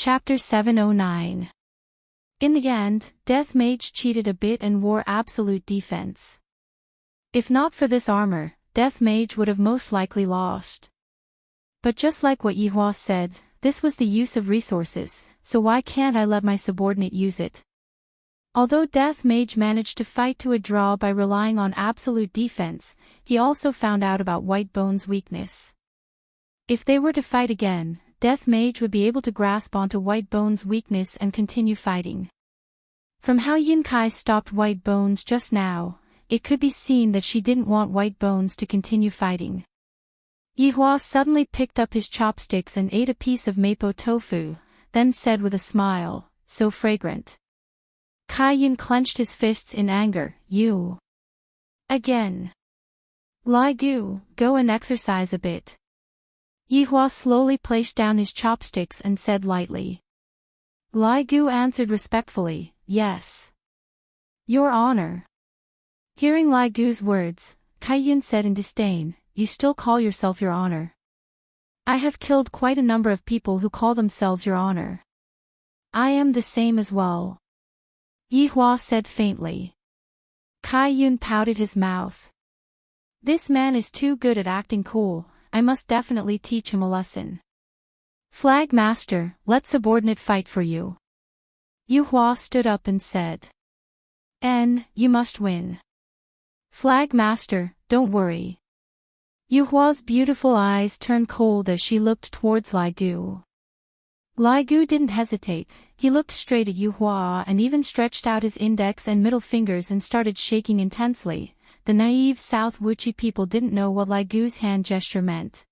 Chapter 709. In the end, Death Mage cheated a bit and wore absolute defense. If not for this armor, Death Mage would have most likely lost. But just like what Yihua said, this was the use of resources, so why can't I let my subordinate use it? Although Death Mage managed to fight to a draw by relying on absolute defense, he also found out about White Bone's weakness. If they were to fight again, Death Mage would be able to grasp onto White Bone's weakness and continue fighting. From how Yin Kai stopped White Bones just now, it could be seen that she didn't want White Bones to continue fighting. Yihua suddenly picked up his chopsticks and ate a piece of mapo tofu, then said with a smile, "So fragrant." Kai Yin clenched his fists in anger. "You. Again. Lai Gu, go and exercise a bit." Yihua slowly placed down his chopsticks and said lightly. Lai Gu answered respectfully, "Yes. Your Honor." Hearing Lai Gu's words, Kai Yin said in disdain, "You still call yourself Your Honor? I have killed quite a number of people who call themselves Your Honor. I am the same as well." Yihua said faintly. Kai Yin pouted his mouth. "This man is too good at acting cool. I must definitely teach him a lesson. Flag Master, let subordinate fight for you." Yihua stood up and said. You must win." "Flag Master, don't worry." Yuhua's beautiful eyes turned cold as she looked towards Lai Gu. Lai Gu didn't hesitate, he looked straight at Yuhua and even stretched out his index and middle fingers and started shaking intensely. The naive South Wuchi people didn't know what Lai Gu's hand gesture meant.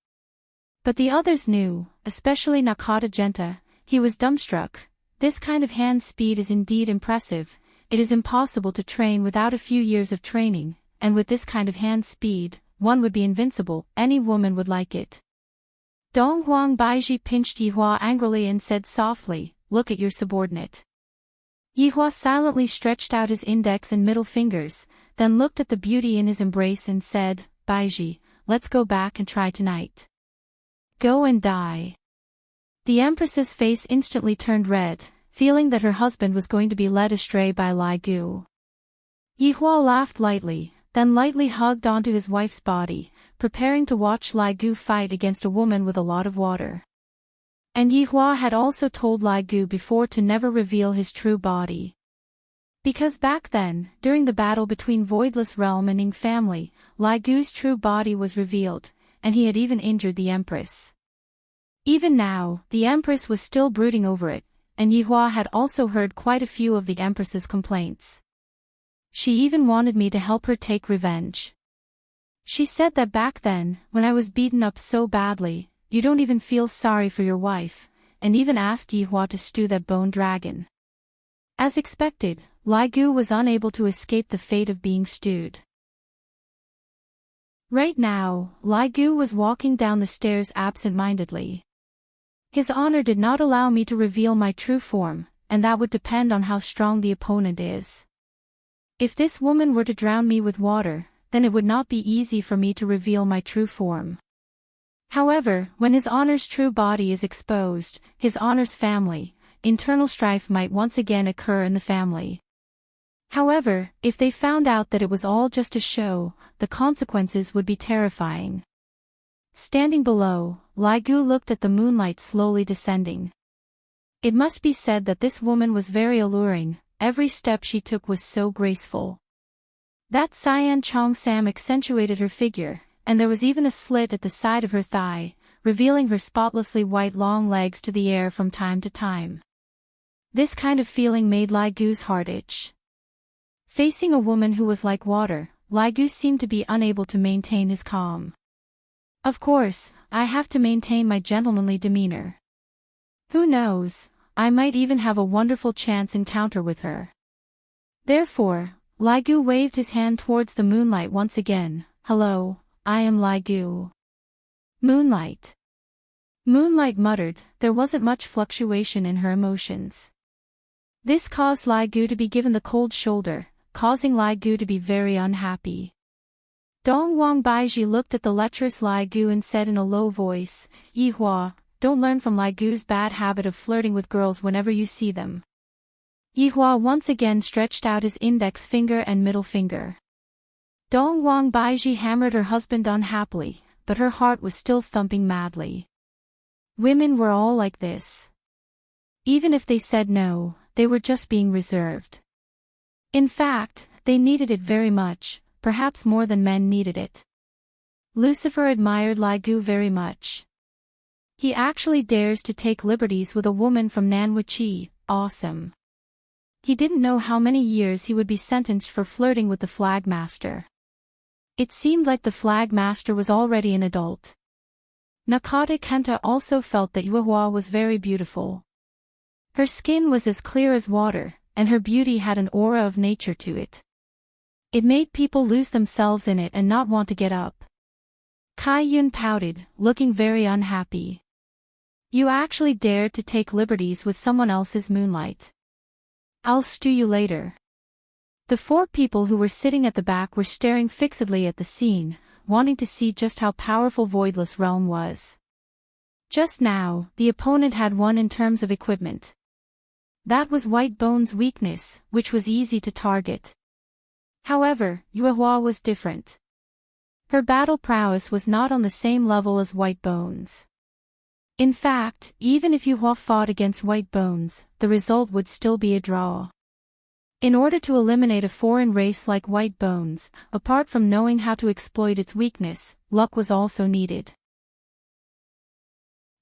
But the others knew, especially Nakata Genta. He was dumbstruck. This kind of hand speed is indeed impressive. It is impossible to train without a few years of training, and with this kind of hand speed, one would be invincible. Any woman would like it. Dong Huang Baiji pinched Yihua angrily and said softly, "Look at your subordinate." Yihua silently stretched out his index and middle fingers, then looked at the beauty in his embrace and said, "Baiji, let's go back and try tonight. Go and die." The Empress's face instantly turned red, feeling that her husband was going to be led astray by Lai Gu. Yihua laughed lightly, then lightly hugged onto his wife's body, preparing to watch Lai Gu fight against a woman with a lot of water. And Yihua had also told Lai Gu before to never reveal his true body. Because back then, during the battle between Voidless Realm and Ning family, Lai Gu's true body was revealed, and he had even injured the Empress. Even now, the Empress was still brooding over it, and Yihua had also heard quite a few of the Empress's complaints. She even wanted me to help her take revenge. She said that back then, when I was beaten up so badly, you don't even feel sorry for your wife, and even asked Yihua to stew that bone dragon. As expected, Lai Gu was unable to escape the fate of being stewed. Right now, Lai Gu was walking down the stairs absent-mindedly. His honor did not allow me to reveal my true form, and that would depend on how strong the opponent is. If this woman were to drown me with water, then it would not be easy for me to reveal my true form. However, when his honor's true body is exposed, his honor's family, internal strife might once again occur in the family. However, if they found out that it was all just a show, the consequences would be terrifying. Standing below, Lai Gu looked at the moonlight slowly descending. It must be said that this woman was very alluring, every step she took was so graceful. That cyan cheongsam accentuated her figure, and there was even a slit at the side of her thigh, revealing her spotlessly white long legs to the air from time to time. This kind of feeling made Lai Gu's heart itch. Facing a woman who was like water, Lai Gu seemed to be unable to maintain his calm. Of course, I have to maintain my gentlemanly demeanor. Who knows, I might even have a wonderful chance encounter with her. Therefore, Lai Gu waved his hand towards the moonlight once again. "Hello, I am Lai Gu." Moonlight. Moonlight muttered, there wasn't much fluctuation in her emotions. This caused Lai Gu to be given the cold shoulder, causing Lai Gu to be very unhappy. Dong Wang Baiji looked at the lecherous Lai Gu and said in a low voice, "Yihua, don't learn from Lai Gu's bad habit of flirting with girls whenever you see them. Yihua once again stretched out his index finger and middle finger. Dong Wang Baiji hammered her husband unhappily, but her heart was still thumping madly. Women were all like this. Even if they said no, they were just being reserved. In fact, they needed it very much, perhaps more than men needed it. Lucifer admired Lai Gu very much. He actually dares to take liberties with a woman from Nanwuchi, awesome. He didn't know how many years he would be sentenced for flirting with the flag master. It seemed like the flag master was already an adult. Nakata Kenta also felt that Yuehua was very beautiful. Her skin was as clear as water, and her beauty had an aura of nature to it. It made people lose themselves in it and not want to get up. Kai Yun pouted, looking very unhappy. You actually dared to take liberties with someone else's moonlight. I'll stew you later. The four people who were sitting at the back were staring fixedly at the scene, wanting to see just how powerful Voidless Realm was. Just now, the opponent had won in terms of equipment. That was White Bone's weakness, which was easy to target. However, Yuehua was different. Her battle prowess was not on the same level as White Bone's. In fact, even if Yuehua fought against White Bones, the result would still be a draw. In order to eliminate a foreign race like White Bones, apart from knowing how to exploit its weakness, luck was also needed.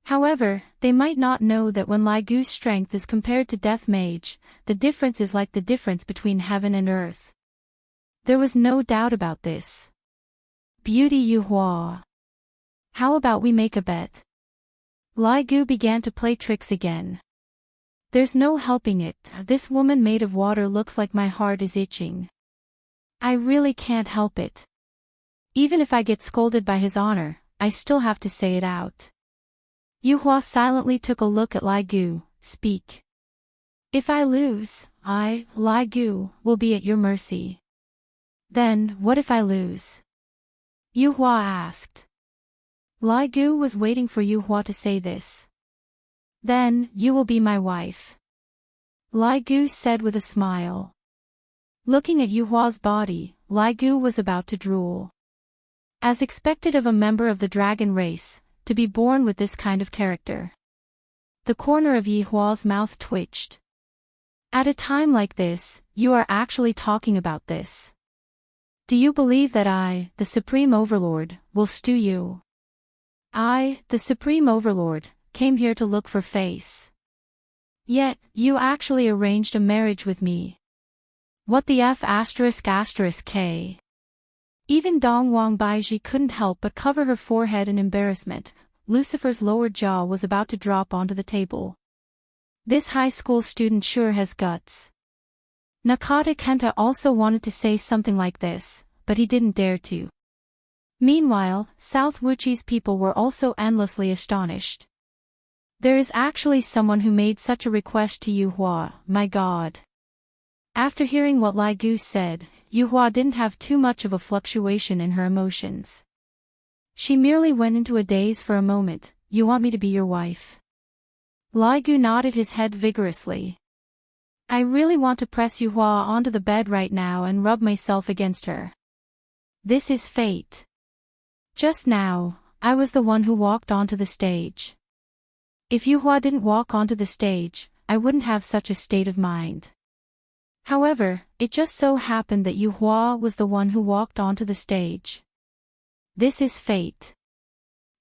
However, they might not know that when Lai Gu's strength is compared to Death Mage, the difference is like the difference between heaven and earth. There was no doubt about this. Beauty Yuehua. How about we make a bet? Lai Gu began to play tricks again. There's no helping it, this woman made of water looks like my heart is itching. I really can't help it. Even if I get scolded by His Honor, I still have to say it out. Yuehua silently took a look at Lai Gu, speak. If I lose, I, Lai Gu, will be at your mercy. Then, what if I lose? Yuehua asked. Lai Gu was waiting for Yuehua to say this. Then, you will be my wife. Lai Gu said with a smile. Looking at Yuhua's body, Lai Gu was about to drool. As expected of a member of the dragon race, to be born with this kind of character. The corner of Yuhua's mouth twitched. At a time like this, you are actually talking about this. Do you believe that I, the Supreme Overlord, will stew you? I, the Supreme Overlord, came here to look for face. Yet, you actually arranged a marriage with me. What the F***K? Even Dong Wang Baiji couldn't help but cover her forehead in embarrassment. Lucifer's lower jaw was about to drop onto the table. This high school student sure has guts. Nakata Kenta also wanted to say something like this, but he didn't dare to. Meanwhile, South Wuchi's people were also endlessly astonished. There is actually someone who made such a request to Yuehua, my god. After hearing what Lai Gu said, Yuehua didn't have too much of a fluctuation in her emotions. She merely went into a daze for a moment. You want me to be your wife? Lai Gu nodded his head vigorously. I really want to press Yuehua onto the bed right now and rub myself against her. This is fate. Just now, I was the one who walked onto the stage. If Yuehua didn't walk onto the stage, I wouldn't have such a state of mind. However, it just so happened that Yuehua was the one who walked onto the stage. This is fate.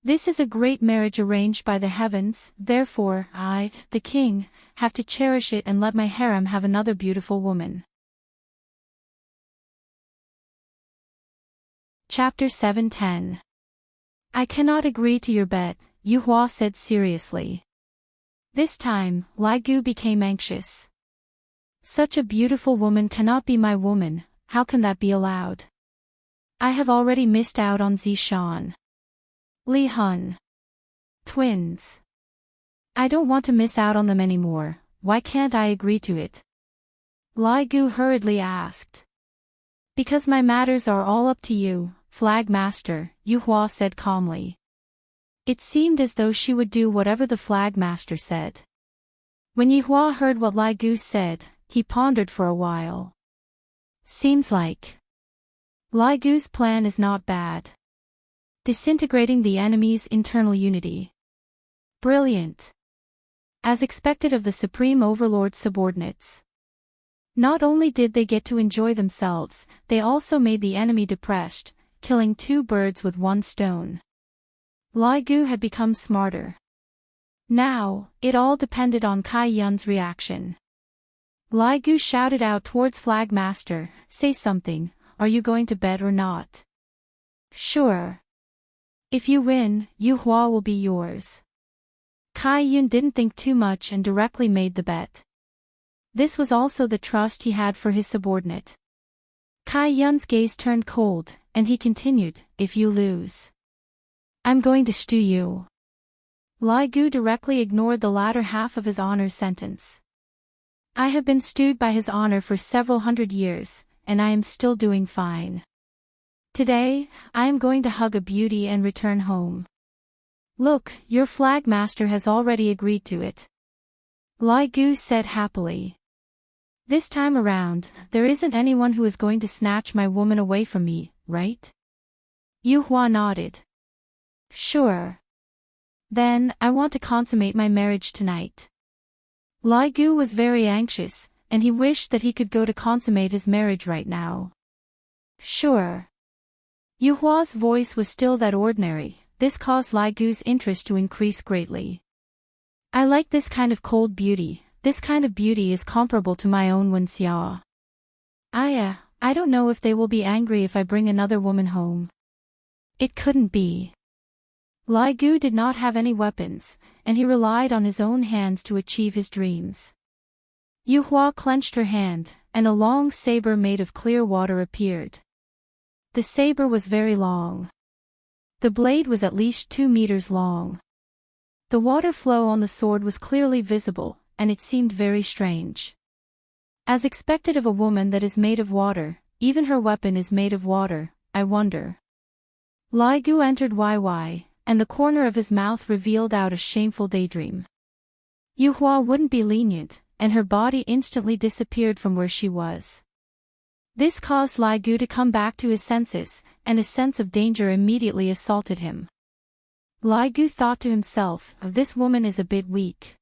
This is a great marriage arranged by the heavens, therefore I, the king, have to cherish it and let my harem have another beautiful woman. Chapter 710. I cannot agree to your bet, Yuehua said seriously. This time, Lai Gu became anxious. Such a beautiful woman cannot be my woman, how can that be allowed? I have already missed out on Zishan. Li Hun. Twins. I don't want to miss out on them anymore, why can't I agree to it? Lai Gu hurriedly asked. Because my matters are all up to you, Flag Master, Yuehua said calmly. It seemed as though she would do whatever the flagmaster said. When Yihua heard what Lai Gu said, he pondered for a while. Seems like Lai Gu's plan is not bad. Disintegrating the enemy's internal unity. Brilliant. As expected of the Supreme Overlord's subordinates. Not only did they get to enjoy themselves, they also made the enemy depressed, killing two birds with one stone. Lai Gu had become smarter. Now, it all depended on Kai Yun's reaction. Lai Gu shouted out towards Flagmaster, "Say something, are you going to bet or not?" "Sure. If you win, Yu Hua will be yours." Kai Yun didn't think too much and directly made the bet. This was also the trust he had for his subordinate. Kai Yun's gaze turned cold, and he continued, "If you lose, I'm going to stew you." Lai Gu directly ignored the latter half of his honor sentence. "I have been stewed by his honor for several hundred years, and I am still doing fine. Today, I am going to hug a beauty and return home." "Look, your flagmaster has already agreed to it," Lai Gu said happily. "This time around, there isn't anyone who is going to snatch my woman away from me, right?" Yu Hua nodded. "Sure. Then, I want to consummate my marriage tonight." Lai Gu was very anxious, and he wished that he could go to consummate his marriage right now. "Sure." Yu Hua's voice was still that ordinary. This caused Lai Gu's interest to increase greatly. "I like this kind of cold beauty. This kind of beauty is comparable to my own Wen Xia. I don't know if they will be angry if I bring another woman home." It couldn't be. Lai Gu did not have any weapons, and he relied on his own hands to achieve his dreams. Yu Hua clenched her hand, and a long saber made of clear water appeared. The saber was very long. The blade was at least 2 meters long. The water flow on the sword was clearly visible, and it seemed very strange. As expected of a woman that is made of water, even her weapon is made of water, I wonder. Lai Gu entered YY, and the corner of his mouth revealed out a shameful daydream. Yu Hua wouldn't be lenient, and her body instantly disappeared from where she was. This caused Lai Gu to come back to his senses, and a sense of danger immediately assaulted him. Lai Gu thought to himself, "This woman is a bit weak."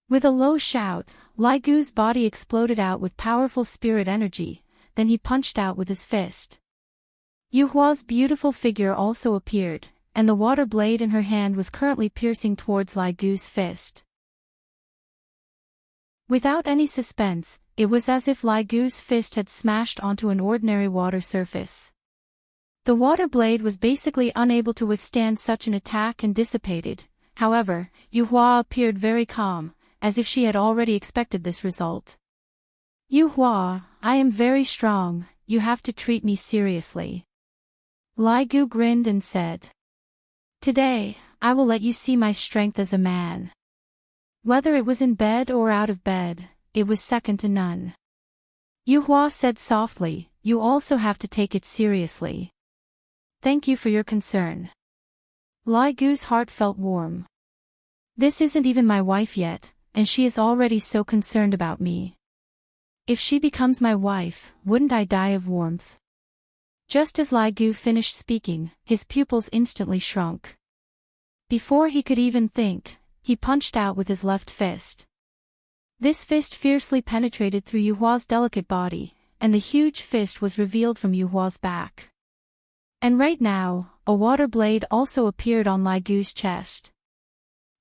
With a low shout, Lai Gu's body exploded out with powerful spirit energy, then he punched out with his fist. Yu Hua's beautiful figure also appeared, and the water blade in her hand was currently piercing towards Lai Gu's fist. Without any suspense, it was as if Lai Gu's fist had smashed onto an ordinary water surface. The water blade was basically unable to withstand such an attack and dissipated. However, Yu Hua appeared very calm, as if she had already expected this result. "Yu Hua, I am very strong, you have to treat me seriously." Lai Gu grinned and said, "Today, I will let you see my strength as a man." Whether it was in bed or out of bed, it was second to none. Yu Hua said softly, "You also have to take it seriously." "Thank you for your concern." Lai Gu's heart felt warm. This isn't even my wife yet, and she is already so concerned about me. If she becomes my wife, wouldn't I die of warmth? Just as Lai Gu finished speaking, his pupils instantly shrunk. Before he could even think, he punched out with his left fist. This fist fiercely penetrated through Yu Hua's delicate body, and the huge fist was revealed from Yu Hua's back. And right now, a water blade also appeared on Lai Gu's chest.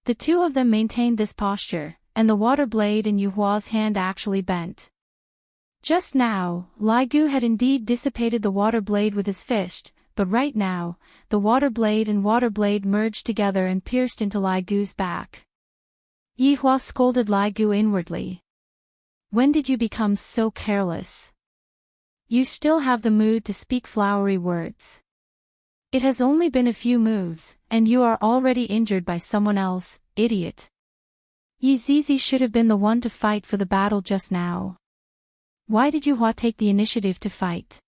The two of them maintained this posture, and the water blade in Yu Hua's hand actually bent. Just now, Lai Gu had indeed dissipated the water blade with his fist, but right now, the water blade and water blade merged together and pierced into Lai Gu's back. Yi Hua scolded Lai Gu inwardly. "When did you become so careless? You still have the mood to speak flowery words. It has only been a few moves, and you are already injured by someone else, idiot. Yi Zizi should have been the one to fight for the battle just now. Why did Yu Hua take the initiative to fight?"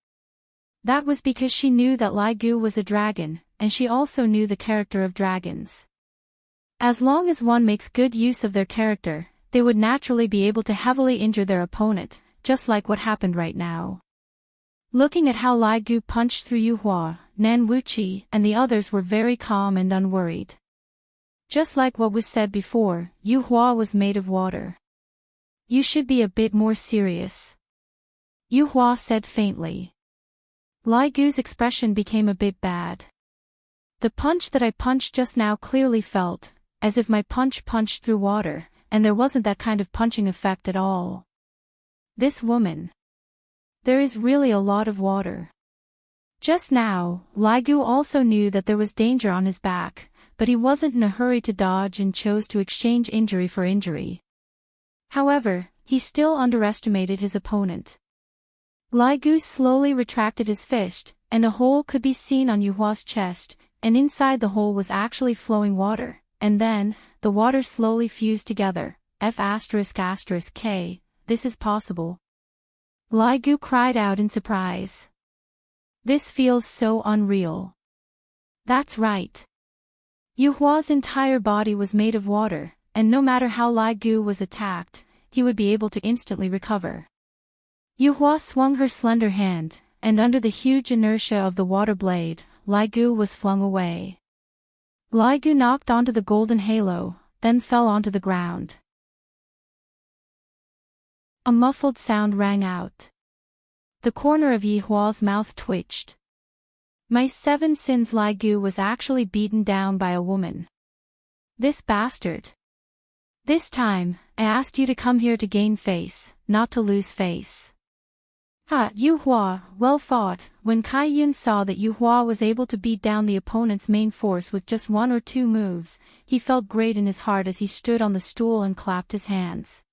That was because she knew that Lai Gu was a dragon, and she also knew the character of dragons. As long as one makes good use of their character, they would naturally be able to heavily injure their opponent, just like what happened right now. Looking at how Lai Gu punched through Yu Hua, Nan Wuqi and the others were very calm and unworried. Just like what was said before, Yu Hua was made of water. You should be a bit more serious, Yu Hua said faintly. Lai Gu's expression became a bit bad. The punch that I punched just now clearly felt, as if my punch punched through water, and there wasn't that kind of punching effect at all. This woman. There is really a lot of water. Just now, Lai Gu also knew that there was danger on his back, but he wasn't in a hurry to dodge and chose to exchange injury for injury. However, he still underestimated his opponent. Lai Gu slowly retracted his fist, and a hole could be seen on Yu Hua's chest, and inside the hole was actually flowing water, and then, the water slowly fused together. F***K, this is possible. Lai Gu cried out in surprise. This feels so unreal. That's right. Yu Hua's entire body was made of water, and no matter how Lai Gu was attacked, he would be able to instantly recover. Yu Hua swung her slender hand, and under the huge inertia of the water blade, Lai Gu was flung away. Lai Gu knocked onto the golden halo, then fell onto the ground. A muffled sound rang out. The corner of Yi Hua's mouth twitched. My 7 sins. Lai Gu was actually beaten down by a woman. This bastard. This time, I asked you to come here to gain face, not to lose face. Ha, Yu Hua, well fought. When Kai Yun saw that Yu Hua was able to beat down the opponent's main force with just 1 or 2 moves, he felt great in his heart as he stood on the stool and clapped his hands.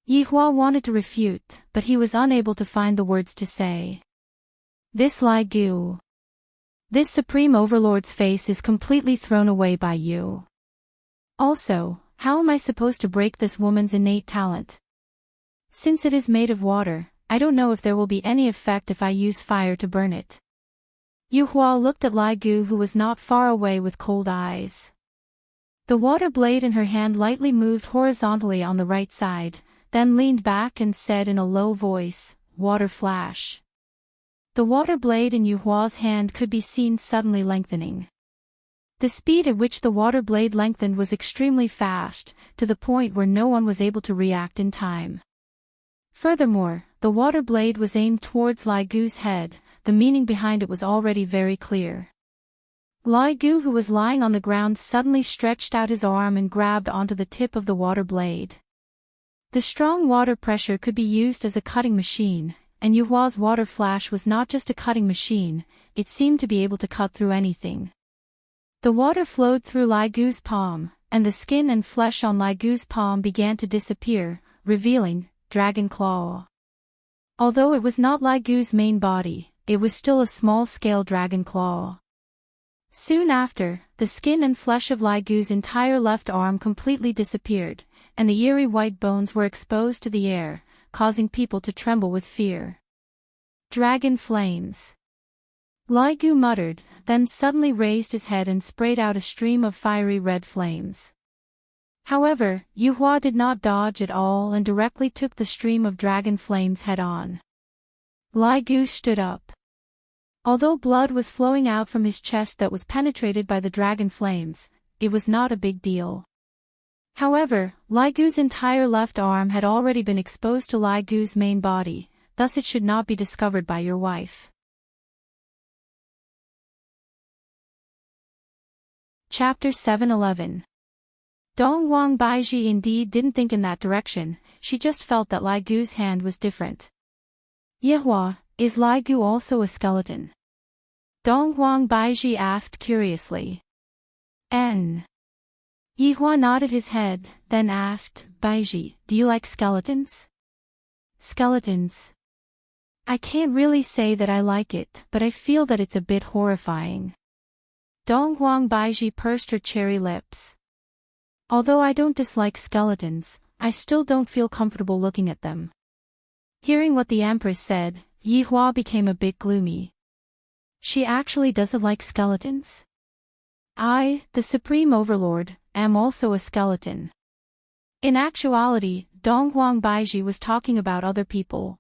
Yi Hua wanted to refute, but he was unable to find the words to say. This Lai Gu. This Supreme Overlord's face is completely thrown away by you. Also, how am I supposed to break this woman's innate talent? Since it is made of water, I don't know if there will be any effect if I use fire to burn it. Yu Hua looked at Lai Gu, who was not far away, with cold eyes. The water blade in her hand lightly moved horizontally on the right side, then leaned back and said in a low voice, "Water flash." The water blade in Yu Hua's hand could be seen suddenly lengthening. The speed at which the water blade lengthened was extremely fast, to the point where no one was able to react in time. Furthermore, the water blade was aimed towards Lai Gu's head. The meaning behind it was already very clear. Lai Gu, who was lying on the ground, suddenly stretched out his arm and grabbed onto the tip of the water blade. The strong water pressure could be used as a cutting machine, and Yu Hua's water flash was not just a cutting machine, it seemed to be able to cut through anything. The water flowed through Lai Gu's palm, and the skin and flesh on Lai Gu's palm began to disappear, revealing Dragon Claw. Although it was not Lai Gu's main body, it was still a small-scale dragon claw. Soon after, the skin and flesh of Lai Gu's entire left arm completely disappeared, and the eerie white bones were exposed to the air, causing people to tremble with fear. Dragon flames. Lai Gu muttered, then suddenly raised his head and sprayed out a stream of fiery red flames. However, Yu Hua did not dodge at all and directly took the stream of dragon flames head-on. Lai Gu stood up. Although blood was flowing out from his chest that was penetrated by the dragon flames, it was not a big deal. However, Lai Gu's entire left arm had already been exposed to Lai Gu's main body, thus it should not be discovered by your wife. Chapter 711. Dong Wang Baiji indeed didn't think in that direction, she just felt that Lai Gu's hand was different. Yehua, is Lai Gu also a skeleton? Dong Wang Baiji asked curiously. N. Yehua nodded his head, then asked, Baiji, do you like skeletons? Skeletons. I can't really say that I like it, but I feel that it's a bit horrifying. Dong Wang Baiji pursed her cherry lips. Although I don't dislike skeletons, I still don't feel comfortable looking at them. Hearing what the Empress said, Yi Hua became a bit gloomy. She actually doesn't like skeletons? I, the Supreme Overlord, am also a skeleton. In actuality, Donghuang Baiji was talking about other people.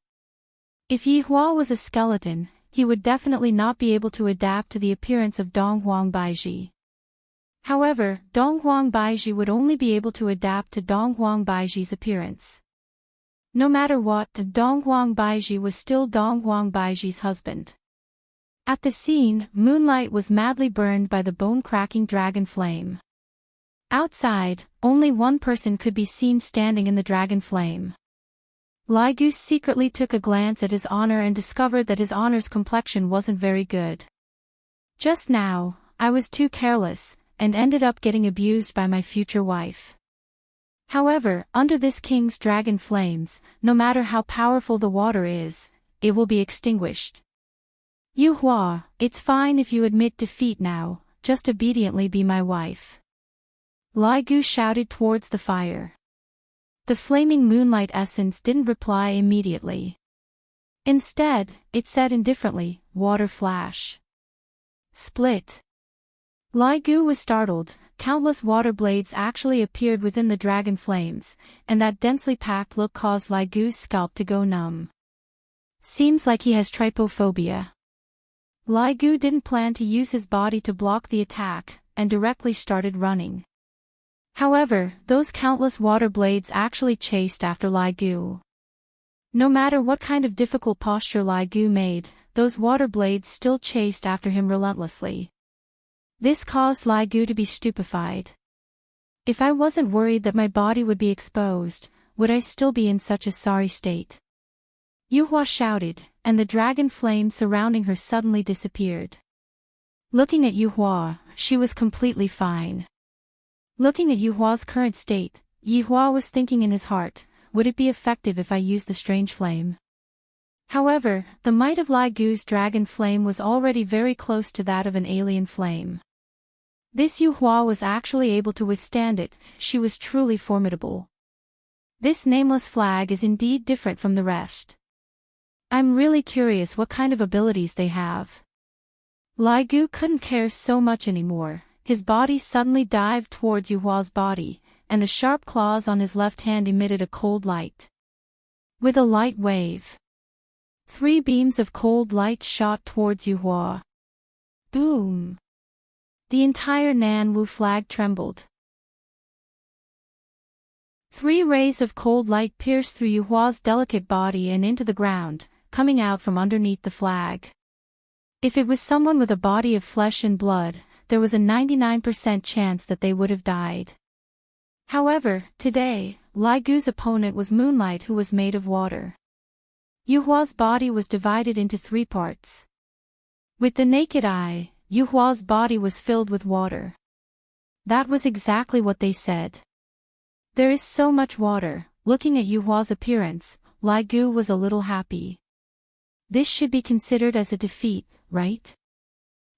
If Yi Hua was a skeleton, he would definitely not be able to adapt to the appearance of Donghuang Baiji. However, Donghuang Baiji would only be able to adapt to Donghuang Baiji's appearance. No matter what, Donghuang Baiji was still Donghuang Baiji's husband. At the scene, moonlight was madly burned by the bone-cracking dragon flame. Outside, only one person could be seen standing in the dragon flame. Lai Gu secretly took a glance at his honor and discovered that his honor's complexion wasn't very good. Just now, I was too careless, and ended up getting abused by my future wife. However, under this king's dragon flames, no matter how powerful the water is, it will be extinguished. Yu Hua, it's fine if you admit defeat now, just obediently be my wife. Lai Gu shouted towards the fire. The flaming moonlight essence didn't reply immediately. Instead, it said indifferently, water flash. Split. Lai Gu was startled. Countless water blades actually appeared within the dragon flames, and that densely packed look caused Lai Gu's scalp to go numb. Seems like he has trypophobia. Lai Gu didn't plan to use his body to block the attack, and directly started running. However, those countless water blades actually chased after Lai Gu. No matter what kind of difficult posture Lai Gu made, those water blades still chased after him relentlessly. This caused Lai Gu to be stupefied. If I wasn't worried that my body would be exposed, would I still be in such a sorry state? Yu Hua shouted, and the dragon flame surrounding her suddenly disappeared. Looking at Yu Hua, she was completely fine. Looking at Yu Hua's current state, Yi Hua was thinking in his heart, would it be effective if I used the strange flame? However, the might of Lai Gu's dragon flame was already very close to that of an alien flame. This Yu Hua was actually able to withstand it. She was truly formidable. This nameless flag is indeed different from the rest. I'm really curious what kind of abilities they have. Lai Gu couldn't care so much anymore. His body suddenly dived towards Yu Hua's body, and the sharp claws on his left hand emitted a cold light. With a light wave, 3 beams of cold light shot towards Yu Hua. Boom! The entire Nan Wu flag trembled. 3 rays of cold light pierced through Yu Hua's delicate body and into the ground, coming out from underneath the flag. If it was someone with a body of flesh and blood, there was a 99% chance that they would have died. However, today, Lai Gu's opponent was Moonlight, who was made of water. Yu Hua's body was divided into 3 parts. With the naked eye, Yu Hua's body was filled with water. That was exactly what they said. There is so much water. Looking at Yu Hua's appearance, Lai Gu was a little happy. This should be considered as a defeat, right?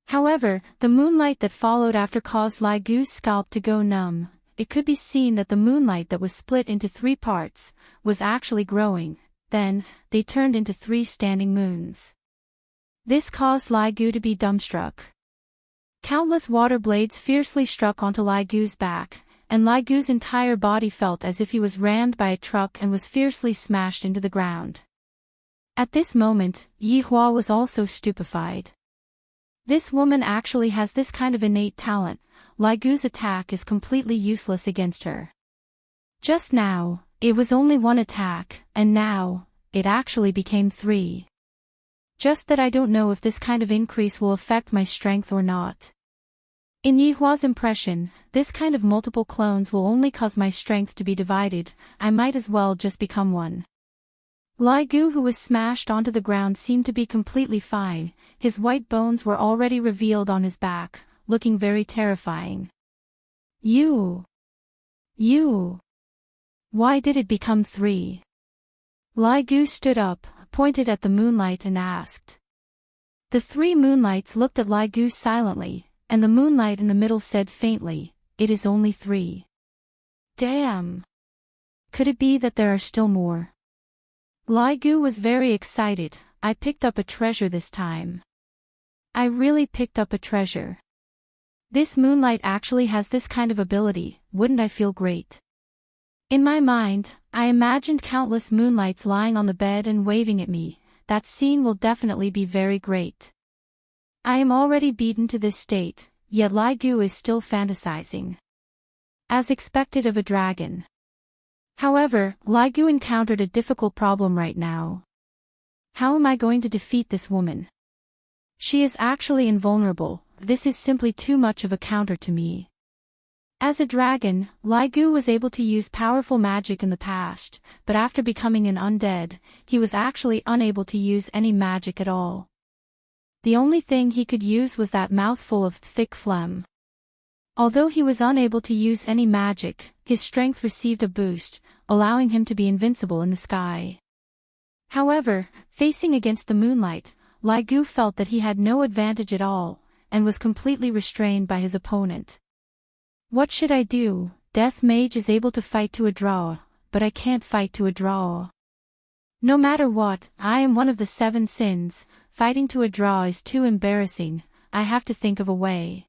However, the moonlight that followed after caused Lai Gu's scalp to go numb. It could be seen that the moonlight that was split into 3 parts was actually growing. Then, they turned into 3 standing moons. This caused Lai Gu to be dumbstruck. Countless water blades fiercely struck onto Lai Gu's back, and Lai Gu's entire body felt as if he was rammed by a truck and was fiercely smashed into the ground. At this moment, Yi Hua was also stupefied. This woman actually has this kind of innate talent. Lai Gu's attack is completely useless against her. Just now, it was only 1 attack, and now, it actually became 3. Just that I don't know if this kind of increase will affect my strength or not. In Yi Hua's impression, this kind of multiple clones will only cause my strength to be divided. I might as well just become one. Lai Gu, who was smashed onto the ground, seemed to be completely fine. His white bones were already revealed on his back, looking very terrifying. You! Why did it become 3? Lai Gu stood up, pointed at the moonlight and asked. The 3 moonlights looked at Lai Gu silently, and the moonlight in the middle said faintly, "It is only 3. Damn! Could it be that there are still more?" Lai Gu was very excited. I picked up a treasure this time. I really picked up a treasure. This moonlight actually has this kind of ability, wouldn't I feel great? In my mind, I imagined countless moonlights lying on the bed and waving at me. That scene will definitely be very great. I am already beaten to this state, yet Lai Gu is still fantasizing. As expected of a dragon. However, Lai Gu encountered a difficult problem right now. How am I going to defeat this woman? She is actually invulnerable. This is simply too much of a counter to me. As a dragon, Lai Gu was able to use powerful magic in the past, but after becoming an undead, he was actually unable to use any magic at all. The only thing he could use was that mouthful of thick phlegm. Although he was unable to use any magic, his strength received a boost, allowing him to be invincible in the sky. However, facing against the moonlight, Lai Gu felt that he had no advantage at all, and was completely restrained by his opponent. What should I do? Death Mage is able to fight to a draw, but I can't fight to a draw. No matter what, I am one of the 7 sins, fighting to a draw is too embarrassing, I have to think of a way.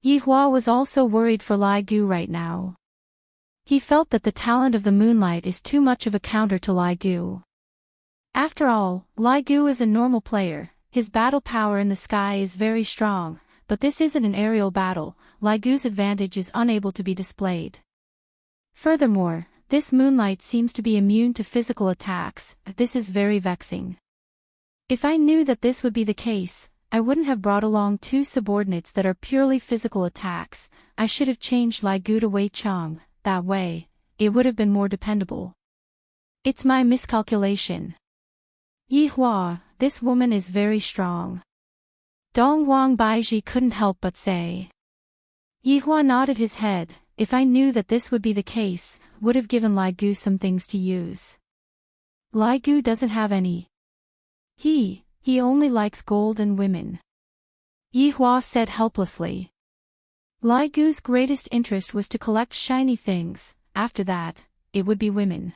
Yi Hua was also worried for Lai Gu right now. He felt that the talent of the moonlight is too much of a counter to Lai Gu. After all, Lai Gu is a normal player, his battle power in the sky is very strong. But this isn't an aerial battle, Lai Gu's advantage is unable to be displayed. Furthermore, this moonlight seems to be immune to physical attacks, this is very vexing. If I knew that this would be the case, I wouldn't have brought along 2 subordinates that are purely physical attacks, I should have changed Lai Gu to Wei Chang, that way, it would have been more dependable. It's my miscalculation. Yi Hua, this woman is very strong. Dong Wang Baiji couldn't help but say. Yi Hua nodded his head, if I knew that this would be the case, would have given Lai Gu some things to use. Lai Gu doesn't have any. He only likes gold and women. Yi Hua said helplessly. Lai Gu's greatest interest was to collect shiny things, after that, it would be women.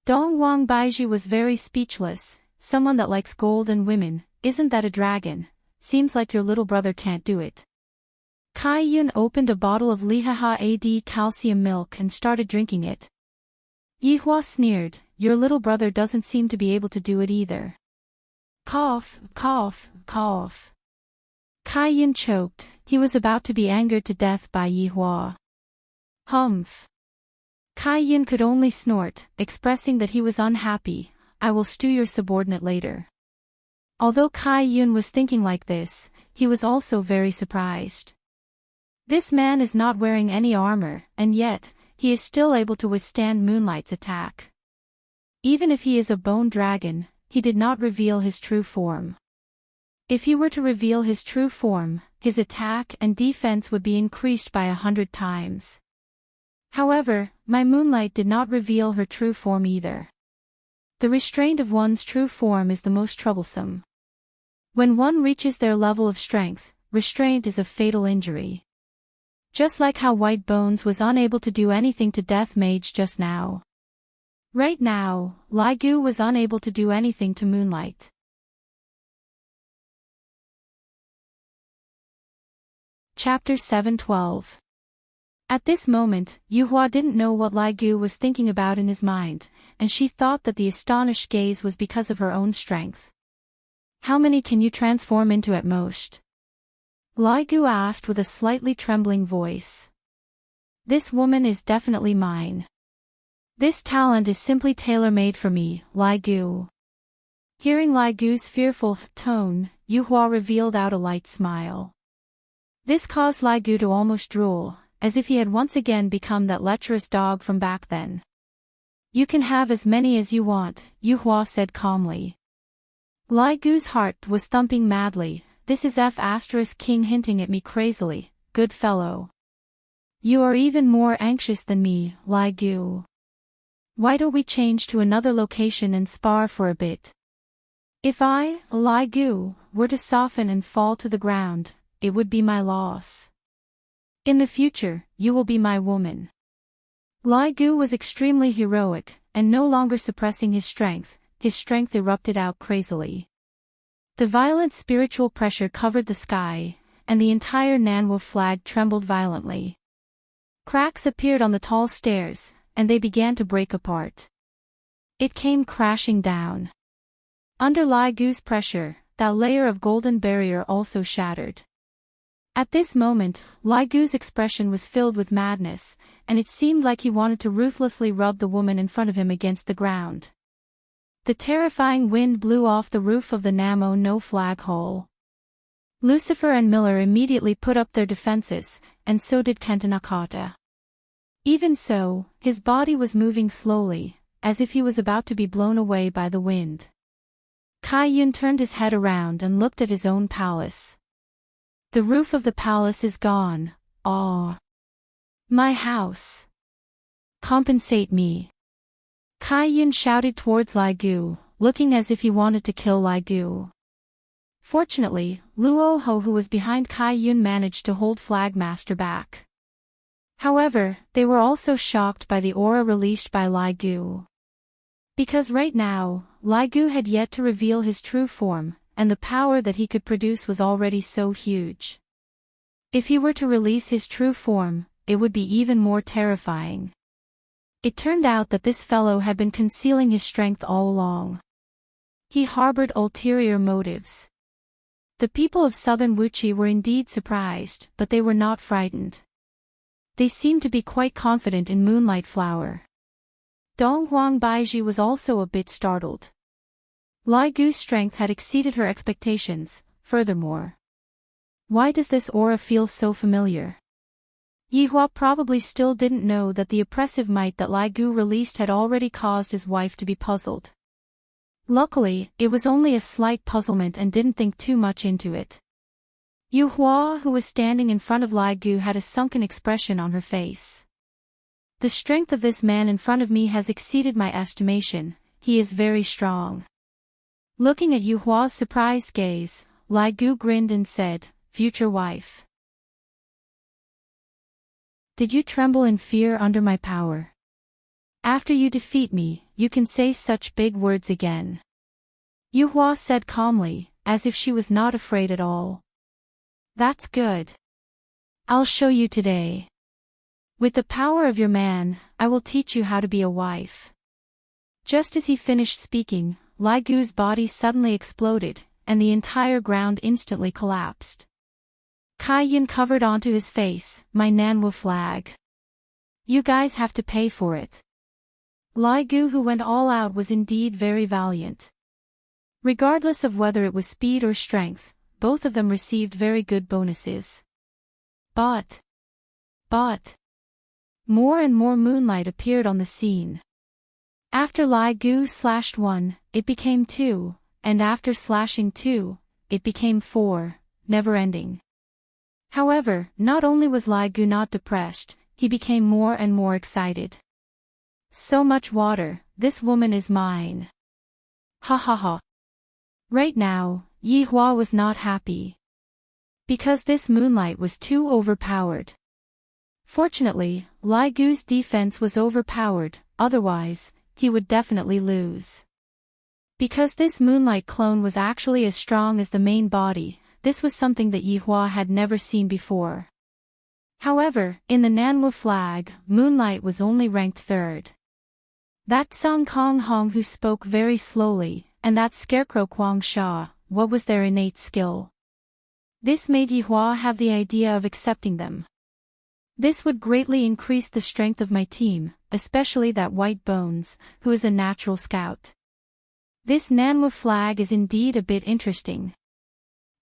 Dong Wang Baiji was very speechless, someone that likes gold and women, isn't that a dragon? Seems like your little brother can't do it. Kai Yun opened a bottle of Lihaha AD calcium milk and started drinking it. Yi Hua sneered, your little brother doesn't seem to be able to do it either. Cough, cough, cough. Kai Yun choked, he was about to be angered to death by Yi Hua. Humph. Kai Yun could only snort, expressing that he was unhappy, I will stew your subordinate later. Although Kai Yun was thinking like this, he was also very surprised. This man is not wearing any armor, and yet, he is still able to withstand Moonlight's attack. Even if he is a bone dragon, he did not reveal his true form. If he were to reveal his true form, his attack and defense would be increased by 100 times. However, my Moonlight did not reveal her true form either. The restraint of one's true form is the most troublesome. When one reaches their level of strength, restraint is a fatal injury. Just like how White Bones was unable to do anything to Death Mage just now. Right now, Lai Gu was unable to do anything to Moonlight. Chapter 7:12. At this moment, Yu Hua didn't know what Lai Gu was thinking about in his mind, and she thought that the astonished gaze was because of her own strength. How many can you transform into at most? Lai Gu asked with a slightly trembling voice. This woman is definitely mine. This talent is simply tailor-made for me, Lai Gu. Hearing Lai Gu's fearful tone, Yu Hua revealed out a light smile. This caused Lai Gu to almost drool, as if he had once again become that lecherous dog from back then. You can have as many as you want, Yu Hua said calmly. Lai Gu's heart was thumping madly, this is King hinting at me crazily, good fellow. You are even more anxious than me, Lai Gu. Why don't we change to another location and spar for a bit? If I, Lai Gu, were to soften and fall to the ground, it would be my loss. In the future, you will be my woman. Lai Gu was extremely heroic, and no longer suppressing his strength erupted out crazily. The violent spiritual pressure covered the sky, and the entire Nanwo flag trembled violently. Cracks appeared on the tall stairs, and they began to break apart. It came crashing down. Under Lai Gu's pressure, that layer of golden barrier also shattered. At this moment, Lai Gu's expression was filled with madness, and it seemed like he wanted to ruthlessly rub the woman in front of him against the ground. The terrifying wind blew off the roof of the Namo no flag hole. Lucifer and Miller immediately put up their defenses, and so did Kentanakata. Even so, his body was moving slowly, as if he was about to be blown away by the wind. Kai-yun turned his head around and looked at his own palace. The roof of the palace is gone. Ah! My house! Compensate me! Kai-yun shouted towards Lai Gu, looking as if he wanted to kill Lai Gu. Fortunately, Luoho who was behind Kai-yun managed to hold Flagmaster back. However, they were also shocked by the aura released by Lai Gu. Because right now, Lai Gu had yet to reveal his true form, and the power that he could produce was already so huge. If he were to release his true form, it would be even more terrifying. It turned out that this fellow had been concealing his strength all along. He harbored ulterior motives. The people of southern Wuchi were indeed surprised, but they were not frightened. They seemed to be quite confident in Moonlight Flower. Dong Huang Baiji was also a bit startled. Lai Gu's strength had exceeded her expectations, furthermore. Why does this aura feel so familiar? Yihua probably still didn't know that the oppressive might that Lai Gu released had already caused his wife to be puzzled. Luckily, it was only a slight puzzlement and didn't think too much into it. Yihua, who was standing in front of Lai Gu, had a sunken expression on her face. The strength of this man in front of me has exceeded my estimation. He is very strong. Looking at Yuhua's surprised gaze, Lai Gu grinned and said, "Future wife. Did you tremble in fear under my power? After you defeat me, you can say such big words again." Yuhua said calmly, as if she was not afraid at all. "That's good. I'll show you today. With the power of your man, I will teach you how to be a wife." Just as he finished speaking, Lai Gu's body suddenly exploded, and the entire ground instantly collapsed. Kai-yun covered onto his face, "My Nanwu flag. You guys have to pay for it." Lai Gu, who went all out, was indeed very valiant. Regardless of whether it was speed or strength, both of them received very good bonuses. But, more and more moonlight appeared on the scene. After Lai Gu slashed 1, it became 2, and after slashing 2, it became 4, never ending. However, not only was Lai Gu not depressed, he became more and more excited. "So much water, this woman is mine. Ha ha ha." Right now, Yihua was not happy. Because this moonlight was too overpowered. Fortunately, Lai Gu's defense was overpowered, otherwise, he would definitely lose. Because this moonlight clone was actually as strong as the main body, this was something that Yihua had never seen before. However, in the Nanwu flag, moonlight was only ranked 3rd. That Song Kong Hong who spoke very slowly, and that scarecrow Kwang Sha, what was their innate skill? This made Yihua have the idea of accepting them. This would greatly increase the strength of my team, especially that White Bones, who is a natural scout. This Nanwu flag is indeed a bit interesting.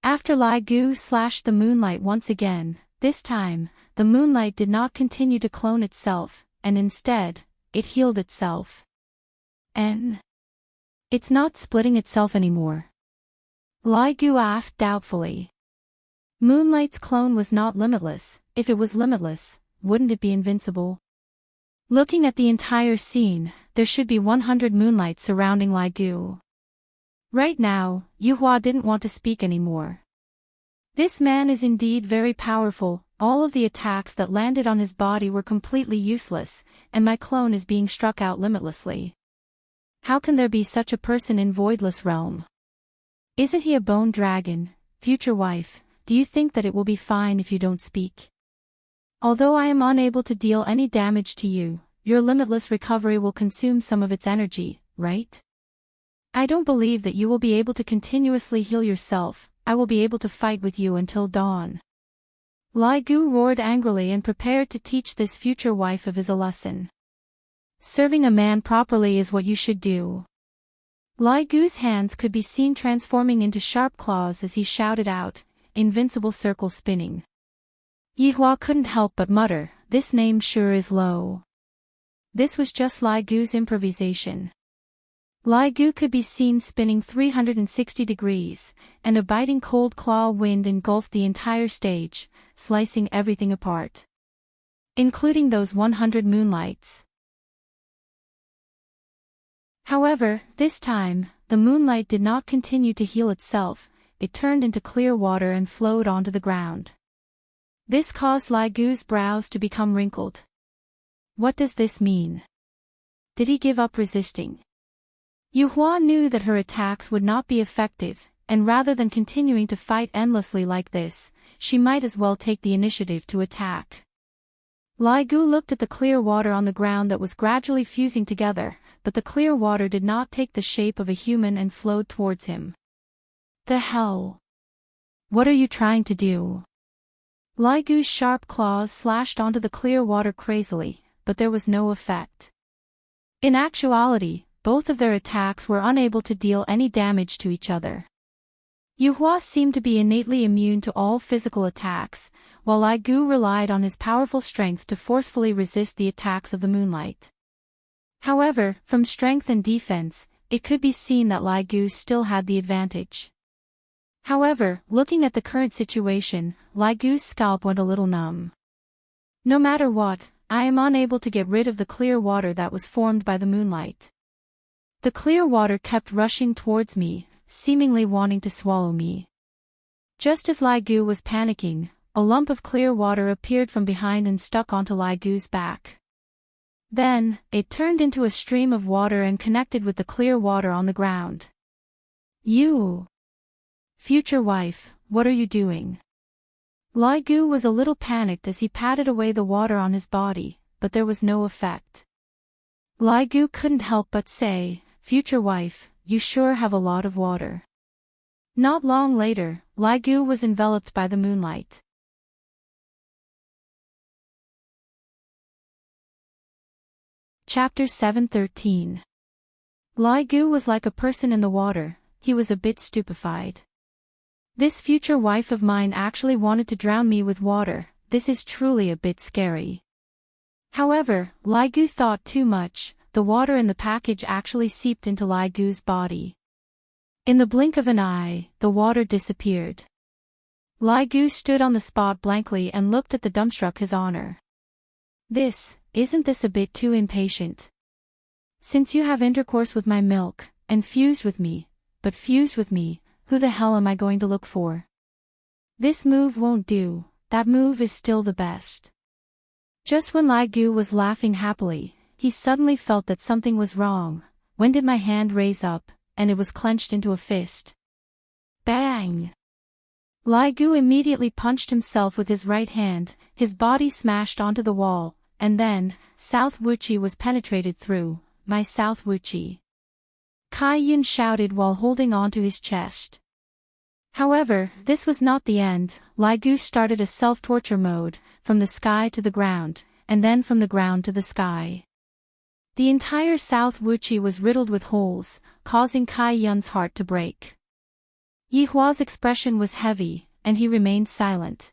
After Lai Gu slashed the moonlight once again, this time, the moonlight did not continue to clone itself, and instead, it healed itself. And it's not splitting itself anymore? Lai Gu asked doubtfully. Moonlight's clone was not limitless. If it was limitless, wouldn't it be invincible? Looking at the entire scene, there should be 100 moonlights surrounding Lai Gu. Right now, Yuhua didn't want to speak anymore. This man is indeed very powerful. All of the attacks that landed on his body were completely useless, and my clone is being struck out limitlessly. How can there be such a person in Voidless Realm? Isn't he a bone dragon, future wife? Do you think that it will be fine if you don't speak? Although I am unable to deal any damage to you, your limitless recovery will consume some of its energy, right? I don't believe that you will be able to continuously heal yourself. I will be able to fight with you until dawn. Lai Gu roared angrily and prepared to teach this future wife of his a lesson. Serving a man properly is what you should do. Lai Gu's hands could be seen transforming into sharp claws as he shouted out, invincible circle spinning. Yihua couldn't help but mutter, this name sure is low. This was just Lai Gu's improvisation. Lai Gu could be seen spinning 360 degrees, and a biting cold claw wind engulfed the entire stage, slicing everything apart. Including those 100 moonlights. However, this time, the moonlight did not continue to heal itself, it turned into clear water and flowed onto the ground. This caused Lai Gu's brows to become wrinkled. What does this mean? Did he give up resisting? Yuhua knew that her attacks would not be effective, and rather than continuing to fight endlessly like this, she might as well take the initiative to attack. Lai Gu looked at the clear water on the ground that was gradually fusing together, but the clear water did not take the shape of a human and flowed towards him. The hell? What are you trying to do? Lai Gu's sharp claws slashed onto the clear water crazily, but there was no effect. In actuality, both of their attacks were unable to deal any damage to each other. Yuhua seemed to be innately immune to all physical attacks, while Lai Gu relied on his powerful strength to forcefully resist the attacks of the moonlight. However, from strength and defense, it could be seen that Lai Gu still had the advantage. However, looking at the current situation, Lai Gu's scalp went a little numb. No matter what, I am unable to get rid of the clear water that was formed by the moonlight. The clear water kept rushing towards me, seemingly wanting to swallow me. Just as Lai Gu was panicking, a lump of clear water appeared from behind and stuck onto Lai Gu's back. Then, it turned into a stream of water and connected with the clear water on the ground. You! Future wife, what are you doing? Lai Gu was a little panicked as he patted away the water on his body, but there was no effect. Lai Gu couldn't help but say, future wife, you sure have a lot of water. Not long later, Lai Gu was enveloped by the moonlight. Chapter 7:13. Lai Gu was like a person in the water, he was a bit stupefied. This future wife of mine actually wanted to drown me with water, this is truly a bit scary. However, Lai Gu thought too much. The water in the package actually seeped into Lai Gu's body. In the blink of an eye, the water disappeared. Lai Gu stood on the spot blankly and looked at the dumbstruck his honor. Isn't this a bit too impatient? Since you have intercourse with my milk, and fused with me, who the hell am I going to look for? This move won't do, that move is still the best. Just when Lai Gu was laughing happily, he suddenly felt that something was wrong. When did my hand raise up, and it was clenched into a fist? Bang! Lai Gu immediately punched himself with his right hand, his body smashed onto the wall, and then, South Wuchi was penetrated through, my South Wuchi. Kai Yun shouted while holding onto his chest. However, this was not the end. Lai Gu started a self-torture mode, from the sky to the ground, and then from the ground to the sky. The entire South Wuchi was riddled with holes, causing Kai Yun's heart to break. Yihua's expression was heavy, and he remained silent.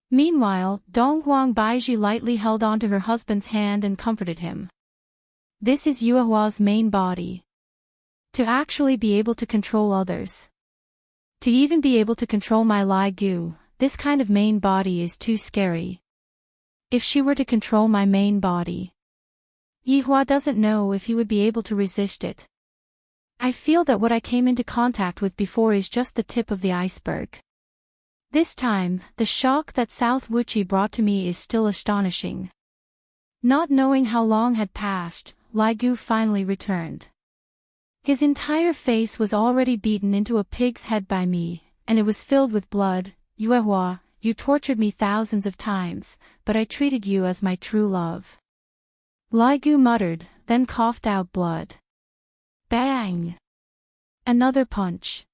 Meanwhile, Donghuang Baiji lightly held onto her husband's hand and comforted him. This is Yihua's main body. To actually be able to control others. To even be able to control my Lai Gu, this kind of main body is too scary. If she were to control my main body, Yihua doesn't know if he would be able to resist it. I feel that what I came into contact with before is just the tip of the iceberg. This time, the shock that South Wuchi brought to me is still astonishing. Not knowing how long had passed, Lai Gu finally returned. His entire face was already beaten into a pig's head by me, and it was filled with blood. Yuehua, you tortured me thousands of times, but I treated you as my true love. Lai Gu muttered, then coughed out blood. Bang! Another punch.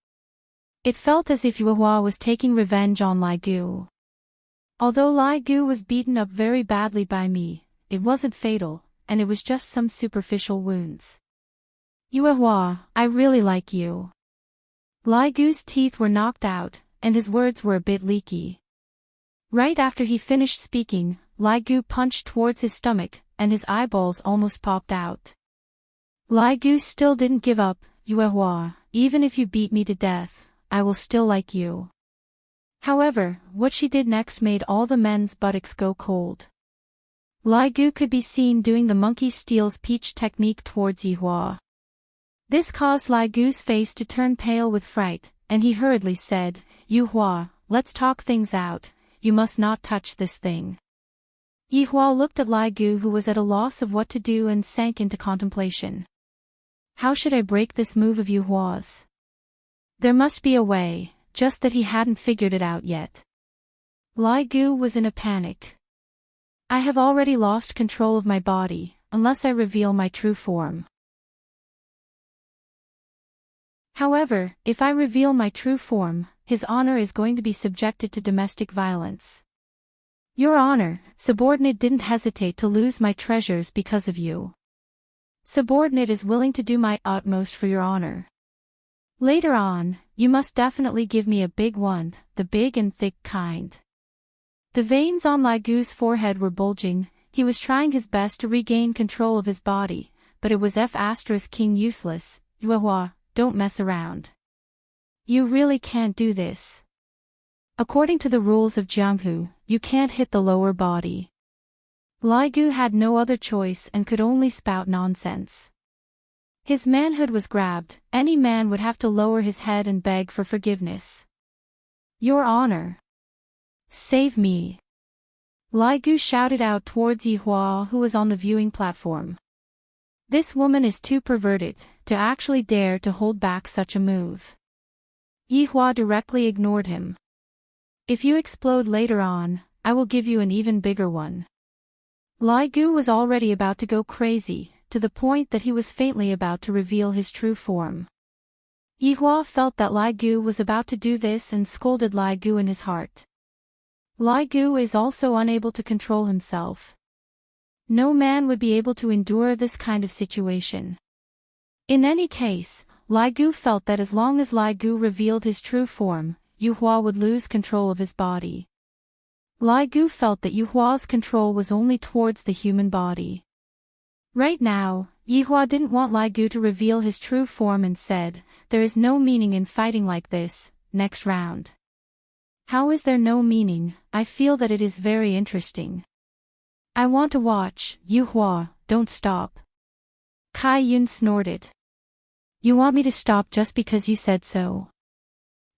It felt as if Yuehua was taking revenge on Lai Gu. Although Lai Gu was beaten up very badly by me, it wasn't fatal, and it was just some superficial wounds. Yuehua, I really like you. Lai Gu's teeth were knocked out, and his words were a bit leaky. Right after he finished speaking, Lai Gu punched towards his stomach, and his eyeballs almost popped out. Lai Gu still didn't give up. Yuehua, even if you beat me to death, I will still like you. However, what she did next made all the men's buttocks go cold. Lai Gu could be seen doing the monkey steals peach technique towards Yuehua. This caused Lai Gu's face to turn pale with fright, and he hurriedly said, Yuehua, let's talk things out, you must not touch this thing. Yuehua looked at Lai Gu, who was at a loss of what to do, and sank into contemplation. How should I break this move of Yuehua's? There must be a way, just that he hadn't figured it out yet. Lai Gu was in a panic. I have already lost control of my body, unless I reveal my true form. However, if I reveal my true form, his honor is going to be subjected to domestic violence. Your honor, subordinate didn't hesitate to lose my treasures because of you. Subordinate is willing to do my utmost for your honor. Later on, you must definitely give me a big one, the big and thick kind. The veins on Lai Gu's forehead were bulging. He was trying his best to regain control of his body, but it was King useless. Yuehua, don't mess around. You really can't do this. According to the rules of Jianghu, you can't hit the lower body. Lai Gu had no other choice and could only spout nonsense. His manhood was grabbed. Any man would have to lower his head and beg for forgiveness. Your honor. Save me. Lai Gu shouted out towards Yuehua, who was on the viewing platform. This woman is too perverted to actually dare to hold back such a move. Yuehua directly ignored him. If you explode later on, I will give you an even bigger one. Lai Gu was already about to go crazy, to the point that he was faintly about to reveal his true form. Yuehua felt that Lai Gu was about to do this and scolded Lai Gu in his heart. Lai Gu is also unable to control himself. No man would be able to endure this kind of situation. In any case, Lai Gu felt that as long as Lai Gu revealed his true form, Yuehua would lose control of his body. Lai Gu felt that Yuehua's control was only towards the human body. Right now, Yuehua didn't want Lai Gu to reveal his true form and said, there is no meaning in fighting like this. Next round. How is there no meaning? I feel that it is very interesting. I want to watch. Yuehua, don't stop. Kai Yun snorted. You want me to stop just because you said so?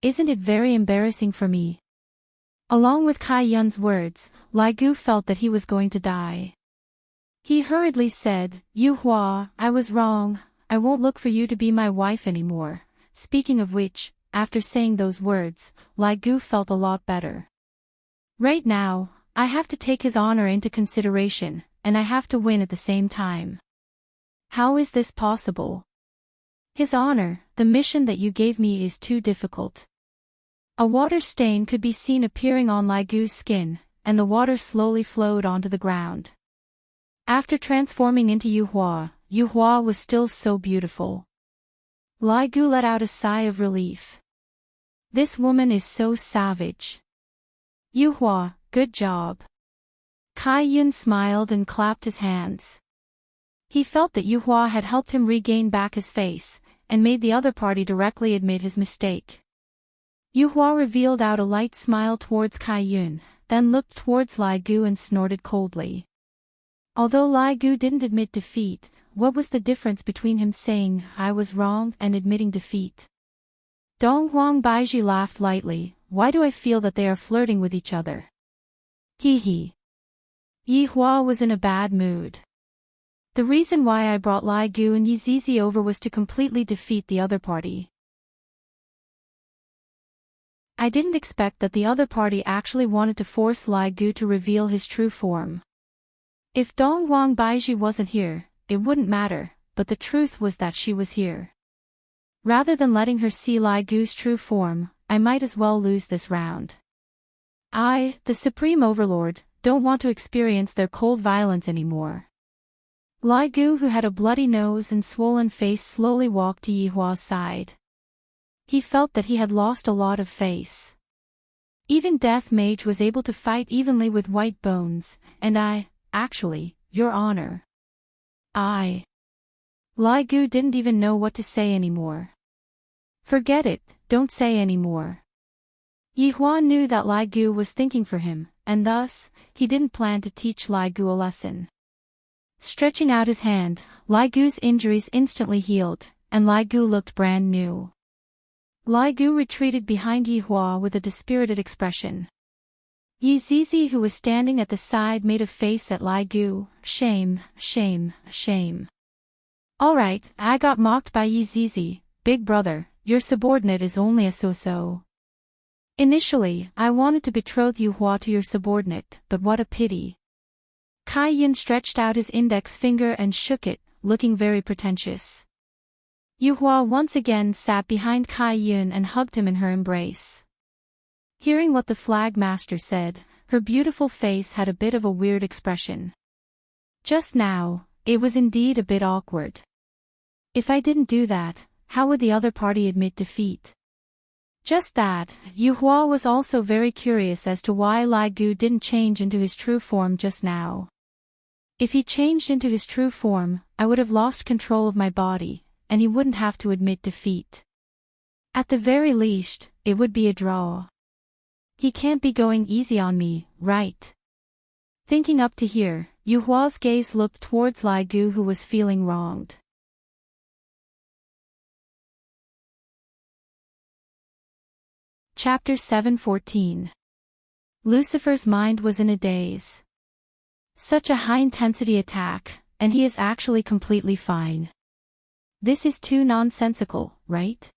Isn't it very embarrassing for me? Along with Kai Yun's words, Lai Gu felt that he was going to die. He hurriedly said, Yuehua, I was wrong, I won't look for you to be my wife anymore. Speaking of which, after saying those words, Lai Gu felt a lot better. Right now, I have to take his honor into consideration, and I have to win at the same time. How is this possible? His honor, the mission that you gave me is too difficult. A water stain could be seen appearing on Lai Gu's skin, and the water slowly flowed onto the ground. After transforming into Yuehua, Yuehua was still so beautiful. Lai Gu let out a sigh of relief. This woman is so savage. Yuehua, good job. Kai Yun smiled and clapped his hands. He felt that Yuehua had helped him regain back his face, and made the other party directly admit his mistake. Yuehua revealed out a light smile towards Kai Yun, then looked towards Lai Gu and snorted coldly. Although Lai Gu didn't admit defeat, what was the difference between him saying, I was wrong, and admitting defeat? Dong Huang Baiji laughed lightly. Why do I feel that they are flirting with each other? Hee hee. Yuehua was in a bad mood. The reason why I brought Lai Gu and Yizizi over was to completely defeat the other party. I didn't expect that the other party actually wanted to force Lai Gu to reveal his true form. If Dong Wang Baiji wasn't here, it wouldn't matter, but the truth was that she was here. Rather than letting her see Lai Gu's true form, I might as well lose this round. I, the Supreme Overlord, don't want to experience their cold violence anymore. Lai Gu, who had a bloody nose and swollen face, slowly walked to Yihua's side. He felt that he had lost a lot of face. Even Death Mage was able to fight evenly with White Bones, and actually, Your Honor. Lai Gu didn't even know what to say anymore. Forget it, don't say anymore. Yihua knew that Lai Gu was thinking for him, and thus, he didn't plan to teach Lai Gu a lesson. Stretching out his hand, Lai Gu's injuries instantly healed, and Lai Gu looked brand new. Lai Gu retreated behind Yihua with a dispirited expression. Yizizi, who was standing at the side, made a face at Lai Gu. Shame, shame, shame. Alright, I got mocked by Yizizi, big brother, your subordinate is only a so-so. Initially, I wanted to betroth Yihua to your subordinate, but what a pity. Kai Yun stretched out his index finger and shook it, looking very pretentious. Yihua once again sat behind Kai Yun and hugged him in her embrace. Hearing what the flag master said, her beautiful face had a bit of a weird expression. Just now, it was indeed a bit awkward. If I didn't do that, how would the other party admit defeat? Just that, Yihua was also very curious as to why Lai Gu didn't change into his true form just now. If he changed into his true form, I would have lost control of my body, and he wouldn't have to admit defeat. At the very least, it would be a draw. He can't be going easy on me, right? Thinking up to here, Yuhua's gaze looked towards Lai Gu, who was feeling wronged. Chapter 7:14. Lucifer's mind was in a daze. Such a high-intensity attack, and he is actually completely fine. This is too nonsensical, right?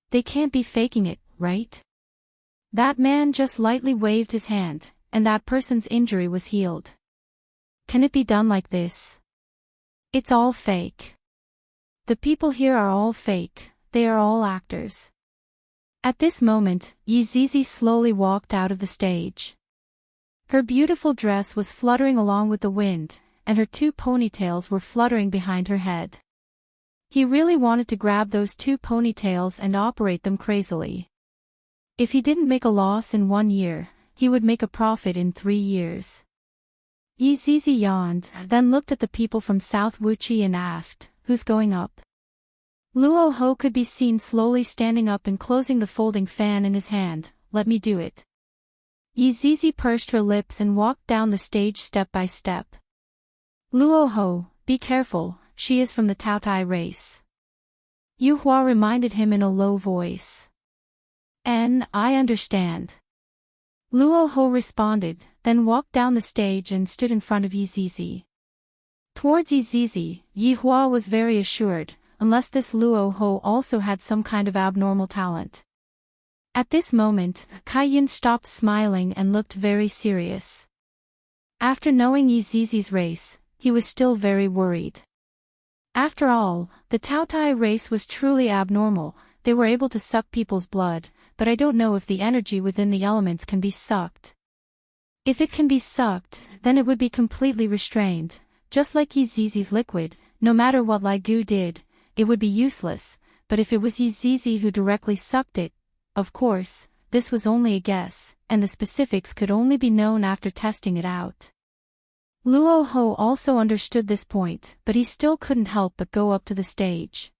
They can't be faking it, right? That man just lightly waved his hand, and that person's injury was healed. Can it be done like this? It's all fake. The people here are all fake, they are all actors. At this moment, Yizizi slowly walked out of the stage. Her beautiful dress was fluttering along with the wind, and her two ponytails were fluttering behind her head. He really wanted to grab those two ponytails and operate them crazily. If he didn't make a loss in 1 year, he would make a profit in 3 years. Yizizi yawned, then looked at the people from South Wuchi and asked, "Who's going up?" Luo Ho could be seen slowly standing up and closing the folding fan in his hand. "Let me do it." Yizizi pursed her lips and walked down the stage step by step. "Luo Ho, be careful, she is from the Taotai race." Yuhua reminded him in a low voice. I understand." Luo Ho responded, then walked down the stage and stood in front of Yizizi. Towards Yizizi, Yihua was very assured, unless this Luo Ho also had some kind of abnormal talent. At this moment, Kai Yun stopped smiling and looked very serious. After knowing Yizizi's race, he was still very worried. After all, the Taotai race was truly abnormal. They were able to suck people's blood, but I don't know if the energy within the elements can be sucked. If it can be sucked, then it would be completely restrained, just like Yizizi's liquid. No matter what Lai Gu did, it would be useless, but if it was Yizizi who directly sucked it, of course, this was only a guess, and the specifics could only be known after testing it out. Luo Ho also understood this point, but he still couldn't help but go up to the stage.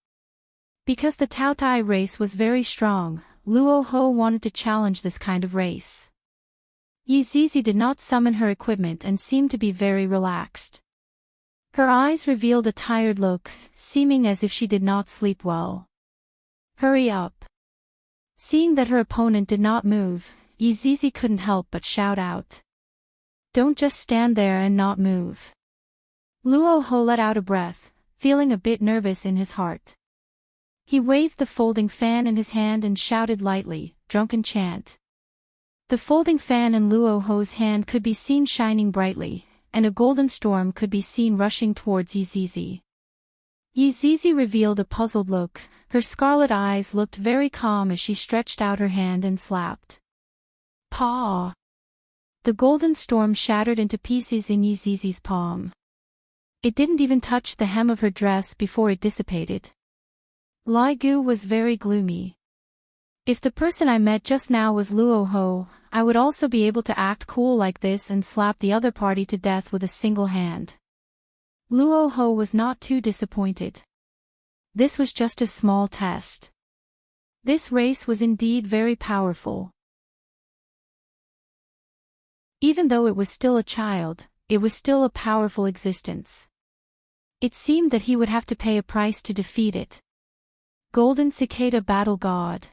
Because the Taotai race was very strong, Luo Ho wanted to challenge this kind of race. Yizizi did not summon her equipment and seemed to be very relaxed. Her eyes revealed a tired look, seeming as if she did not sleep well. "Hurry up." Seeing that her opponent did not move, Yizizi couldn't help but shout out. "Don't just stand there and not move. Luo Ho let out a breath, feeling a bit nervous in his heart. He waved the folding fan in his hand and shouted lightly, "Drunken chant." The folding fan in Luo Ho's hand could be seen shining brightly, and a golden storm could be seen rushing towards Yizizi. Yizizi revealed a puzzled look, her scarlet eyes looked very calm as she stretched out her hand and slapped. Paw! The golden storm shattered into pieces in Yizizi's palm. It didn't even touch the hem of her dress before it dissipated. Lai Gu was very gloomy. If the person I met just now was Luo Ho, I would also be able to act cool like this and slap the other party to death with a single hand. Luo Ho was not too disappointed. This was just a small test. This race was indeed very powerful. Even though it was still a child, it was still a powerful existence. It seemed that he would have to pay a price to defeat it. Golden Cicada Battle God.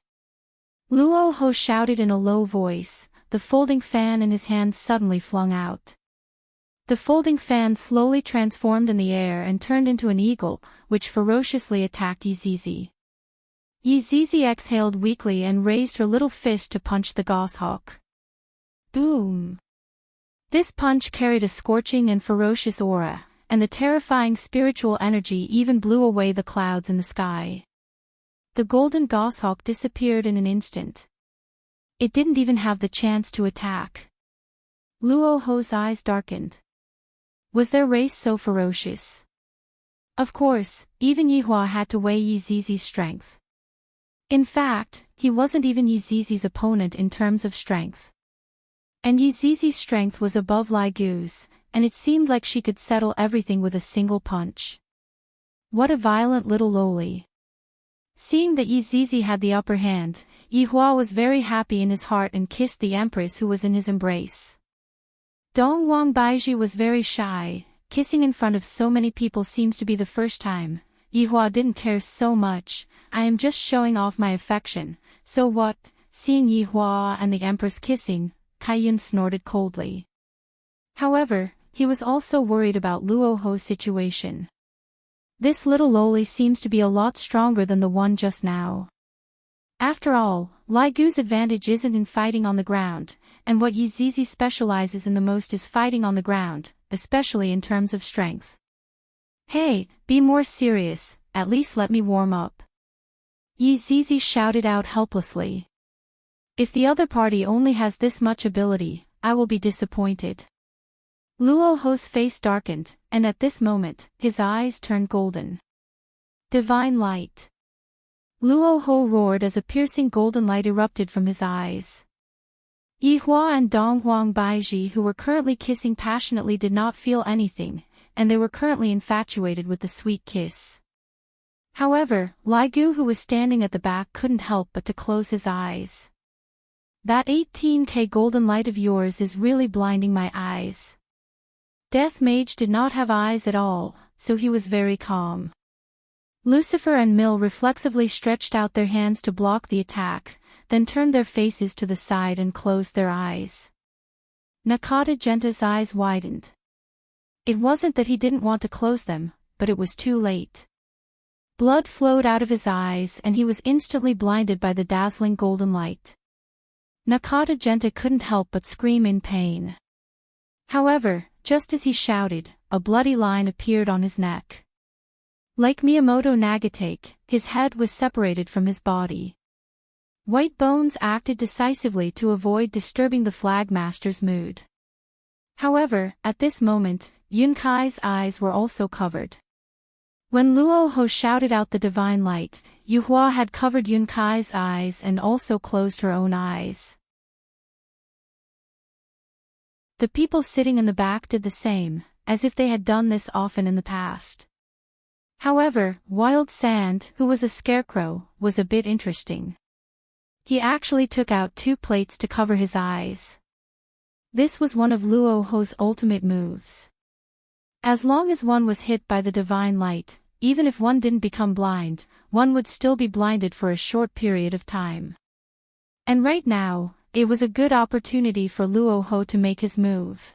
Luo Ho shouted in a low voice, the folding fan in his hand suddenly flung out. The folding fan slowly transformed in the air and turned into an eagle, which ferociously attacked Yizizi. Yizizi exhaled weakly and raised her little fist to punch the goshawk. Boom! This punch carried a scorching and ferocious aura, and the terrifying spiritual energy even blew away the clouds in the sky. The golden goshawk disappeared in an instant. It didn't even have the chance to attack. Luo Ho's eyes darkened. Was their race so ferocious? Of course, even Yihua had to weigh Yizizi's strength. In fact, he wasn't even Yizizi's opponent in terms of strength. And Yizizi's strength was above Lai Gu's, and it seemed like she could settle everything with a single punch. What a violent little loli. Seeing that Yizizi had the upper hand, Yihua was very happy in his heart and kissed the empress who was in his embrace. Dong Wang Baiji was very shy, kissing in front of so many people seems to be the first time. Yihua didn't care so much, I am just showing off my affection, so what? Seeing Yihua and the empress kissing, Kaiyun snorted coldly. However, he was also worried about Luo Ho's situation. This little loli seems to be a lot stronger than the one just now. After all, Lai Gu's advantage isn't in fighting on the ground, and what Yizizi specializes in the most is fighting on the ground, especially in terms of strength. Hey, be more serious, at least let me warm up. Yizizi shouted out helplessly. If the other party only has this much ability, I will be disappointed. Luo Ho's face darkened, and at this moment, his eyes turned golden. Divine light. Luo Ho roared as a piercing golden light erupted from his eyes. Yihua and Dong Huang Baiji, who were currently kissing passionately, did not feel anything, and they were currently infatuated with the sweet kiss. However, Lai Gu, who was standing at the back, couldn't help but to close his eyes. That 18K golden light of yours is really blinding my eyes. Death Mage did not have eyes at all, so he was very calm. Lucifer and Mill reflexively stretched out their hands to block the attack, then turned their faces to the side and closed their eyes. Nakata Genta's eyes widened. It wasn't that he didn't want to close them, but it was too late. Blood flowed out of his eyes and he was instantly blinded by the dazzling golden light. Nakata Genta couldn't help but scream in pain. However, just as he shouted, a bloody line appeared on his neck. Like Miyamoto Nagatake, his head was separated from his body. White Bones acted decisively to avoid disturbing the Flagmaster's mood. However, at this moment, Yunkai's eyes were also covered. When Luo Ho shouted out the divine light, Yuhua had covered Yunkai's eyes and also closed her own eyes. The people sitting in the back did the same, as if they had done this often in the past. However, Wild Sand, who was a scarecrow, was a bit interesting. He actually took out 2 plates to cover his eyes. This was one of Luo Ho's ultimate moves. As long as one was hit by the divine light, even if one didn't become blind, one would still be blinded for a short period of time. And right now, it was a good opportunity for Luo Ho to make his move.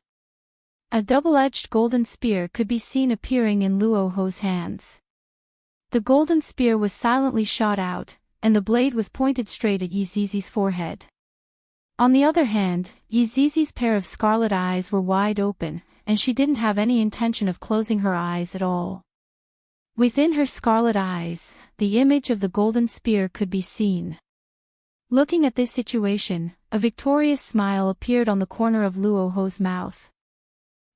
A double-edged golden spear could be seen appearing in Luo Ho's hands. The golden spear was silently shot out, and the blade was pointed straight at Yizizi's forehead. On the other hand, Yizizi's pair of scarlet eyes were wide open, and she didn't have any intention of closing her eyes at all. Within her scarlet eyes, the image of the golden spear could be seen. Looking at this situation, a victorious smile appeared on the corner of Luo Ho's mouth.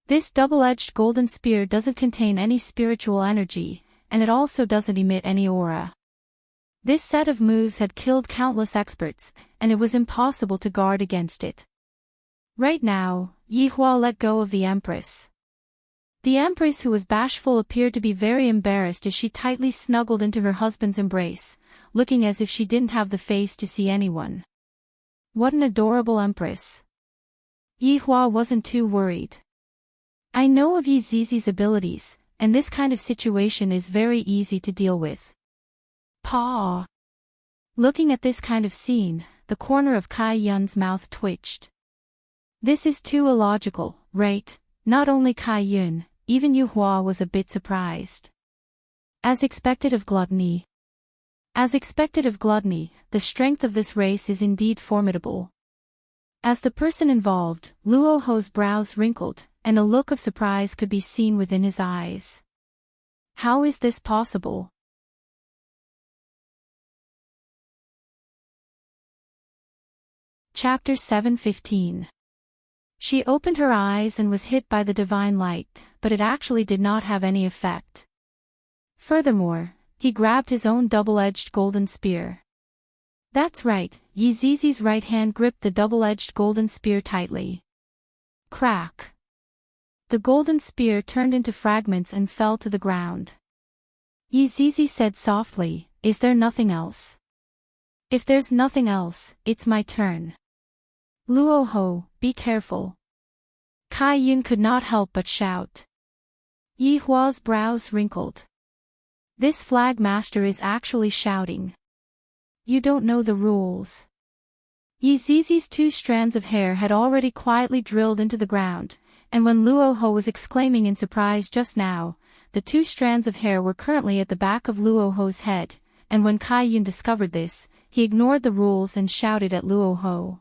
This double-edged golden spear doesn't contain any spiritual energy, and it also doesn't emit any aura. This set of moves had killed countless experts, and it was impossible to guard against it. Right now, Yihua let go of the Empress. The Empress, who was bashful, appeared to be very embarrassed as she tightly snuggled into her husband's embrace, looking as if she didn't have the face to see anyone. What an adorable Empress. Yihua wasn't too worried. I know of Yizizi's abilities, and this kind of situation is very easy to deal with. Pa. Looking at this kind of scene, the corner of Kai Yun's mouth twitched. This is too illogical, right? Not only Kai Yun, even Yihua was a bit surprised. As expected of gluttony. The strength of this race is indeed formidable. As the person involved, Luo Ho's brows wrinkled, and a look of surprise could be seen within his eyes. How is this possible? Chapter 7:15. She opened her eyes and was hit by the divine light, but it actually did not have any effect. Furthermore, he grabbed his own double-edged golden spear. That's right, Yizizi's right hand gripped the double-edged golden spear tightly. Crack! The golden spear turned into fragments and fell to the ground. Yizizi said softly, "Is there nothing else?" "If there's nothing else, it's my turn." Luo Ho, be careful. Kai Yun could not help but shout. Yihua's brows wrinkled. This flag master is actually shouting. You don't know the rules. Yizizi's 2 strands of hair had already quietly drilled into the ground, and when Luo Ho was exclaiming in surprise just now, the 2 strands of hair were currently at the back of Luo Ho's head, and when Kai Yun discovered this, he ignored the rules and shouted at Luo Ho.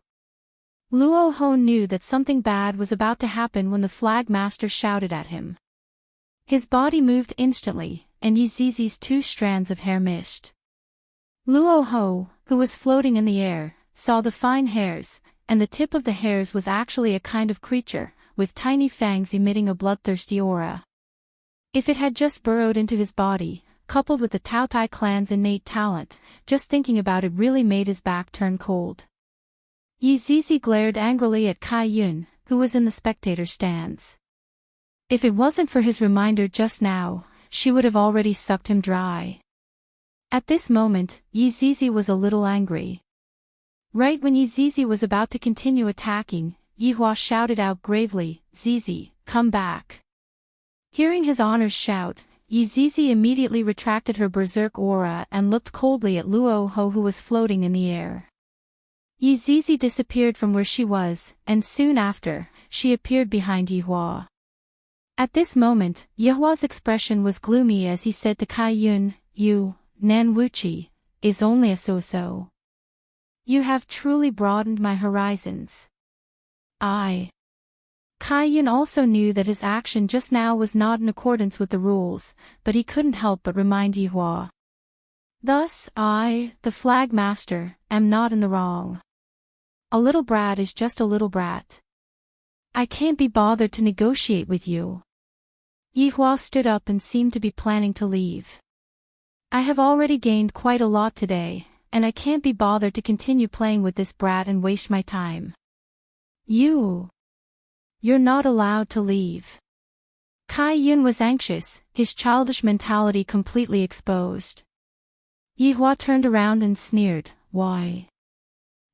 Luo Ho knew that something bad was about to happen when the flag master shouted at him. His body moved instantly, and Yizizi's 2 strands of hair missed. Luo Ho, who was floating in the air, saw the fine hairs, and the tip of the hairs was actually a kind of creature, with tiny fangs emitting a bloodthirsty aura. If it had just burrowed into his body, coupled with the Taotai clan's innate talent, just thinking about it really made his back turn cold. Yizizi glared angrily at Kai Yun, who was in the spectator stands. If it wasn't for his reminder just now, she would have already sucked him dry. At this moment, Yizizi was a little angry. Right when Yizizi was about to continue attacking, Yihua shouted out gravely, "Zizi, come back." Hearing his honor's shout, Yizizi immediately retracted her berserk aura and looked coldly at Luo Ho, who was floating in the air. Yizizi disappeared from where she was, and soon after, she appeared behind Yihua. At this moment, Yihua's expression was gloomy as he said to Kai Yun, "You, Nan Wuchi, is only a so-so. You have truly broadened my horizons." Kai Yun also knew that his action just now was not in accordance with the rules, but he couldn't help but remind Yihua. Thus, I, the flag master, am not in the wrong. A little brat is just a little brat. I can't be bothered to negotiate with you. Yihua stood up and seemed to be planning to leave. I have already gained quite a lot today, and I can't be bothered to continue playing with this brat and waste my time. You're not allowed to leave. Kai Yun was anxious, his childish mentality completely exposed. Yihua turned around and sneered, "Why?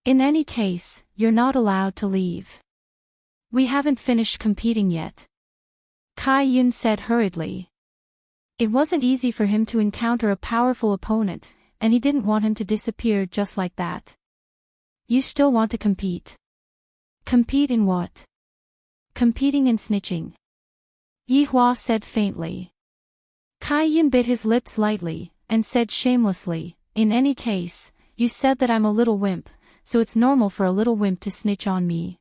In any case, you're not allowed to leave. We haven't finished competing yet." Kai Yun said hurriedly. It wasn't easy for him to encounter a powerful opponent, and he didn't want him to disappear just like that. You still want to compete? Compete in what? Competing in snitching. Yi Hua said faintly. Kai Yun bit his lips lightly, and said shamelessly, in any case, you said that I'm a little wimp, so it's normal for a little wimp to snitch on me.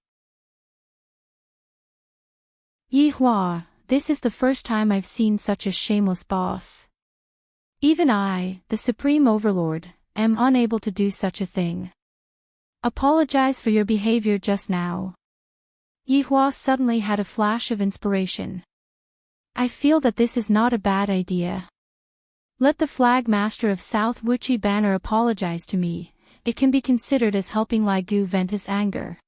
Yi Hua, this is the first time I've seen such a shameless boss. Even I, the Supreme Overlord, am unable to do such a thing. Apologize for your behavior just now. Yi Hua suddenly had a flash of inspiration. I feel that this is not a bad idea. Let the Flag Master of South Wuchi Banner apologize to me. It can be considered as helping Lai Gu vent his anger.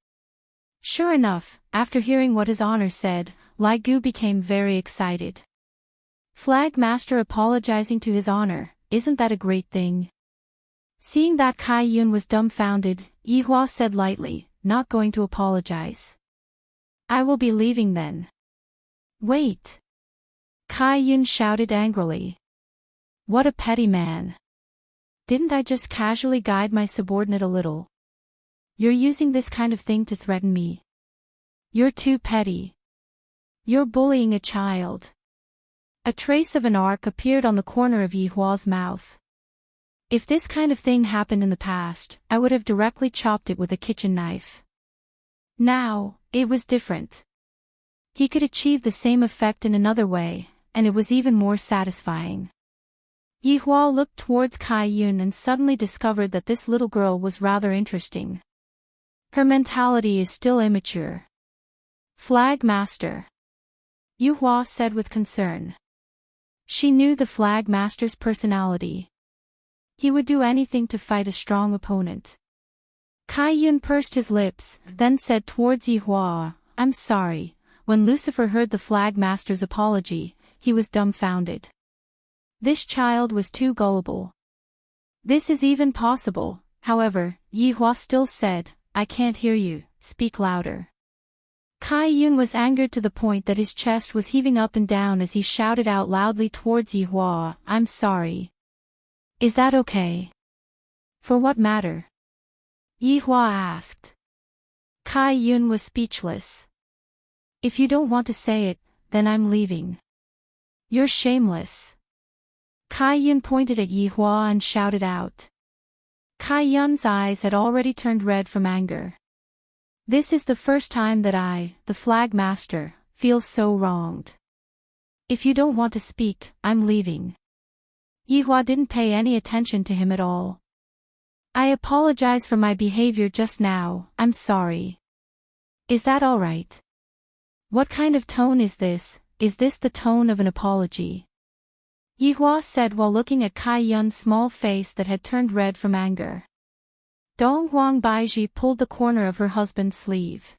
Sure enough, after hearing what his honor said, Lai Gu became very excited. Flag Master apologizing to his honor, isn't that a great thing? Seeing that Kai Yun was dumbfounded, Yi Hua said lightly, not going to apologize. I will be leaving then. Wait! Kai Yun shouted angrily. What a petty man. Didn't I just casually guide my subordinate a little? You're using this kind of thing to threaten me. You're too petty. You're bullying a child. A trace of an arc appeared on the corner of Yi Hua's mouth. If this kind of thing happened in the past, I would have directly chopped it with a kitchen knife. Now, it was different. He could achieve the same effect in another way, and it was even more satisfying. Yi Hua looked towards Kai Yun and suddenly discovered that this little girl was rather interesting. Her mentality is still immature. Flag Master. Yi Hua said with concern. She knew the Flag Master's personality. He would do anything to fight a strong opponent. Kai Yun pursed his lips, then said towards Yi Hua, I'm sorry. When Lucifer heard the Flag Master's apology, he was dumbfounded. This child was too gullible. This is even possible, however, Yi Hua still said, I can't hear you, speak louder. Kai Yun was angered to the point that his chest was heaving up and down as he shouted out loudly towards Yi Hua, I'm sorry. Is that okay? For what matter? Yi Hua asked. Kai Yun was speechless. If you don't want to say it, then I'm leaving. You're shameless. Kai Yun pointed at Yi Hua and shouted out. Kai Yun's eyes had already turned red from anger. This is the first time that I, the Flag Master, feel so wronged. If you don't want to speak, I'm leaving. Yi Hua didn't pay any attention to him at all. I apologize for my behavior just now, I'm sorry. Is that all right? What kind of tone is this? Is this the tone of an apology? Yi Hua said while looking at Kai Yun's small face that had turned red from anger. Dong Huang Baiji pulled the corner of her husband's sleeve.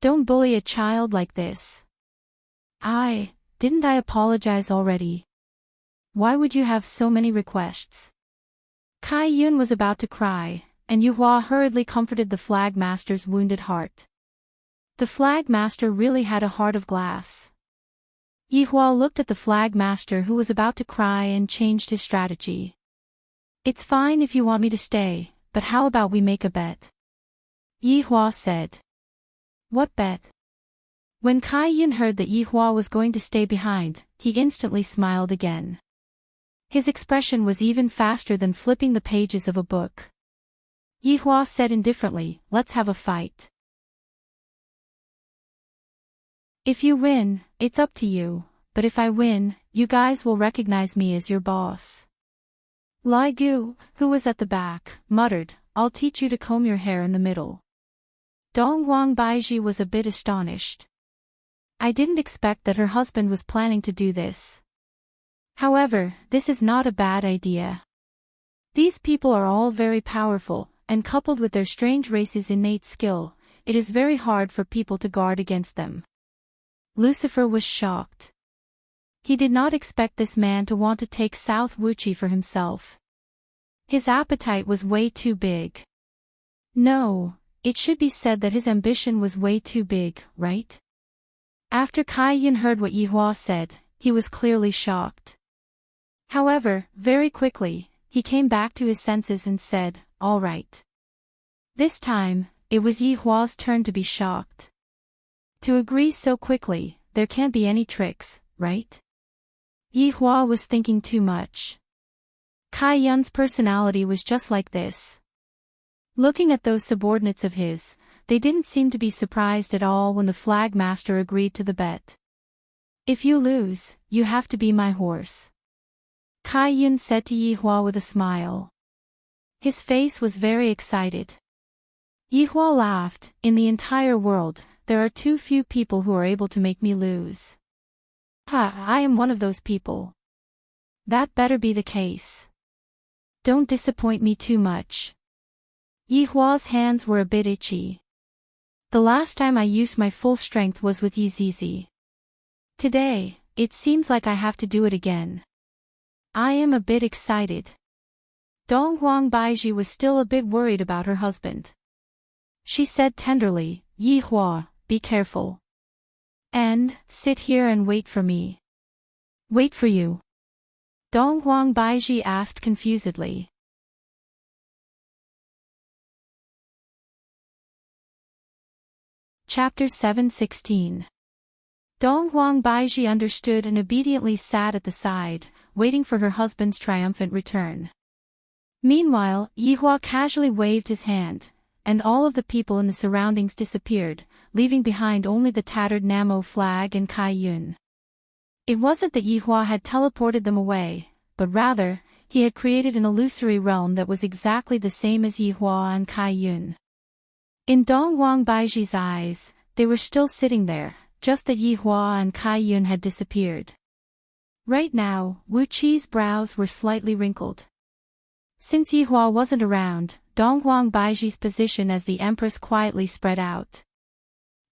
Don't bully a child like this. Didn't I apologize already? Why would you have so many requests? Kai Yun was about to cry, and Yi Hua hurriedly comforted the Flag Master's wounded heart. The Flag Master really had a heart of glass. Yi Hua looked at the Flag Master who was about to cry and changed his strategy. It's fine if you want me to stay, but how about we make a bet? Yi Hua said. What bet? When Kai Yun heard that Yi Hua was going to stay behind, he instantly smiled again. His expression was even faster than flipping the pages of a book. Yi Hua said indifferently, let's have a fight. If you win, it's up to you, but if I win, you guys will recognize me as your boss. Lai Gu, who was at the back, muttered, I'll teach you to comb your hair in the middle. Dong Huang Baiji was a bit astonished. I didn't expect that her husband was planning to do this. However, this is not a bad idea. These people are all very powerful, and coupled with their strange race's innate skill, it is very hard for people to guard against them. Lucifer was shocked. He did not expect this man to want to take South Wuchi for himself. His appetite was way too big. No, it should be said that his ambition was way too big, right? After Kai Yun heard what Yi Hua said, he was clearly shocked. However, very quickly, he came back to his senses and said, all right. This time, it was Yi Hua's turn to be shocked. To agree so quickly, there can't be any tricks, right? Yi Hua was thinking too much. Kai Yun's personality was just like this. Looking at those subordinates of his, they didn't seem to be surprised at all when the flag master agreed to the bet. If you lose, you have to be my horse, Kai Yun said to Yi Hua with a smile. His face was very excited. Yi Hua laughed. In the entire world, there are too few people who are able to make me lose. I am one of those people. That better be the case. Don't disappoint me too much. Yi Hua's hands were a bit itchy. The last time I used my full strength was with Yi Zizi. Today, it seems like I have to do it again. I am a bit excited. Dong Huang Baiji was still a bit worried about her husband. She said tenderly, Yi Hua, be careful. And, sit here and wait for me. Wait for you? Dong Huang Baiji asked confusedly. Chapter 7:16. Dong Huang Baiji understood and obediently sat at the side, waiting for her husband's triumphant return. Meanwhile, Yi Hua casually waved his hand, and all of the people in the surroundings disappeared, leaving behind only the tattered Namo flag and Kai Yun. It wasn't that Yi Hua had teleported them away, but rather, he had created an illusory realm that was exactly the same as Yi Hua and Kai Yun. In Dong Huang Baiji's eyes, they were still sitting there, just that Yi Hua and Kai Yun had disappeared. Right now, Wu Qi's brows were slightly wrinkled. Since Yi Hua wasn't around, Dong Huang Baiji's position as the empress quietly spread out.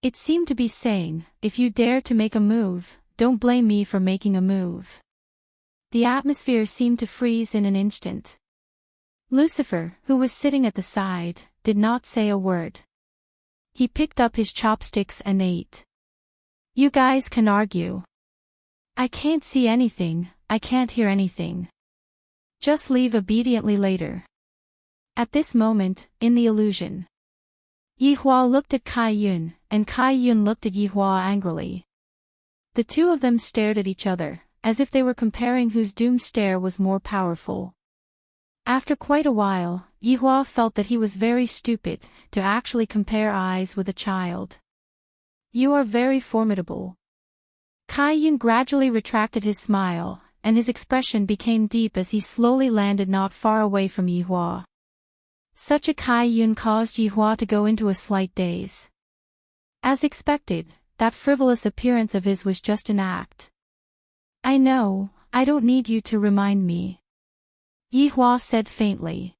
It seemed to be saying, if you dare to make a move, don't blame me for making a move. The atmosphere seemed to freeze in an instant. Lucifer, who was sitting at the side, did not say a word. He picked up his chopsticks and ate. You guys can argue. I can't see anything, I can't hear anything. Just leave obediently later. At this moment, in the illusion, Yi Hua looked at Kai Yun, and Kai Yun looked at Yi Hua angrily. The two of them stared at each other, as if they were comparing whose doom stare was more powerful. After quite a while, Yi Hua felt that he was very stupid to actually compare eyes with a child. You are very formidable. Kai Yun gradually retracted his smile, and his expression became deep as he slowly landed not far away from Yi Hua. Such a Kai Yun caused Yi Hua to go into a slight daze. As expected, that frivolous appearance of his was just an act. I know, I don't need you to remind me, Yi Hua said faintly.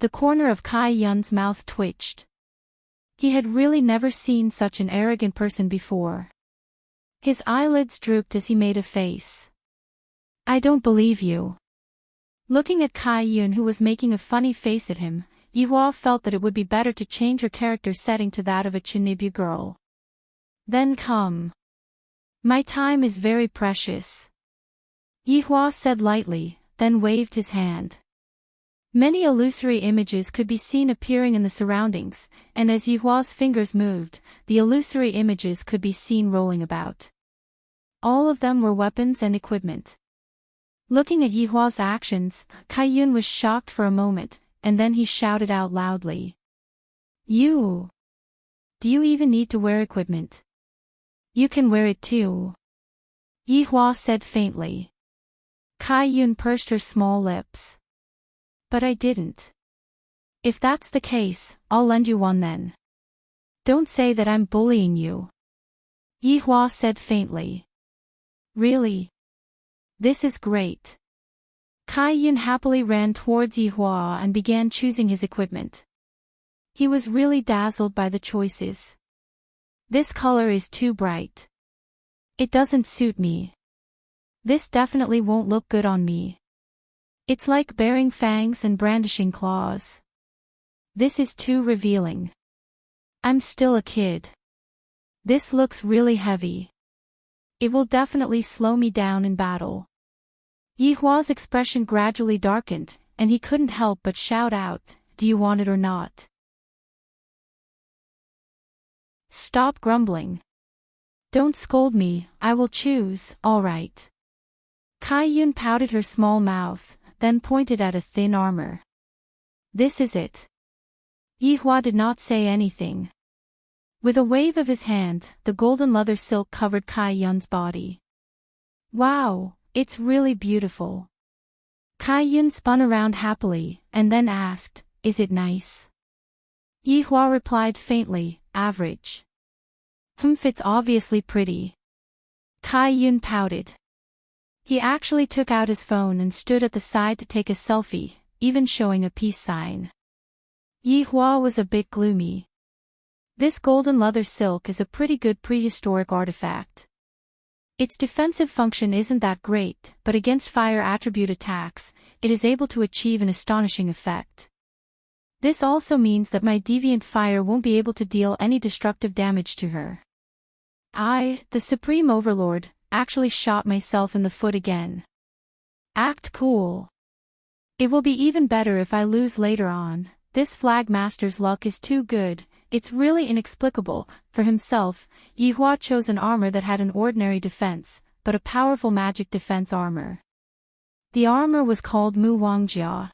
The corner of Kai Yun's mouth twitched. He had really never seen such an arrogant person before. His eyelids drooped as he made a face. I don't believe you. Looking at Kai Yun, who was making a funny face at him, Yi Hua felt that it would be better to change her character setting to that of a Chinibu girl. Then come. My time is very precious, Yi Hua said lightly, then waved his hand. Many illusory images could be seen appearing in the surroundings, and as Yi Hua's fingers moved, the illusory images could be seen rolling about. All of them were weapons and equipment. Looking at Yi Hua's actions, Kai Yun was shocked for a moment, and then he shouted out loudly. You! Do you even need to wear equipment? You can wear it too, Yi Hua said faintly. Kai Yun pursed her small lips. But I didn't. If that's the case, I'll lend you one then. Don't say that I'm bullying you, Yi Hua said faintly. Really? This is great. Kai Yun happily ran towards Yi Hua and began choosing his equipment. He was really dazzled by the choices. This color is too bright. It doesn't suit me. This definitely won't look good on me. It's like bearing fangs and brandishing claws. This is too revealing. I'm still a kid. This looks really heavy. It will definitely slow me down in battle. Yi Hua's expression gradually darkened, and he couldn't help but shout out, do you want it or not? Stop grumbling. Don't scold me, I will choose, all right. Kai Yun pouted her small mouth, then pointed at a thin armor. This is it. Yi Hua did not say anything. With a wave of his hand, the golden leather silk covered Kai Yun's body. Wow, it's really beautiful. Kai Yun spun around happily, and then asked, is it nice? Yi Hua replied faintly, average. It's obviously pretty. Kai Yun pouted. He actually took out his phone and stood at the side to take a selfie, even showing a peace sign. Yi Hua was a bit gloomy. This golden leather silk is a pretty good prehistoric artifact. Its defensive function isn't that great, but against fire attribute attacks, it is able to achieve an astonishing effect. This also means that my deviant fire won't be able to deal any destructive damage to her. I, the Supreme Overlord, actually shot myself in the foot again. Act cool. It will be even better if I lose later on. This Flag Master's luck is too good, it's really inexplicable. For himself, Yi Hua chose an armor that had an ordinary defense, but a powerful magic defense armor. The armor was called Mu Wangjia.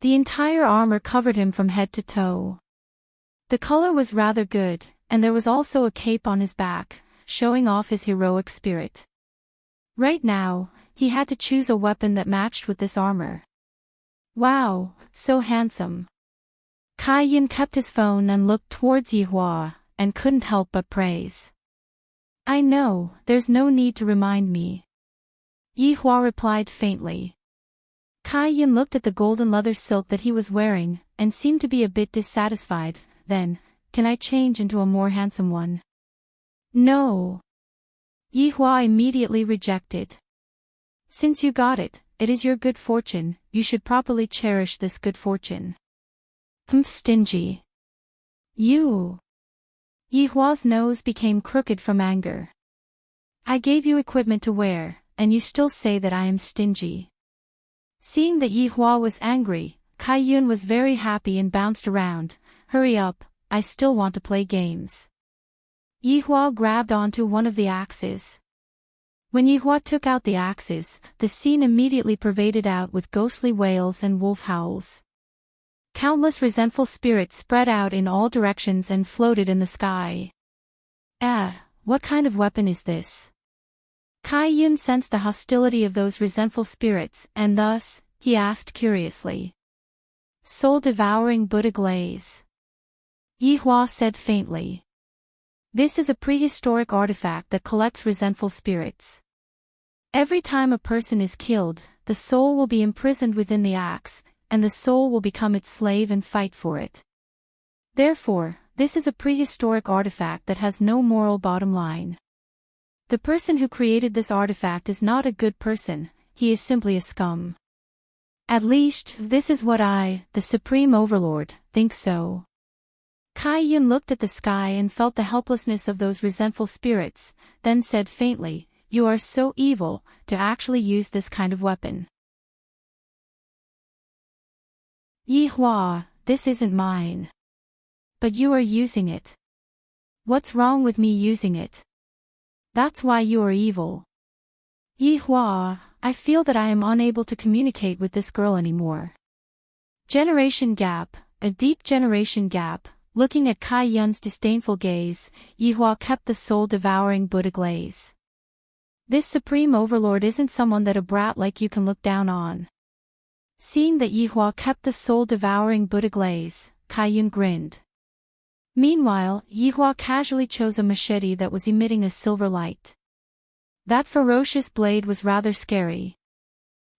The entire armor covered him from head to toe. The color was rather good, and there was also a cape on his back, showing off his heroic spirit. Right now, he had to choose a weapon that matched with this armor. Wow, so handsome. Kai Yun kept his phone and looked towards Yi Hua, and couldn't help but praise. I know, there's no need to remind me. Yi Hua replied faintly. Kai Yun looked at the golden leather silk that he was wearing, and seemed to be a bit dissatisfied. Then, can I change into a more handsome one? No. Yi Hua immediately rejected. Since you got it, it is your good fortune, you should properly cherish this good fortune. Stingy. You. Yi Hua's nose became crooked from anger. I gave you equipment to wear, and you still say that I am stingy. Seeing that Yi Hua was angry, Kai Yun was very happy and bounced around. Hurry up, I still want to play games. Yi Hua grabbed onto one of the axes. When Yi Hua took out the axes, the scene immediately pervaded out with ghostly wails and wolf howls. Countless resentful spirits spread out in all directions and floated in the sky. What kind of weapon is this? Kai Yun sensed the hostility of those resentful spirits, and thus, he asked curiously. Soul-devouring Buddha glaze. Yi Hua said faintly. This is a prehistoric artifact that collects resentful spirits. Every time a person is killed, the soul will be imprisoned within the axe, and the soul will become its slave and fight for it. Therefore, this is a prehistoric artifact that has no moral bottom line. The person who created this artifact is not a good person, he is simply a scum. At least, this is what I, the Supreme Overlord, think so. Kai Yun looked at the sky and felt the helplessness of those resentful spirits, then said faintly, you are so evil, to actually use this kind of weapon. Yi Hua, this isn't mine. But you are using it. What's wrong with me using it? That's why you are evil. Yi Hua, I feel that I am unable to communicate with this girl anymore. Generation gap, a deep generation gap. Looking at Kai Yun's disdainful gaze, Yi Hua kept the soul-devouring Buddha glaze. This Supreme Overlord isn't someone that a brat like you can look down on. Seeing that Yi Hua kept the soul-devouring Buddha glaze, Kai Yun grinned. Meanwhile, Yi Hua casually chose a machete that was emitting a silver light. That ferocious blade was rather scary.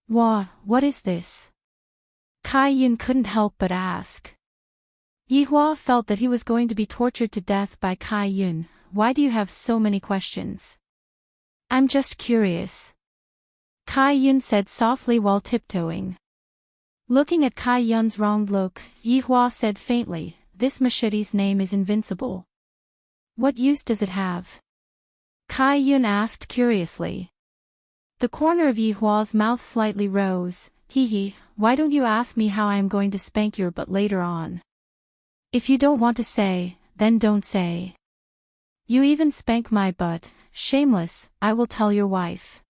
What is this? Kai Yun couldn't help but ask. Yi Hua felt that he was going to be tortured to death by Kai Yun. Why do you have so many questions? I'm just curious. Kai Yun said softly while tiptoeing. Looking at Kai Yun's wronged look, Yi Hua said faintly, this machete's name is invincible. What use does it have? Kai Yun asked curiously. The corner of Yi Hua's mouth slightly rose. Hee, why don't you ask me how I am going to spank your butt later on? If you don't want to say, then don't say. You even spank my butt, shameless, I will tell your wife.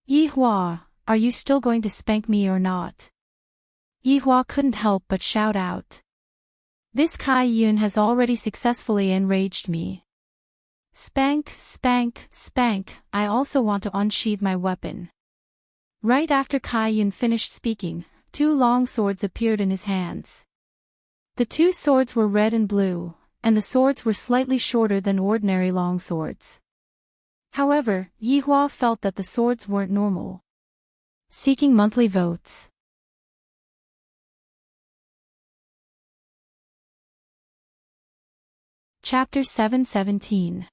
Yi Hua, are you still going to spank me or not? Yi Hua couldn't help but shout out. This Kai Yun has already successfully enraged me. Spank, spank, spank, I also want to unsheath my weapon. Right after Kai Yun finished speaking, 2 long swords appeared in his hands. The 2 swords were red and blue, and the swords were slightly shorter than ordinary long swords. However, Yi Hua felt that the swords weren't normal. Seeking monthly votes. Chapter 717.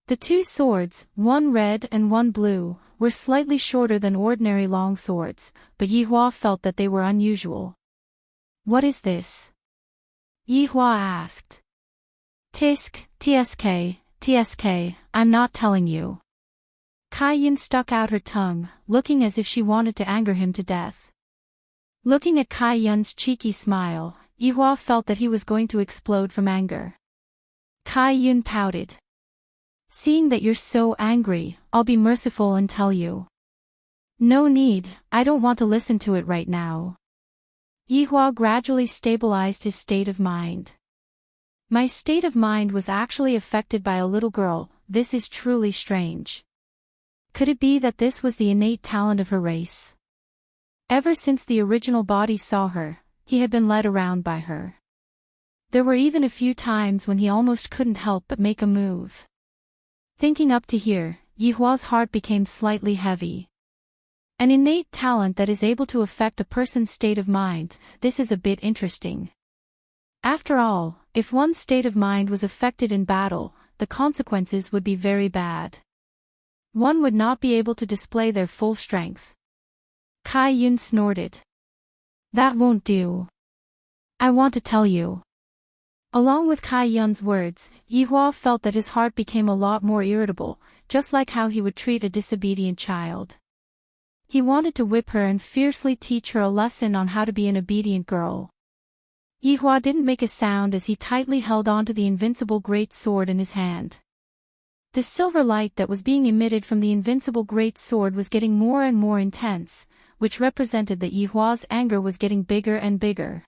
The 2 swords, one red and one blue, were slightly shorter than ordinary long swords, but Yi Hua felt that they were unusual. What is this? Yi Hua asked. Tisk, TSK, I'm not telling you. Kai Yun stuck out her tongue, looking as if she wanted to anger him to death. Looking at Kai Yun's cheeky smile, Yi Hua felt that he was going to explode from anger. Kai Yun pouted. Seeing that you're so angry, I'll be merciful and tell you. No need, I don't want to listen to it right now. Yi Hua gradually stabilized his state of mind. My state of mind was actually affected by a little girl, this is truly strange. Could it be that this was the innate talent of her race? Ever since the original body saw her, he had been led around by her. There were even a few times when he almost couldn't help but make a move. Thinking up to here, Yi Hua's heart became slightly heavy. An innate talent that is able to affect a person's state of mind, this is a bit interesting. After all, if one's state of mind was affected in battle, the consequences would be very bad. One would not be able to display their full strength. Kai Yun snorted. That won't do. I want to tell you. Along with Kai Yun's words, Yi Hua felt that his heart became a lot more irritable, just like how he would treat a disobedient child. He wanted to whip her and fiercely teach her a lesson on how to be an obedient girl. Yi Hua didn't make a sound as he tightly held onto the invincible great sword in his hand. The silver light that was being emitted from the invincible great sword was getting more and more intense, which represented that Yi Hua's anger was getting bigger and bigger.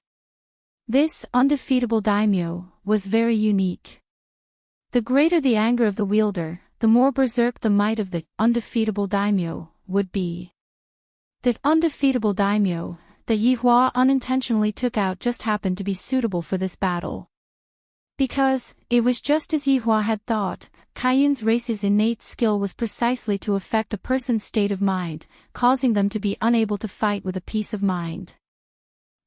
This undefeatable daimyo was very unique. The greater the anger of the wielder, the more berserk the might of the undefeatable daimyo would be. That undefeatable daimyo that Yi Hua unintentionally took out just happened to be suitable for this battle. Because, it was just as Yi Hua had thought, Kai Yun's race's innate skill was precisely to affect a person's state of mind, causing them to be unable to fight with a peace of mind.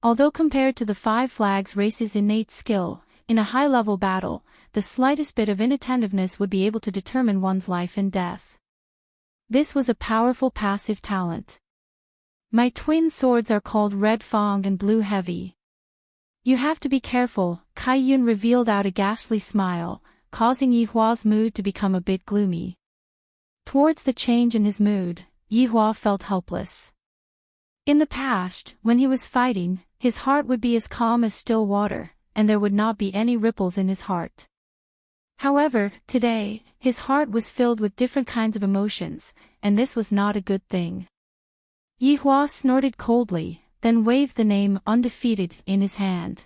Although compared to the 5 Flags race's innate skill, in a high-level battle, the slightest bit of inattentiveness would be able to determine one's life and death. This was a powerful passive talent. My twin swords are called Red Fong and Blue Heavy. You have to be careful, Kai Yun revealed out a ghastly smile, causing Yi Hua's mood to become a bit gloomy. Towards the change in his mood, Yi Hua felt helpless. In the past, when he was fighting, his heart would be as calm as still water, and there would not be any ripples in his heart. However, today, his heart was filled with different kinds of emotions, and this was not a good thing. Yi Hua snorted coldly, then waved the name Undefeated in his hand.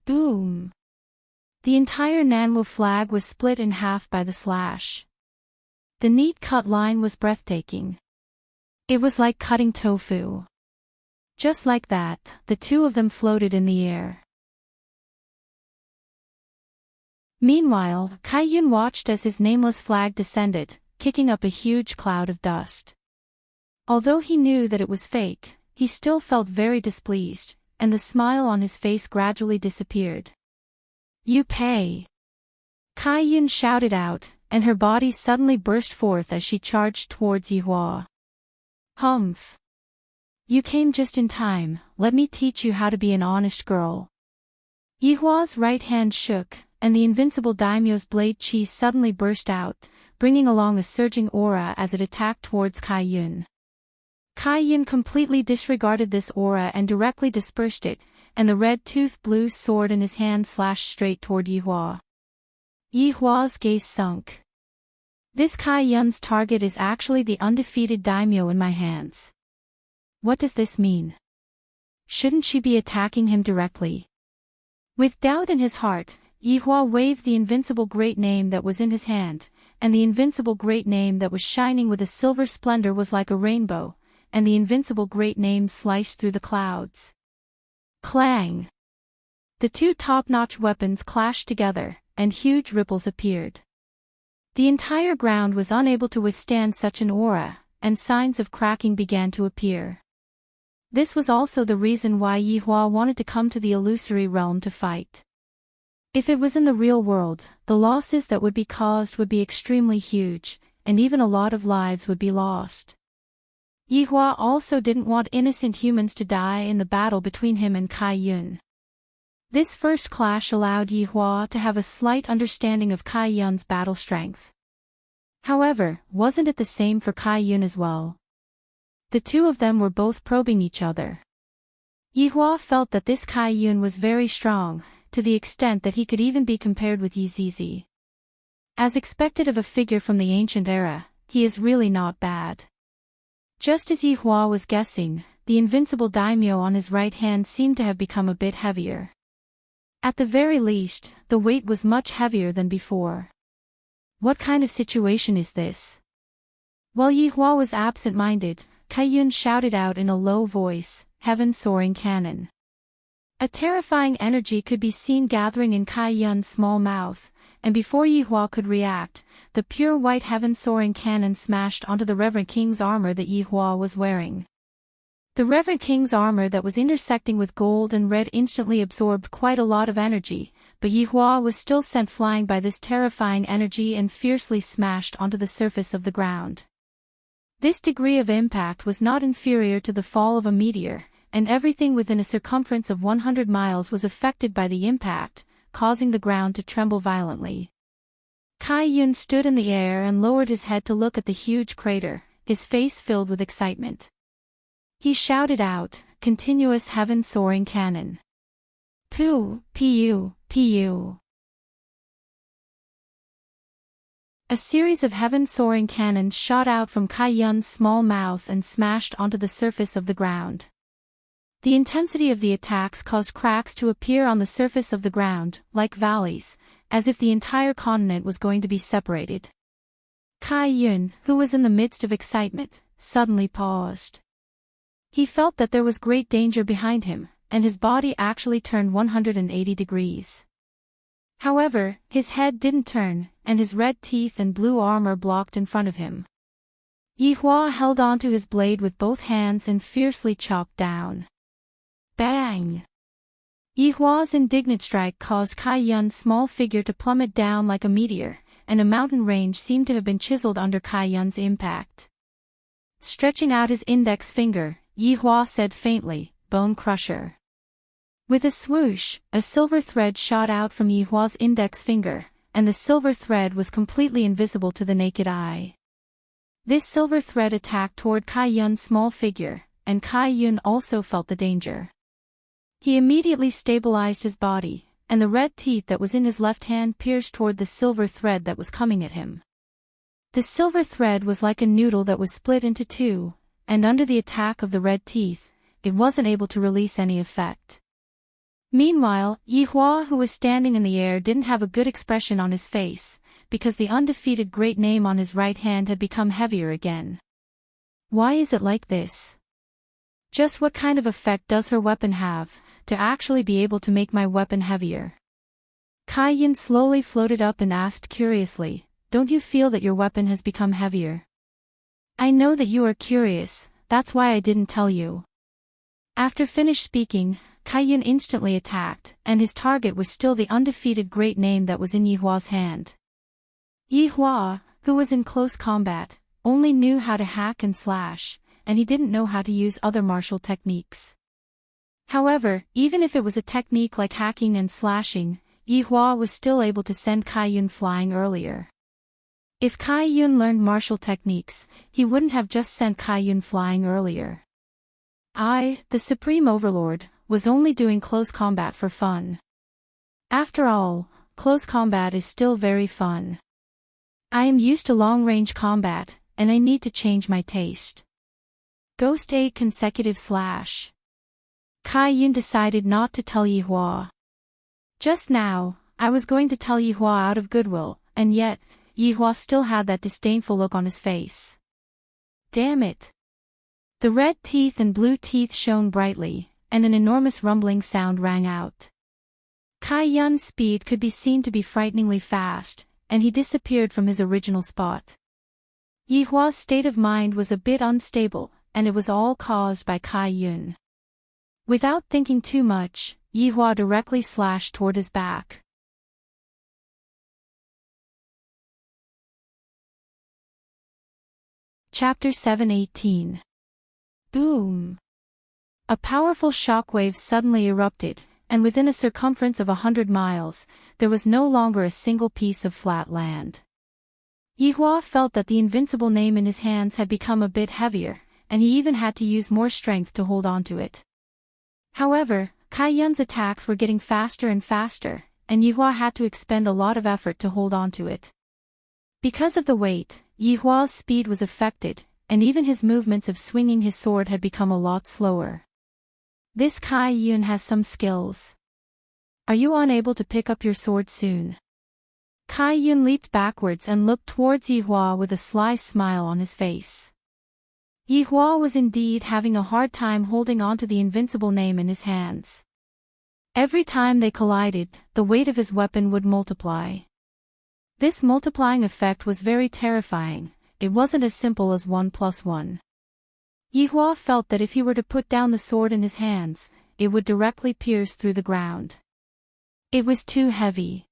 Boom! The entire Nanwo flag was split in half by the slash. The neat cut line was breathtaking. It was like cutting tofu. Just like that, the 2 of them floated in the air. Meanwhile, Kai Yun watched as his nameless flag descended, kicking up a huge cloud of dust. Although he knew that it was fake, he still felt very displeased, and the smile on his face gradually disappeared. You pay! Kai Yun shouted out, and her body suddenly burst forth as she charged towards Yi Hua. Humph! You came just in time, let me teach you how to be an honest girl. Yi Hua's right hand shook, and the invincible daimyo's blade chi suddenly burst out, bringing along a surging aura as it attacked towards Kai Yun. Kai Yun completely disregarded this aura and directly dispersed it, and the red-toothed blue sword in his hand slashed straight toward Yi Hua. Yi Hua's gaze sunk. This Kai Yun's target is actually the undefeated daimyo in my hands. What does this mean? Shouldn't she be attacking him directly? With doubt in his heart, Yi Hua waved the invincible great name that was in his hand, and the invincible great name that was shining with a silver splendor was like a rainbow, and the invincible great name sliced through the clouds. Clang! The two top-notch weapons clashed together, and huge ripples appeared. The entire ground was unable to withstand such an aura, and signs of cracking began to appear. This was also the reason why Yi Hua wanted to come to the illusory realm to fight. If it was in the real world, the losses that would be caused would be extremely huge, and even a lot of lives would be lost. Yi Hua also didn't want innocent humans to die in the battle between him and Kai Yun. This first clash allowed Yi Hua to have a slight understanding of Kai Yun's battle strength. However, wasn't it the same for Kai Yun as well? The two of them were both probing each other. Yi Hua felt that this Kai Yun was very strong, to the extent that he could even be compared with Yi Zizi. As expected of a figure from the ancient era, he is really not bad. Just as Yi Hua was guessing, the invincible daimyo on his right hand seemed to have become a bit heavier. At the very least, the weight was much heavier than before. What kind of situation is this? While Yi Hua was absent-minded, Kai Yun shouted out in a low voice, "Heaven-soaring cannon." A terrifying energy could be seen gathering in Kai Yun's small mouth, and before Yi Hua could react, the pure white heaven-soaring cannon smashed onto the Reverend King's armor that Yi Hua was wearing. The Reverend King's armor that was intersecting with gold and red instantly absorbed quite a lot of energy, but Yi Hua was still sent flying by this terrifying energy and fiercely smashed onto the surface of the ground. This degree of impact was not inferior to the fall of a meteor, and everything within a circumference of 100 miles was affected by the impact, causing the ground to tremble violently. Kai Yun stood in the air and lowered his head to look at the huge crater, his face filled with excitement. He shouted out, "Continuous heaven-soaring cannon. Pu, pu, pu." A series of heaven-soaring cannons shot out from Kai Yun's small mouth and smashed onto the surface of the ground. The intensity of the attacks caused cracks to appear on the surface of the ground, like valleys, as if the entire continent was going to be separated. Kai Yun, who was in the midst of excitement, suddenly paused. He felt that there was great danger behind him, and his body actually turned 180 degrees. However, his head didn't turn, and his red teeth and blue armor blocked in front of him. Yi Hua held onto his blade with both hands and fiercely chopped down. Bang! Yi Hua's indignant strike caused Kai Yun's small figure to plummet down like a meteor, and a mountain range seemed to have been chiseled under Kai Yun's impact. Stretching out his index finger, Yi Hua said faintly, "Bone Crusher." With a swoosh, a silver thread shot out from Yi Hua's index finger, and the silver thread was completely invisible to the naked eye. This silver thread attacked toward Kai Yun's small figure, and Kai Yun also felt the danger. He immediately stabilized his body, and the red teeth that was in his left hand pierced toward the silver thread that was coming at him. The silver thread was like a noodle that was split into two, and under the attack of the red teeth, it wasn't able to release any effect. Meanwhile, Yi Hua, who was standing in the air, didn't have a good expression on his face, because the undefeated great name on his right hand had become heavier again. Why is it like this? Just what kind of effect does her weapon have, to actually be able to make my weapon heavier? Kai Yun slowly floated up and asked curiously, "Don't you feel that your weapon has become heavier?" "I know that you are curious, that's why I didn't tell you." After finished speaking, Kai Yun instantly attacked, and his target was still the undefeated great name that was in Yi Hua's hand. Yi Hua, who was in close combat, only knew how to hack and slash, and he didn't know how to use other martial techniques. However, even if it was a technique like hacking and slashing, Yi Hua was still able to send Kai Yun flying earlier. If Kai Yun learned martial techniques, he wouldn't have just sent Kai Yun flying earlier. I, the Supreme Overlord, was only doing close combat for fun. After all, close combat is still very fun. I am used to long-range combat, and I need to change my taste. Ghost 8 consecutive slash. Kai Yun decided not to tell Yihua. Just now, I was going to tell Yihua out of goodwill, and yet, Yihua still had that disdainful look on his face. Damn it. The red teeth and blue teeth shone brightly, and an enormous rumbling sound rang out. Kai Yun's speed could be seen to be frighteningly fast, and he disappeared from his original spot. Yihua's state of mind was a bit unstable, and it was all caused by Kai Yun. Without thinking too much, Yihua directly slashed toward his back. Chapter 7:18. Boom! A powerful shockwave suddenly erupted, and within a circumference of 100 miles, there was no longer a single piece of flat land. Yihua felt that the invincible name in his hands had become a bit heavier, and he even had to use more strength to hold on to it. However, Kai Yun's attacks were getting faster and faster, and Yihua had to expend a lot of effort to hold on to it. Because of the weight, Yihua's speed was affected, and even his movements of swinging his sword had become a lot slower. This Kai Yun has some skills. Are you unable to pick up your sword soon? Kai Yun leaped backwards and looked towards Yihua with a sly smile on his face. Yihua was indeed having a hard time holding on to the invincible name in his hands. Every time they collided, the weight of his weapon would multiply. This multiplying effect was very terrifying. It wasn't as simple as 1 + 1. Yihua felt that if he were to put down the sword in his hands, it would directly pierce through the ground. It was too heavy.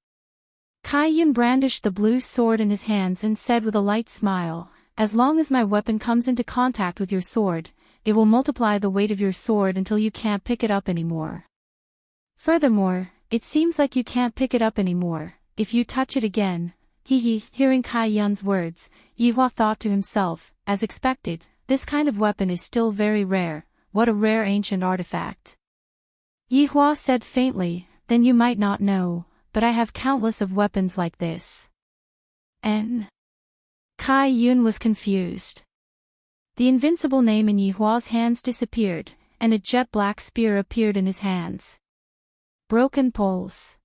Kai Yun brandished the blue sword in his hands and said with a light smile, "As long as my weapon comes into contact with your sword, it will multiply the weight of your sword until you can't pick it up anymore. Furthermore, it seems like you can't pick it up anymore, if you touch it again." Hearing Kai Yun's words, Yihua thought to himself, as expected, this kind of weapon is still very rare. What a rare ancient artifact. Yihua said faintly, "Then you might not know, but I have countless of weapons like this." Kai Yun was confused. The invincible name in Yihua's hands disappeared, and a jet-black spear appeared in his hands. Broken pulse.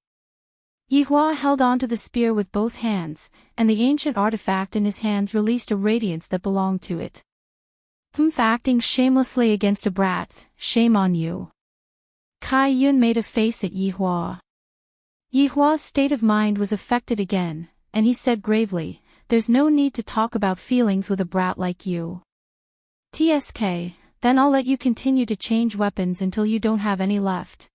Yihua held onto the spear with both hands, and the ancient artifact in his hands released a radiance that belonged to it. Acting shamelessly against a brat, shame on you." Kai Yun made a face at Yihua. Yihua's state of mind was affected again, and he said gravely, "There's no need to talk about feelings with a brat like you. TSK, then I'll let you continue to change weapons until you don't have any left."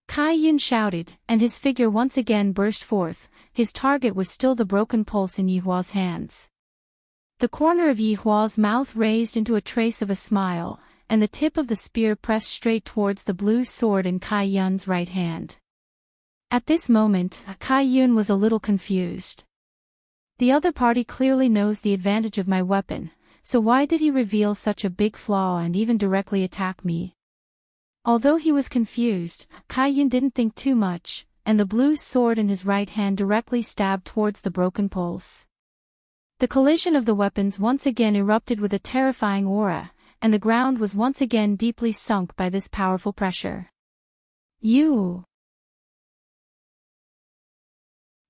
Kai Yun shouted, and his figure once again burst forth. His target was still the broken pulse in Yihua's hands. The corner of Yihua's mouth raised into a trace of a smile, and the tip of the spear pressed straight towards the blue sword in Kai Yun's right hand. At this moment, Kai Yun was a little confused. The other party clearly knows the advantage of my weapon, so why did he reveal such a big flaw and even directly attack me? Although he was confused, Kai Yun didn't think too much, and the blue sword in his right hand directly stabbed towards the broken pulse. The collision of the weapons once again erupted with a terrifying aura, and the ground was once again deeply sunk by this powerful pressure. "You!"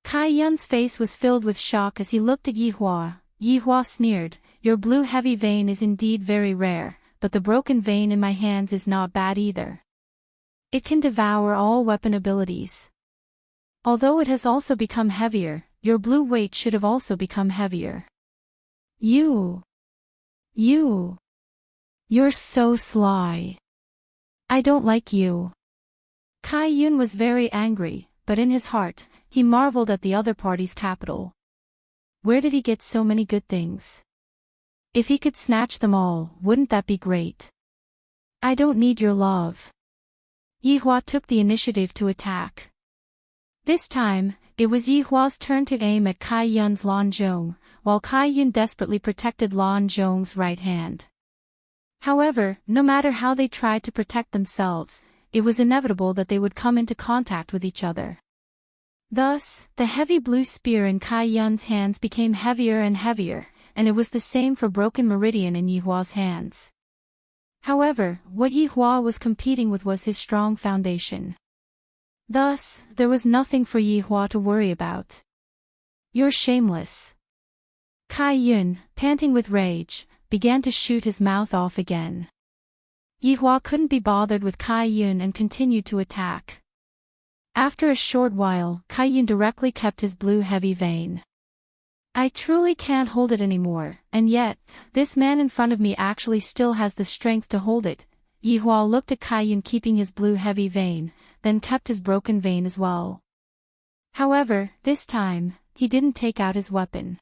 Kai Yun's face was filled with shock as he looked at Yihua. Yihua sneered, "Your blue heavy vein is indeed very rare, but the broken vein in my hands is not bad either. It can devour all weapon abilities. Although it has also become heavier, your blue weight should have also become heavier. You're so sly. I don't like you." Kai Yun was very angry, but in his heart, he marveled at the other party's capital. Where did he get so many good things? If he could snatch them all, wouldn't that be great? "I don't need your love." Yihua took the initiative to attack. This time, it was Yihua's turn to aim at Kai Yun's Lan Zhong, while Kai Yun desperately protected Lan Zhong's right hand. However, no matter how they tried to protect themselves, it was inevitable that they would come into contact with each other. Thus, the heavy blue spear in Kai Yun's hands became heavier and heavier, and it was the same for Broken Meridian in Yihua's hands. However, what Yihua was competing with was his strong foundation. Thus, there was nothing for Yihua to worry about. "You're shameless." Kai Yun, panting with rage, began to shoot his mouth off again. Yihua couldn't be bothered with Kai Yun and continued to attack. After a short while, Kai Yun directly kept his blue heavy vein. "I truly can't hold it anymore, and yet, this man in front of me actually still has the strength to hold it." Yihua looked at Kai Yun keeping his blue heavy vein, then kept his broken vein as well. However, this time, he didn't take out his weapon.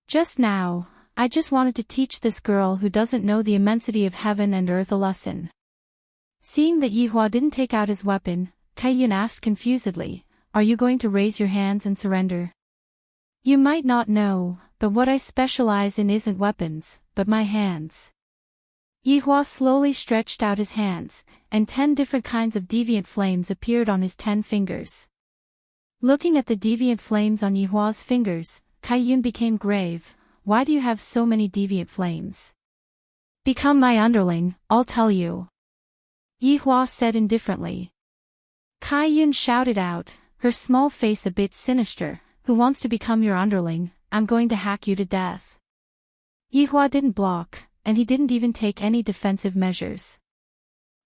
"Just now, I just wanted to teach this girl who doesn't know the immensity of heaven and earth a lesson." Seeing that Yihua didn't take out his weapon, Kai Yun asked confusedly, "Are you going to raise your hands and surrender?" "You might not know, but what I specialize in isn't weapons, but my hands." Yihua slowly stretched out his hands, and 10 different kinds of deviant flames appeared on his 10 fingers. Looking at the deviant flames on Yihua's fingers, Kai Yun became grave. "Why do you have so many deviant flames?" "Become my underling, I'll tell you," Yihua said indifferently. Kai Yun shouted out, her small face a bit sinister, "Who wants to become your underling? I'm going to hack you to death." Yihua didn't block, and he didn't even take any defensive measures.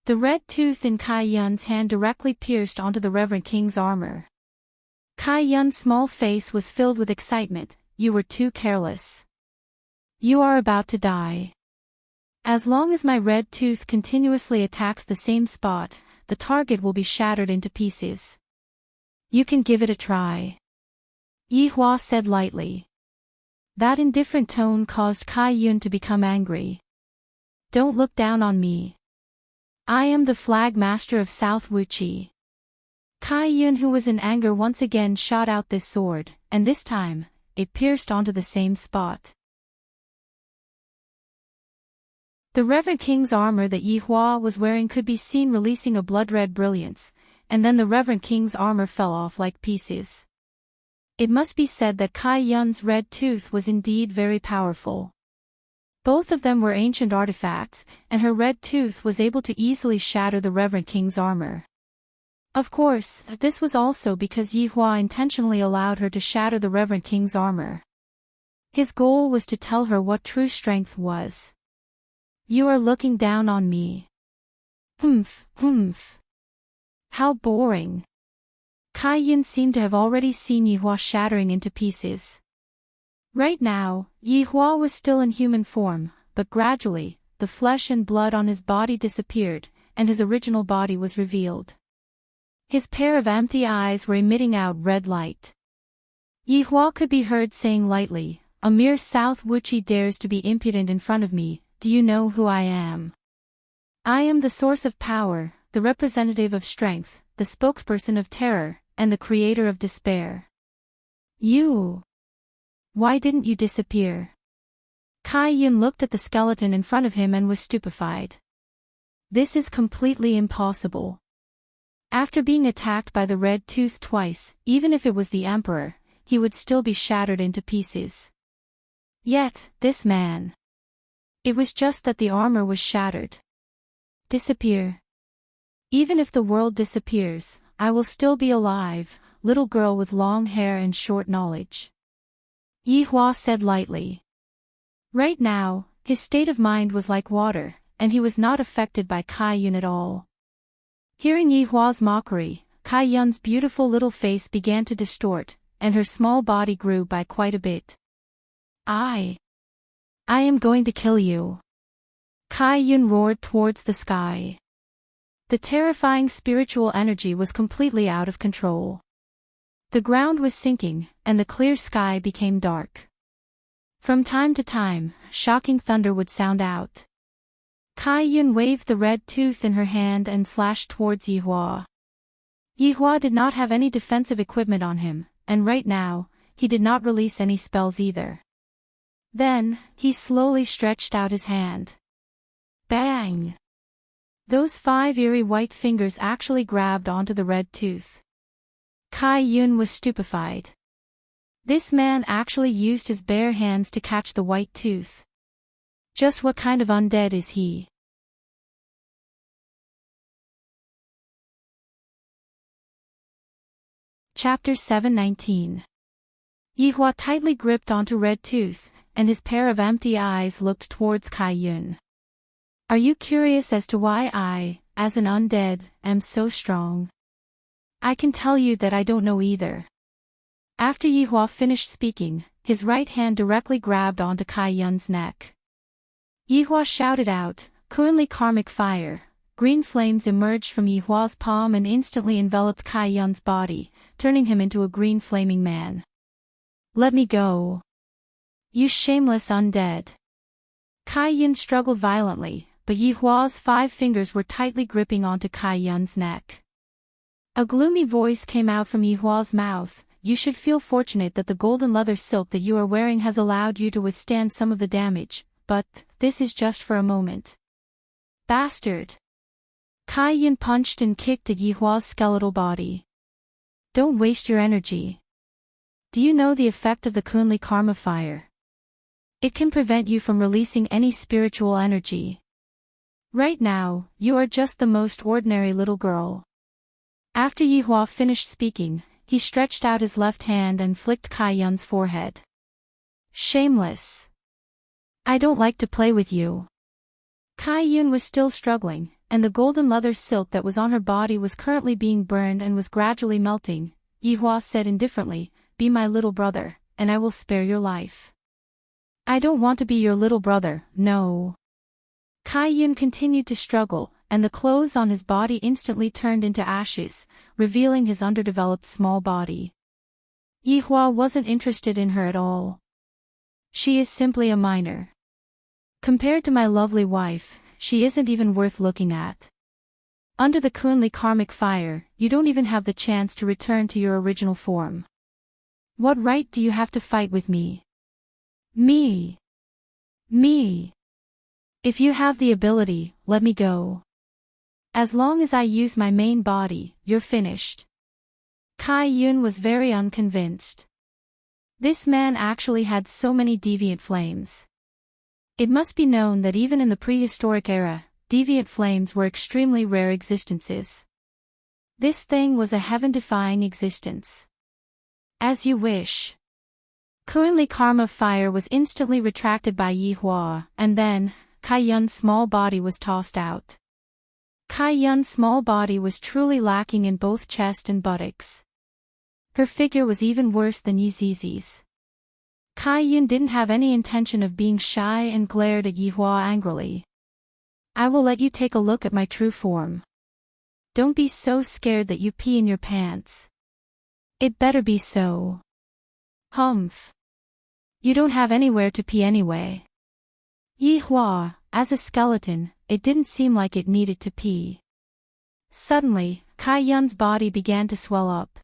The red tooth in Kai Yun's hand directly pierced onto the Reverend King's armor. Kai Yun's small face was filled with excitement. "You were too careless. You are about to die. As long as my red tooth continuously attacks the same spot, the target will be shattered into pieces. You can give it a try," Yihua said lightly. That indifferent tone caused Kai Yun to become angry. "Don't look down on me. I am the flag master of South Wuchi." Kai Yun, who was in anger, once again shot out this sword, and this time, it pierced onto the same spot. The Reverend King's armor that Yihua was wearing could be seen releasing a blood-red brilliance, and then the Reverend King's armor fell off like pieces. It must be said that Kai Yun's red tooth was indeed very powerful. Both of them were ancient artifacts, and her red tooth was able to easily shatter the Reverend King's armor. Of course, this was also because Yihua intentionally allowed her to shatter the Reverend King's armor. His goal was to tell her what true strength was. "You are looking down on me. Humph, humph. How boring." Kai Yun seemed to have already seen Yihua shattering into pieces. Right now, Yihua was still in human form, but gradually, the flesh and blood on his body disappeared, and his original body was revealed. His pair of empty eyes were emitting out red light. Yihua could be heard saying lightly, "A mere South Wuchi dares to be impudent in front of me. Do you know who I am? I am the source of power, the representative of strength, the spokesperson of terror, and the creator of despair. You! Why didn't you disappear?" Kai Yun looked at the skeleton in front of him and was stupefied. This is completely impossible. After being attacked by the red tooth twice, even if it was the emperor, he would still be shattered into pieces. Yet, this man. It was just that the armor was shattered. Disappear. Even if the world disappears, I will still be alive, little girl with long hair and short knowledge, Yihua said lightly. Right now, his state of mind was like water, and he was not affected by Kai Yun at all. Hearing Yihua's mockery, Kai Yun's beautiful little face began to distort, and her small body grew by quite a bit. I am going to kill you. Kai Yun roared towards the sky. The terrifying spiritual energy was completely out of control. The ground was sinking, and the clear sky became dark. From time to time, shocking thunder would sound out. Kai Yun waved the red tooth in her hand and slashed towards Yihua. Yihua did not have any defensive equipment on him, and right now, he did not release any spells either. Then, he slowly stretched out his hand. Bang! Those 5 eerie white fingers actually grabbed onto the red tooth. Kai Yun was stupefied. This man actually used his bare hands to catch the white tooth. Just what kind of undead is he? Chapter 719. Yihua tightly gripped onto Red Tooth, and his pair of empty eyes looked towards Kai Yun. Are you curious as to why I, as an undead, am so strong? I can tell you that I don't know either. After Yihua finished speaking, his right hand directly grabbed onto Kai Yun's neck. Yihua shouted out, "Kunli karmic fire!" Green flames emerged from Yihua's palm and instantly enveloped Kai Yun's body, turning him into a green flaming man. Let me go. You shameless undead. Kai Yun struggled violently, but Yihua's 5 fingers were tightly gripping onto Kai Yun's neck. A gloomy voice came out from Yihua's mouth. You should feel fortunate that the golden leather silk that you are wearing has allowed you to withstand some of the damage, but this is just for a moment. Bastard! Kai Yun punched and kicked at Yihua's skeletal body. Don't waste your energy. Do you know the effect of the Kunli Karma fire? It can prevent you from releasing any spiritual energy. Right now, you are just the most ordinary little girl. After Yihua finished speaking, he stretched out his left hand and flicked Kai Yun's forehead. Shameless. I don't like to play with you. Kai Yun was still struggling, and the golden leather silk that was on her body was currently being burned and was gradually melting. Yihua said indifferently, Be my little brother, and I will spare your life. I don't want to be your little brother, no. Kai Yun continued to struggle, and the clothes on his body instantly turned into ashes, revealing his underdeveloped small body. Yihua wasn't interested in her at all. She is simply a minor. Compared to my lovely wife, she isn't even worth looking at. Under the Kunli karmic fire, you don't even have the chance to return to your original form. What right do you have to fight with me? Me. If you have the ability, let me go. As long as I use my main body, you're finished. Kai Yun was very unconvinced. This man actually had so many deviant flames. It must be known that even in the prehistoric era, deviant flames were extremely rare existences. This thing was a heaven-defying existence. As you wish. Kunli Karma fire was instantly retracted by Yihua, and then, Kai Yun's small body was tossed out. Kai Yun's small body was truly lacking in both chest and buttocks. Her figure was even worse than Yizizi's. Kai Yun didn't have any intention of being shy and glared at Yihua angrily. I will let you take a look at my true form. Don't be so scared that you pee in your pants. It better be so. Humph. You don't have anywhere to pee anyway. Yihua, as a skeleton, it didn't seem like it needed to pee. Suddenly, Kai Yun's body began to swell up.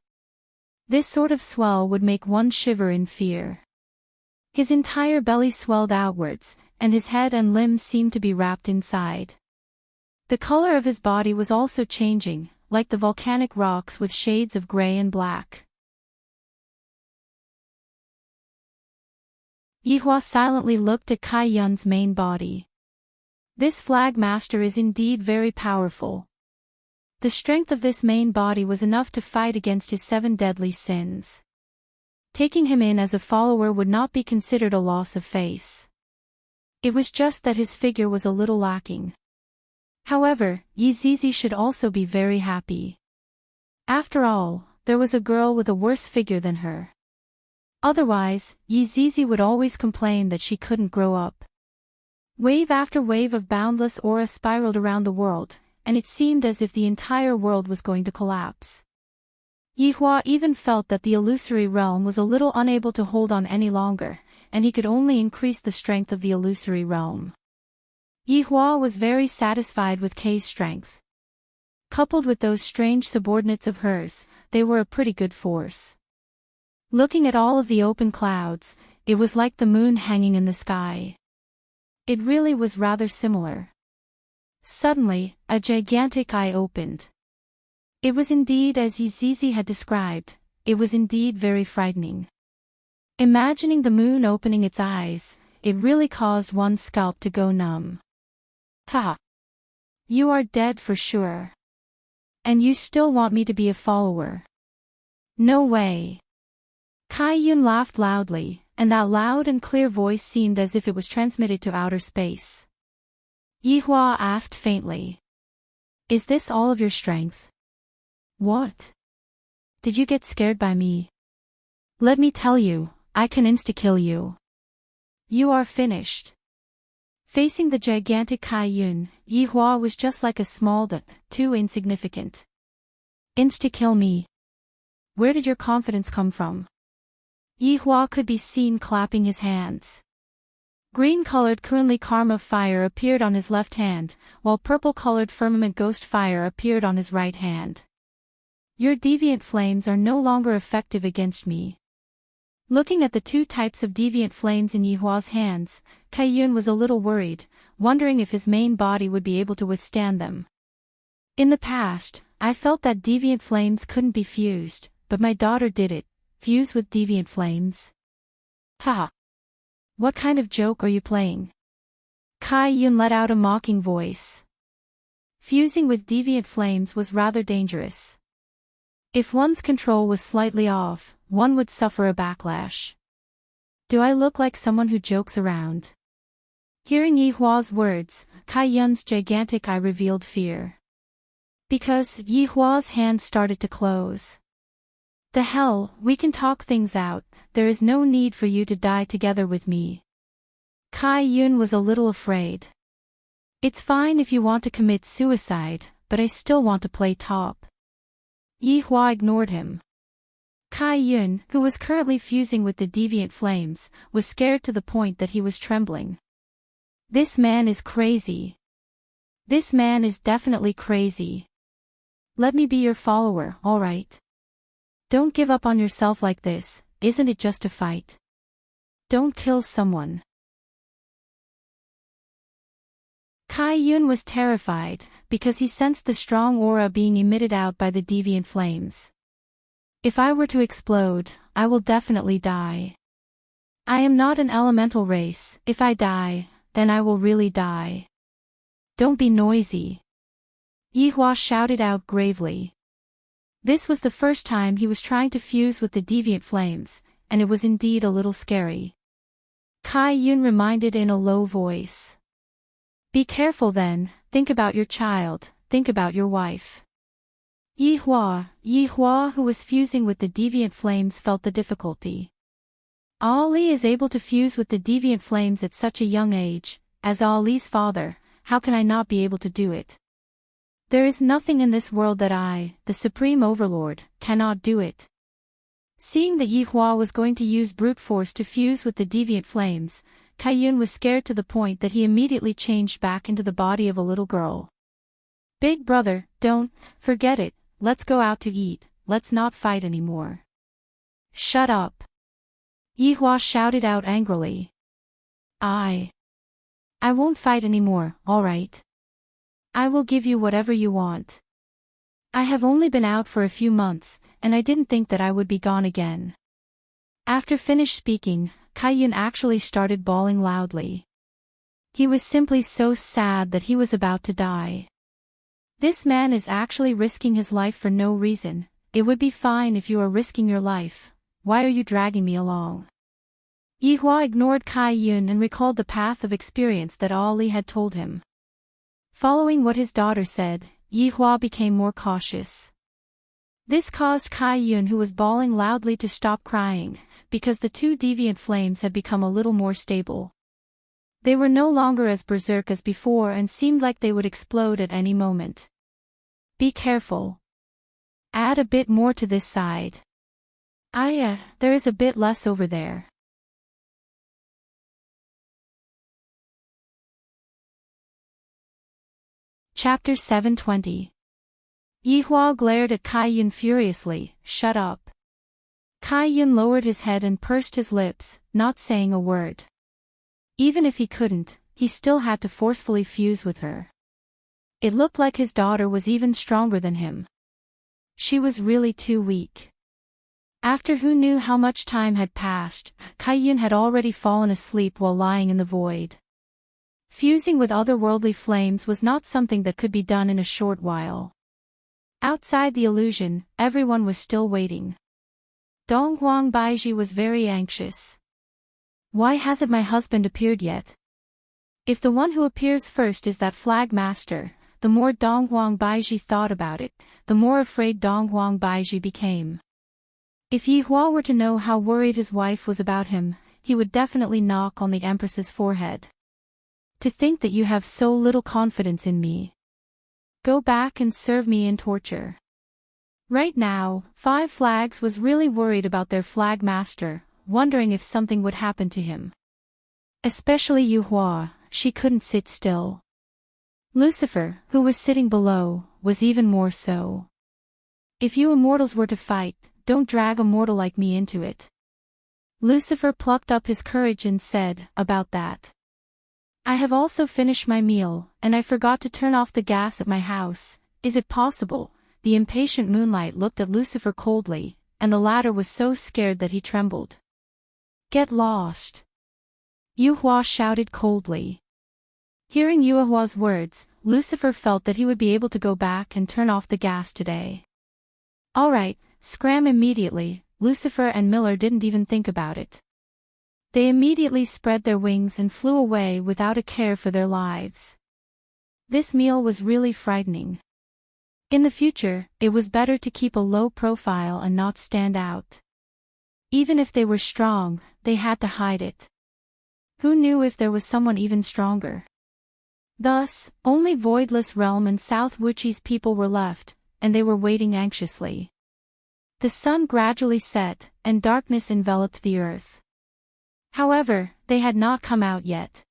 This sort of swell would make one shiver in fear. His entire belly swelled outwards, and his head and limbs seemed to be wrapped inside. The color of his body was also changing, like the volcanic rocks with shades of gray and black. Yihua silently looked at Kai Yun's main body. This flag master is indeed very powerful. The strength of this main body was enough to fight against his 7 deadly sins. Taking him in as a follower would not be considered a loss of face. It was just that his figure was a little lacking. However, Yizizi should also be very happy. After all, there was a girl with a worse figure than her. Otherwise, Yizizi would always complain that she couldn't grow up. Wave after wave of boundless aura spiraled around the world, and it seemed as if the entire world was going to collapse. Yihua even felt that the illusory realm was a little unable to hold on any longer, and he could only increase the strength of the illusory realm. Yihua was very satisfied with Kei's strength. Coupled with those strange subordinates of hers, they were a pretty good force. Looking at all of the open clouds, it was like the moon hanging in the sky. It really was rather similar. Suddenly, a gigantic eye opened. It was indeed as Yizizi had described, it was indeed very frightening. Imagining the moon opening its eyes, it really caused one's scalp to go numb. Ha! You are dead for sure. And you still want me to be a follower? No way. Kai-yun laughed loudly, and that loud and clear voice seemed as if it was transmitted to outer space. Yihua asked faintly. Is this all of your strength? What? Did you get scared by me? Let me tell you, I can insta-kill you. You are finished. Facing the gigantic Kai-yun, Yihua was just like a small duck, too insignificant. Insta-kill me? Where did your confidence come from? Yihua could be seen clapping his hands. Green-colored Kunli Karma fire appeared on his left hand, while purple-colored Firmament Ghost fire appeared on his right hand. Your deviant flames are no longer effective against me. Looking at the two types of deviant flames in Yihua's hands, Kai-yun was a little worried, wondering if his main body would be able to withstand them. In the past, I felt that deviant flames couldn't be fused, but my daughter did it, fuse with deviant flames. Ha! What kind of joke are you playing? Kai-yun let out a mocking voice. Fusing with deviant flames was rather dangerous. If one's control was slightly off, one would suffer a backlash. Do I look like someone who jokes around? Hearing Yihua's words, Kai-yun's gigantic eye revealed fear. Because Yihua's hand started to close. The hell, we can talk things out, there is no need for you to die together with me. Kai-yun was a little afraid. It's fine if you want to commit suicide, but I still want to play top. Yihua ignored him. Kai-yun, who was currently fusing with the deviant flames, was scared to the point that he was trembling. This man is crazy. This man is definitely crazy. Let me be your follower, alright? Don't give up on yourself like this, isn't it just a fight? Don't kill someone. Kai-yun was terrified, because he sensed the strong aura being emitted out by the deviant flames. If I were to explode, I will definitely die. I am not an elemental race, if I die, then I will really die. Don't be noisy. Yihua shouted out gravely. This was the first time he was trying to fuse with the deviant flames, and it was indeed a little scary. Kai-yun reminded in a low voice. Be careful then, think about your child, think about your wife. Yihua, who was fusing with the deviant flames, felt the difficulty. Ali is able to fuse with the deviant flames at such a young age. As Ali's father, how can I not be able to do it? There is nothing in this world that I, the Supreme Overlord, cannot do it. Seeing that Yihua was going to use brute force to fuse with the deviant flames, Kai-yun was scared to the point that he immediately changed back into the body of a little girl. Big brother, don't, forget it, let's go out to eat, let's not fight anymore. Shut up. Yihua shouted out angrily. I won't fight anymore, alright? I will give you whatever you want. I have only been out for a few months, and I didn't think that I would be gone again. After finished speaking, Kai-yun actually started bawling loudly. He was simply so sad that he was about to die. This man is actually risking his life for no reason. It would be fine if you are risking your life. Why are you dragging me along? Yihua ignored Kai-yun and recalled the path of experience that Ali had told him. Following what his daughter said, Yihua became more cautious. This caused Kai-yun, who was bawling loudly, to stop crying, because the two deviant flames had become a little more stable. They were no longer as berserk as before and seemed like they would explode at any moment. Be careful. Add a bit more to this side. There is a bit less over there. Chapter 720. Yihua glared at Kai-yun furiously. Shut up. Kai-yun lowered his head and pursed his lips, not saying a word. Even if he couldn't, he still had to forcefully fuse with her. It looked like his daughter was even stronger than him. She was really too weak. After who knew how much time had passed, Kaiyun had already fallen asleep while lying in the void. Fusing with otherworldly flames was not something that could be done in a short while. Outside the illusion, everyone was still waiting. Donghuang Baiji was very anxious. Why hasn't my husband appeared yet? If the one who appears first is that flag master, the more Donghuang Baiji thought about it, the more afraid Donghuang Baiji became. If Yi Hua were to know how worried his wife was about him, he would definitely knock on the Empress's forehead. To think that you have so little confidence in me. Go back and serve me in torture. Right now, Five Flags was really worried about their flag master, wondering if something would happen to him. Especially Yu Hua, she couldn't sit still. Lucifer, who was sitting below, was even more so. If you immortals were to fight, don't drag a mortal like me into it. Lucifer plucked up his courage and said, about that. I have also finished my meal, and I forgot to turn off the gas at my house. Is it possible? The impatient Moonlight looked at Lucifer coldly, and the latter was so scared that he trembled. Get lost. Yu Hua shouted coldly. Hearing Yu Hua's words, Lucifer felt that he would be able to go back and turn off the gas today. Alright, scram immediately. Lucifer and Miller didn't even think about it. They immediately spread their wings and flew away without a care for their lives. This meal was really frightening. In the future, it was better to keep a low profile and not stand out. Even if they were strong, they had to hide it. Who knew if there was someone even stronger? Thus, only Voidless Realm and South Wuchi's people were left, and they were waiting anxiously. The sun gradually set, and darkness enveloped the earth. However, they had not come out yet.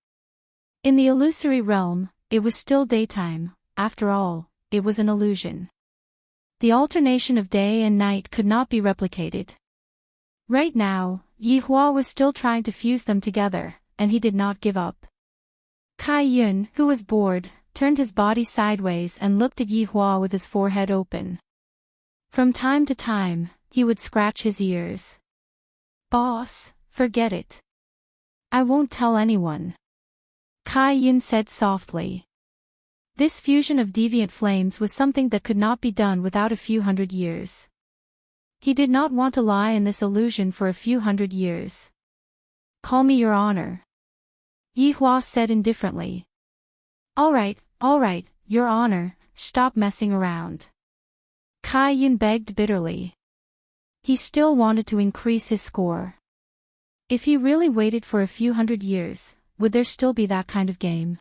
In the illusory realm, it was still daytime. After all, it was an illusion. The alternation of day and night could not be replicated. Right now, Yi Hua was still trying to fuse them together, and he did not give up. Kai Yun, who was bored, turned his body sideways and looked at Yi Hua with his forehead open. From time to time, he would scratch his ears. Boss, forget it. I won't tell anyone. Kai Yun said softly. This fusion of deviant flames was something that could not be done without a few hundred years. He did not want to lie in this illusion for a few hundred years. Call me your honor. Yi Hua said indifferently. Alright, your honor, stop messing around. Kai Yun begged bitterly. He still wanted to increase his score. If he really waited for a few hundred years, would there still be that kind of game?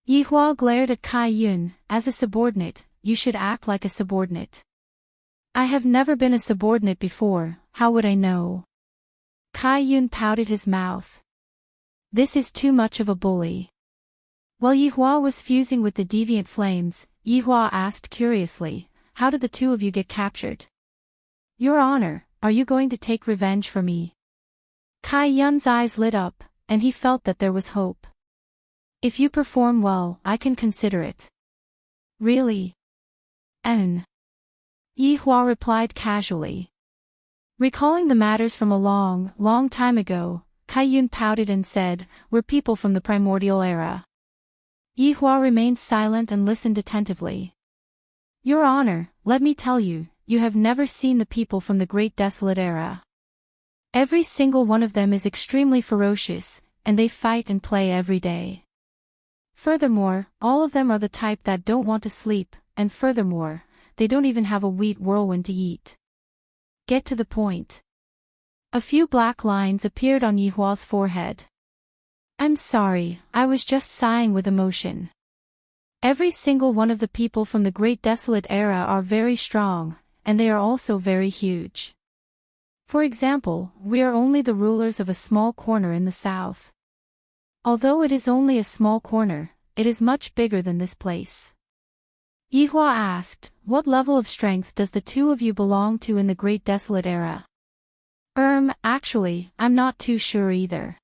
Yi Hua glared at Kai Yun. As a subordinate, you should act like a subordinate. I have never been a subordinate before, how would I know? Kai Yun pouted his mouth. This is too much of a bully. While Yi Hua was fusing with the deviant flames, Yi Hua asked curiously, how did the two of you get captured? Your honor, are you going to take revenge for me? Kai Yun's eyes lit up, and he felt that there was hope. If you perform well, I can consider it. Really? Yi Hua replied casually. Recalling the matters from a long, long time ago, Kai Yun pouted and said, we're people from the primordial era. Yi Hua remained silent and listened attentively. Your honor, let me tell you, you have never seen the people from the Great Desolate Era. Every single one of them is extremely ferocious, and they fight and play every day. Furthermore, all of them are the type that don't want to sleep, and furthermore, they don't even have a wheat whirlwind to eat. Get to the point. A few black lines appeared on Yi Hua's forehead. I'm sorry, I was just sighing with emotion. Every single one of the people from the Great Desolate Era are very strong, and they are also very huge. For example, we are only the rulers of a small corner in the south. Although it is only a small corner, it is much bigger than this place. Yi Hua asked, what level of strength does the two of you belong to in the Great Desolate Era? Actually, I'm not too sure either.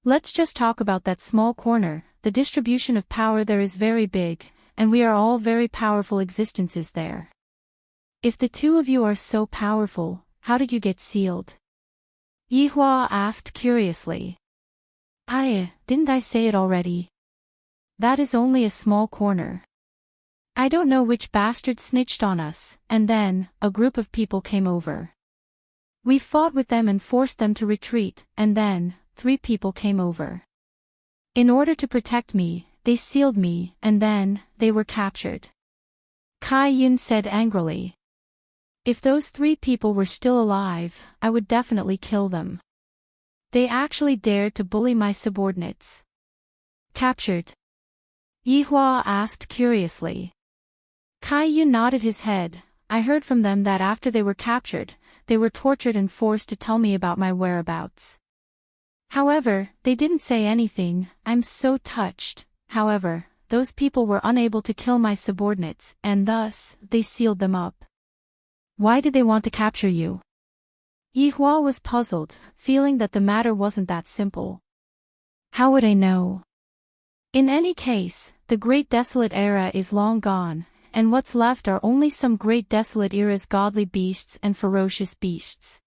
Let's just talk about that small corner. The distribution of power there is very big, and we are all very powerful existences there. If the two of you are so powerful, how did you get sealed? Yihua asked curiously. Didn't I say it already? That is only a small corner. I don't know which bastard snitched on us, and then, a group of people came over. We fought with them and forced them to retreat, and then, 3 people came over. In order to protect me, they sealed me, and then, they were captured. Kai Yun said angrily. If those 3 people were still alive, I would definitely kill them. They actually dared to bully my subordinates. Captured? Yihua asked curiously. Kai Yun nodded his head. I heard from them that after they were captured, they were tortured and forced to tell me about my whereabouts. However, they didn't say anything. I'm so touched. However, those people were unable to kill my subordinates, and thus, they sealed them up. Why did they want to capture you? Yihua was puzzled, feeling that the matter wasn't that simple. How would I know? In any case, the Great Desolate Era is long gone, and what's left are only some Great Desolate Era's godly beasts and ferocious beasts.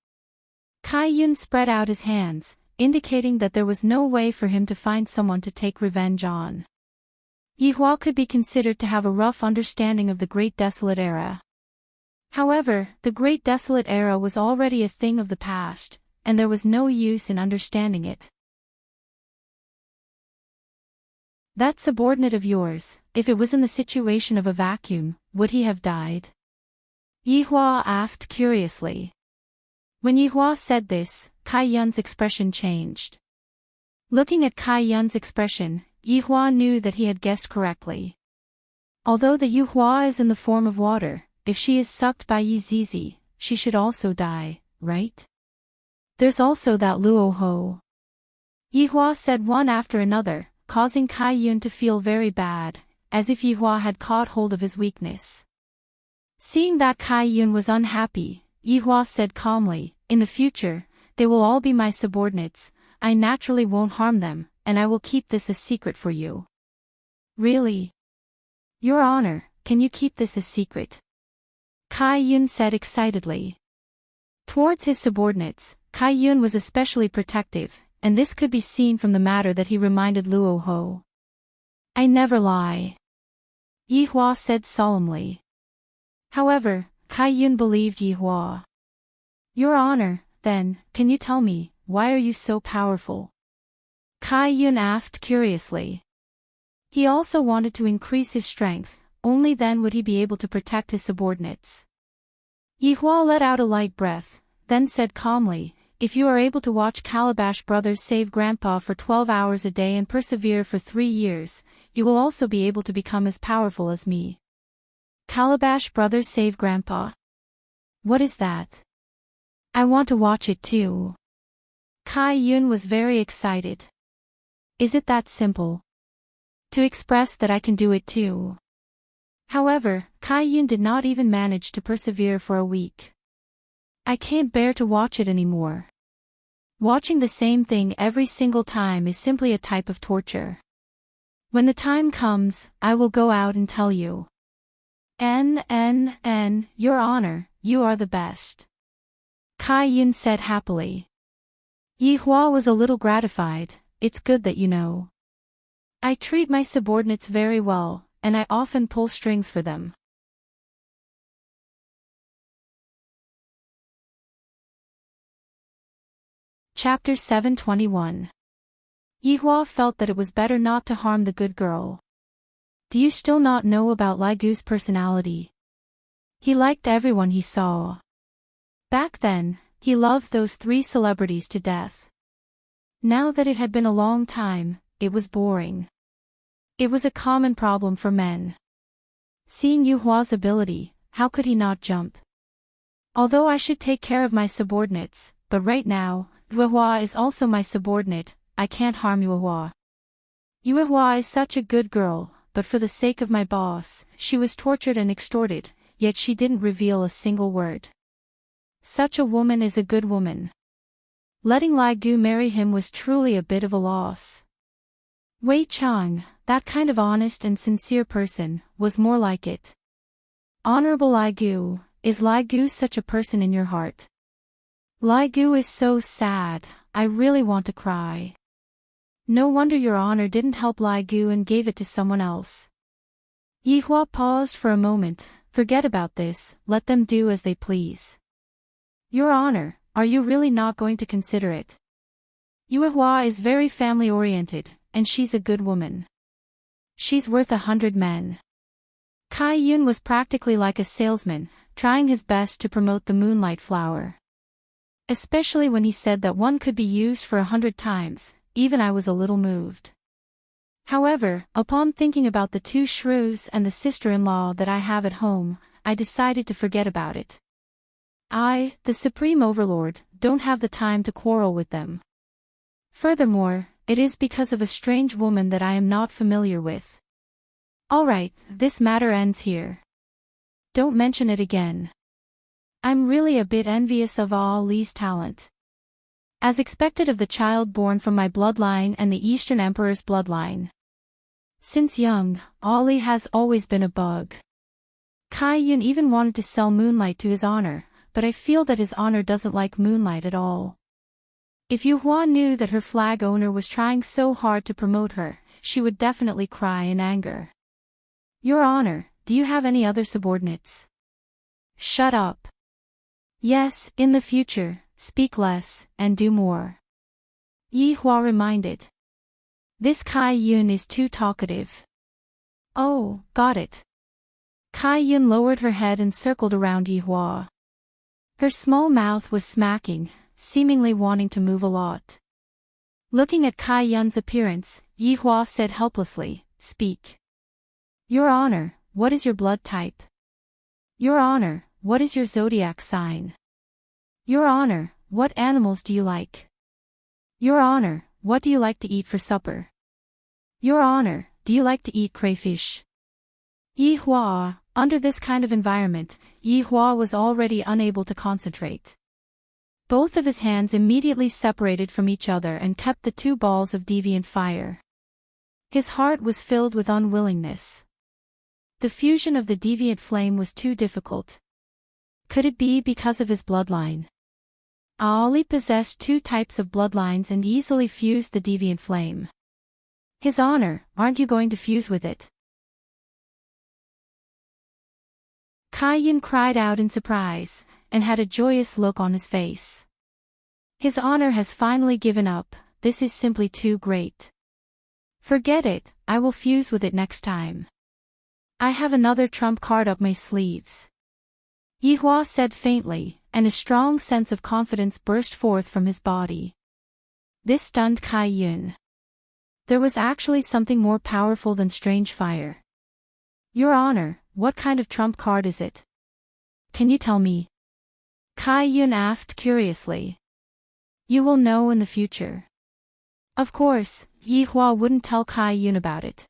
Kai Yun spread out his hands, indicating that there was no way for him to find someone to take revenge on. Yihua could be considered to have a rough understanding of the Great Desolate Era. However, the Great Desolate Era was already a thing of the past, and there was no use in understanding it. That subordinate of yours, if it was in the situation of a vacuum, would he have died? Yihua asked curiously. When Yihua said this, Kai Yun's expression changed. Looking at Kai Yun's expression, Yihua knew that he had guessed correctly. Although the Yihua is in the form of water, if she is sucked by Yi Zizi, she should also die, right? There's also that Luo Ho. Yihua said one after another, causing Kai Yun to feel very bad, as if Yihua had caught hold of his weakness. Seeing that Kai Yun was unhappy, Yihua said calmly, in the future, they will all be my subordinates. I naturally won't harm them, and I will keep this a secret for you. Really? Your Honor, can you keep this a secret? Kai Yun said excitedly. Towards his subordinates, Kai Yun was especially protective, and this could be seen from the matter that he reminded Luo Ho. I never lie. Yihua said solemnly. However, Kai Yun believed Yihua. Your Honor, then, can you tell me, why are you so powerful? Kai Yun asked curiously. He also wanted to increase his strength, only then would he be able to protect his subordinates. Yihua let out a light breath, then said calmly, if you are able to watch Calabash Brothers save Grandpa for 12 hours a day and persevere for 3 years, you will also be able to become as powerful as me. Calabash Brothers save Grandpa? What is that? I want to watch it too. Kai Yun was very excited. Is it that simple? To express that I can do it too. However, Kai Yun did not even manage to persevere for a week. I can't bear to watch it anymore. Watching the same thing every single time is simply a type of torture. When the time comes, I will go out and tell you. Your Honor, you are the best. Kai Yun said happily. Yihua was a little gratified. It's good that you know. I treat my subordinates very well, and I often pull strings for them. Chapter 721. Yihua felt that it was better not to harm the good girl. Do you still not know about Lai Gu's personality? He liked everyone he saw. Back then, he loved those 3 celebrities to death. Now that it had been a long time, it was boring. It was a common problem for men. Seeing Yuhua's ability, how could he not jump? Although I should take care of my subordinates, but right now, Yuehua is also my subordinate, I can't harm Yuehua. Yuehua is such a good girl, but for the sake of my boss, she was tortured and extorted, yet she didn't reveal a single word. Such a woman is a good woman. Letting Lai Gu marry him was truly a bit of a loss. Wei Chang, that kind of honest and sincere person, was more like it. Honorable Lai Gu, is Lai Gu such a person in your heart? Lai Gu is so sad, I really want to cry. No wonder your honor didn't help Lai Gu and gave it to someone else. Yi Hua paused for a moment. Forget about this, let them do as they please. Your honor, are you really not going to consider it? Yue Hua is very family-oriented, and she's a good woman. She's worth 100 men. Kai Yun was practically like a salesman, trying his best to promote the moonlight flower. Especially when he said that one could be used for 100 times, even I was a little moved. However, upon thinking about the 2 shrews and the sister-in-law that I have at home, I decided to forget about it. I, the Supreme Overlord, don't have the time to quarrel with them. Furthermore, it is because of a strange woman that I am not familiar with. Alright, this matter ends here. Don't mention it again. I'm really a bit envious of Li's talent. As expected of the child born from my bloodline and the Eastern Emperor's bloodline. Since young, Li has always been a bug. Kai Yun even wanted to sell moonlight to his honor, but I feel that his honor doesn't like moonlight at all. If Yu Hua knew that her flag owner was trying so hard to promote her, she would definitely cry in anger. Your honor, do you have any other subordinates? Shut up. Yes, in the future, speak less, and do more. Yi Hua reminded. This Kai Yun is too talkative. Oh, got it. Kai Yun lowered her head and circled around Yi Hua. Her small mouth was smacking, seemingly wanting to move a lot. Looking at Kai Yun's appearance, Yi Hua said helplessly, Speak. Your honor, what is your blood type? Your honor, what is your zodiac sign? Your honor, what animals do you like? Your honor, what do you like to eat for supper? Your honor, do you like to eat crayfish? Yi Hua, under this kind of environment, Yi Hua was already unable to concentrate. Both of his hands immediately separated from each other and kept the 2 balls of deviant fire. His heart was filled with unwillingness. The fusion of the deviant flame was too difficult. Could it be because of his bloodline? Li possessed 2 types of bloodlines and easily fused the deviant flame. His honor, aren't you going to fuse with it? Kai Yun cried out in surprise, and had a joyous look on his face. His honor has finally given up, this is simply too great. Forget it, I will fuse with it next time. I have another trump card up my sleeves. Yi Hua said faintly, and a strong sense of confidence burst forth from his body. This stunned Kai Yun. There was actually something more powerful than strange fire. Your honor, what kind of trump card is it? Can you tell me? Kai Yun asked curiously. You will know in the future. Of course, Yi Hua wouldn't tell Kai Yun about it.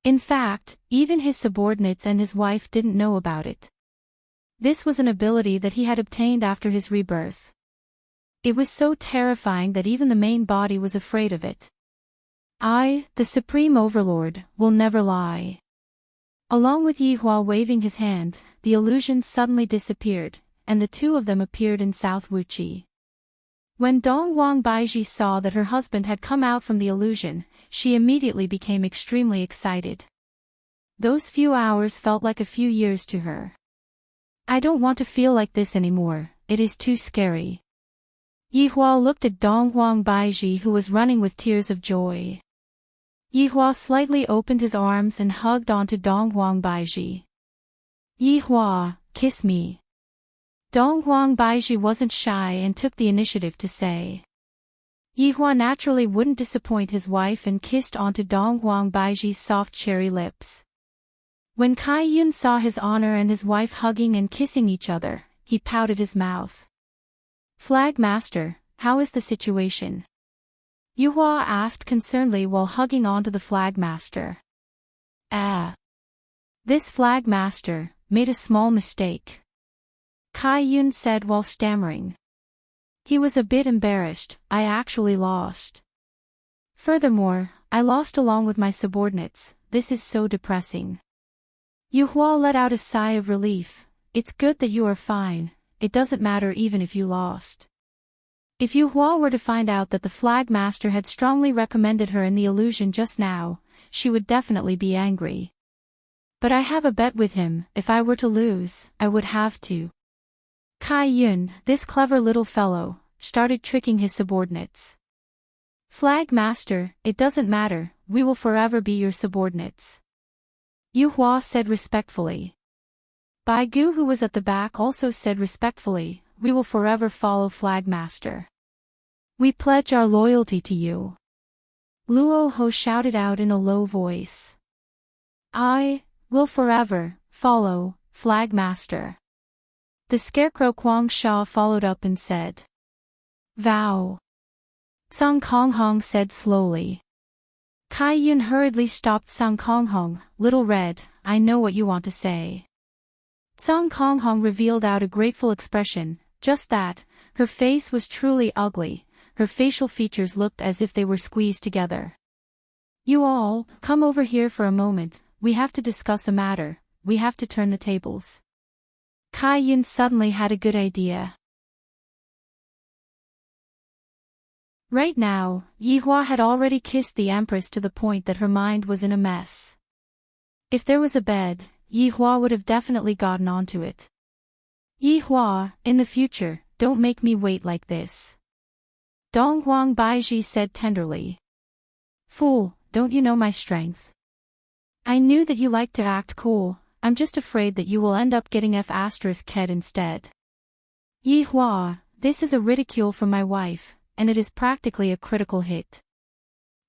In fact, even his subordinates and his wife didn't know about it. This was an ability that he had obtained after his rebirth. It was so terrifying that even the main body was afraid of it. I, the Supreme Overlord, will never lie. Along with Yi Hua waving his hand, the illusion suddenly disappeared, and the 2 of them appeared in South Wuqi. When Dong Wang Baiji saw that her husband had come out from the illusion, she immediately became extremely excited. Those few hours felt like a few years to her. I don't want to feel like this anymore, it is too scary. Yi Hua looked at Dong Wang Baiji who was running with tears of joy. Yi Hua slightly opened his arms and hugged onto Dong Wang Baiji. Yi Hua, kiss me. Dong Wang Baiji wasn't shy and took the initiative to say. Yi Hua naturally wouldn't disappoint his wife and kissed onto Dong Wang Baiji's soft cherry lips. When Kai Yun saw his honor and his wife hugging and kissing each other, he pouted his mouth. Flag Master, how is the situation? Yu Hua asked concernedly while hugging onto the Flag Master. This Flag Master made a small mistake. Kai Yun said while stammering. He was a bit embarrassed, I actually lost. Furthermore, I lost along with my subordinates, this is so depressing. Yu Hua let out a sigh of relief, it's good that you are fine, it doesn't matter even if you lost. If Yu Hua were to find out that the flag master had strongly recommended her in the illusion just now, she would definitely be angry. But I have a bet with him, if I were to lose, I would have to. Kai Yun, this clever little fellow, started tricking his subordinates. Flag master, it doesn't matter, we will forever be your subordinates. Yu Hua said respectfully. Bai Gu, who was at the back, also said respectfully, we will forever follow Flag Master. We pledge our loyalty to you. Luo Ho shouted out in a low voice. I will forever follow Flag Master. The scarecrow Quang Sha followed up and said. Vow. Song Kong Hong said slowly. Kai Yun hurriedly stopped Song Kong Hong. Little Red, I know what you want to say. Song Kong Hong revealed out a grateful expression, just that, her face was truly ugly, her facial features looked as if they were squeezed together. You all, come over here for a moment, we have to discuss a matter, we have to turn the tables. Kai Yun suddenly had a good idea. Right now, Yi Hua had already kissed the Empress to the point that her mind was in a mess. If there was a bed, Yi Hua would have definitely gotten onto it. Yi Hua, in the future, don't make me wait like this. Dong Huang Baiji said tenderly. Fool, don't you know my strength? I knew that you like to act cool, I'm just afraid that you will end up getting F***ed instead. Yi Hua, this is a ridicule from my wife, and it is practically a critical hit.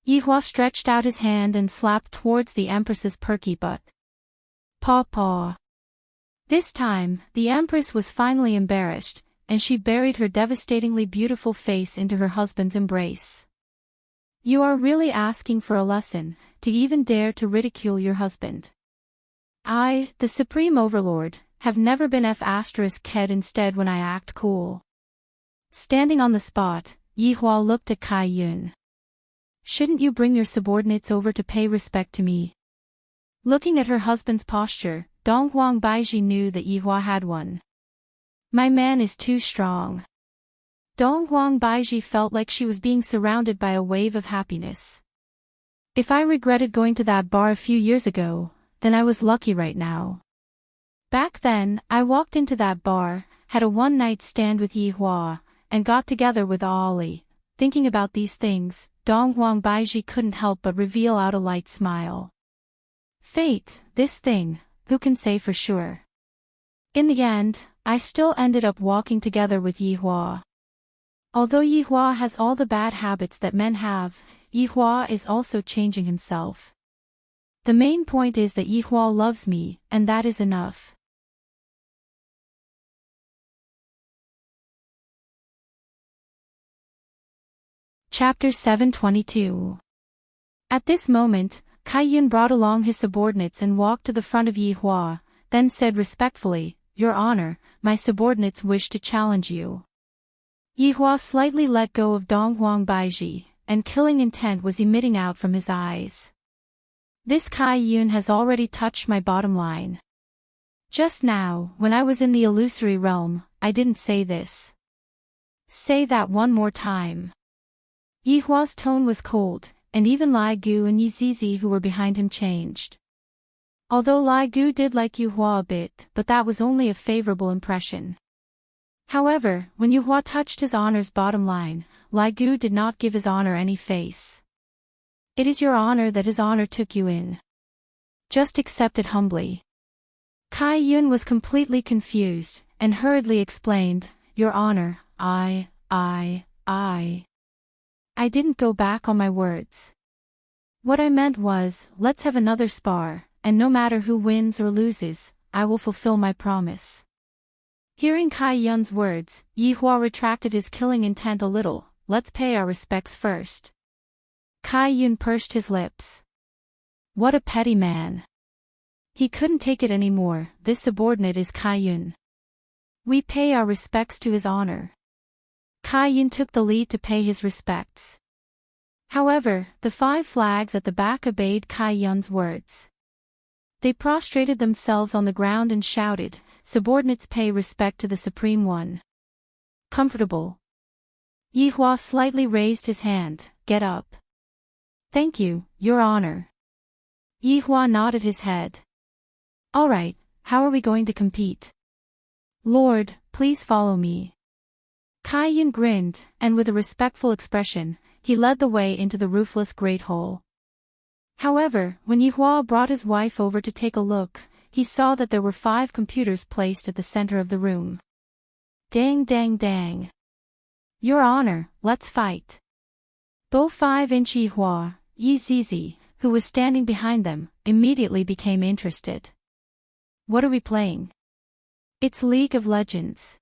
Yi Hua stretched out his hand and slapped towards the Empress's perky butt. Paw paw. This time, the Empress was finally embarrassed, and she buried her devastatingly beautiful face into her husband's embrace. You are really asking for a lesson, to even dare to ridicule your husband. I, the Supreme Overlord, have never been F***ed instead when I act cool. Standing on the spot, Yi Hua looked at Kai Yun. Shouldn't you bring your subordinates over to pay respect to me? Looking at her husband's posture, Dong Huang Baiji knew that Yi Hua had one. My man is too strong. Dong Huang Baiji felt like she was being surrounded by a wave of happiness. If I regretted going to that bar a few years ago, then I was lucky right now. Back then, I walked into that bar, had a one-night stand with Yi Hua, and got together with Ali. Thinking about these things, Dong Huang Baiji couldn't help but reveal out a light smile. Fate, this thing, who can say for sure? In the end, I still ended up walking together with Yi Hua. Although Yi Hua has all the bad habits that men have, Yi Hua is also changing himself. The main point is that Yi Hua loves me, and that is enough. Chapter 722. At this moment, Kai Yun brought along his subordinates and walked to the front of Yi Hua, then said respectfully, Your Honor, my subordinates wish to challenge you. Yi Hua slightly let go of Dong Huang Baiji, and killing intent was emitting out from his eyes. This Kai Yun has already touched my bottom line. Just now, when I was in the illusory realm, I didn't say this. Say that one more time. Yi Hua's tone was cold, and even Lai Gu and Yi Zizi who were behind him changed. Although Lai Gu did like Yi Hua a bit, but that was only a favorable impression. However, when Yi Hua touched his honor's bottom line, Lai Gu did not give his honor any face. It is your honor that his honor took you in. Just accept it humbly. Kai Yun was completely confused, and hurriedly explained, Your Honor, I didn't go back on my words. What I meant was, let's have another spar, and no matter who wins or loses, I will fulfill my promise. Hearing Kai Yun's words, Yi Hua retracted his killing intent a little, let's pay our respects first. Kai Yun pursed his lips. What a petty man. He couldn't take it anymore, this subordinate is Kai Yun. We pay our respects to his honor. Kai Yun took the lead to pay his respects. However, the 5 flags at the back obeyed Kai Yun's words. They prostrated themselves on the ground and shouted, subordinates pay respect to the Supreme One. Comfortable. Yihua slightly raised his hand. Get up. Thank you, Your Honor. Yihua nodded his head. All right, how are we going to compete? Lord, please follow me. Kaiyun grinned, and with a respectful expression, he led the way into the roofless great hall. However, when Yihua brought his wife over to take a look, he saw that there were 5 computers placed at the center of the room. Dang dang dang. Your Honor, let's fight. Bo 5-inch Yihua, Yi Zizi, who was standing behind them, immediately became interested. What are we playing? It's League of Legends.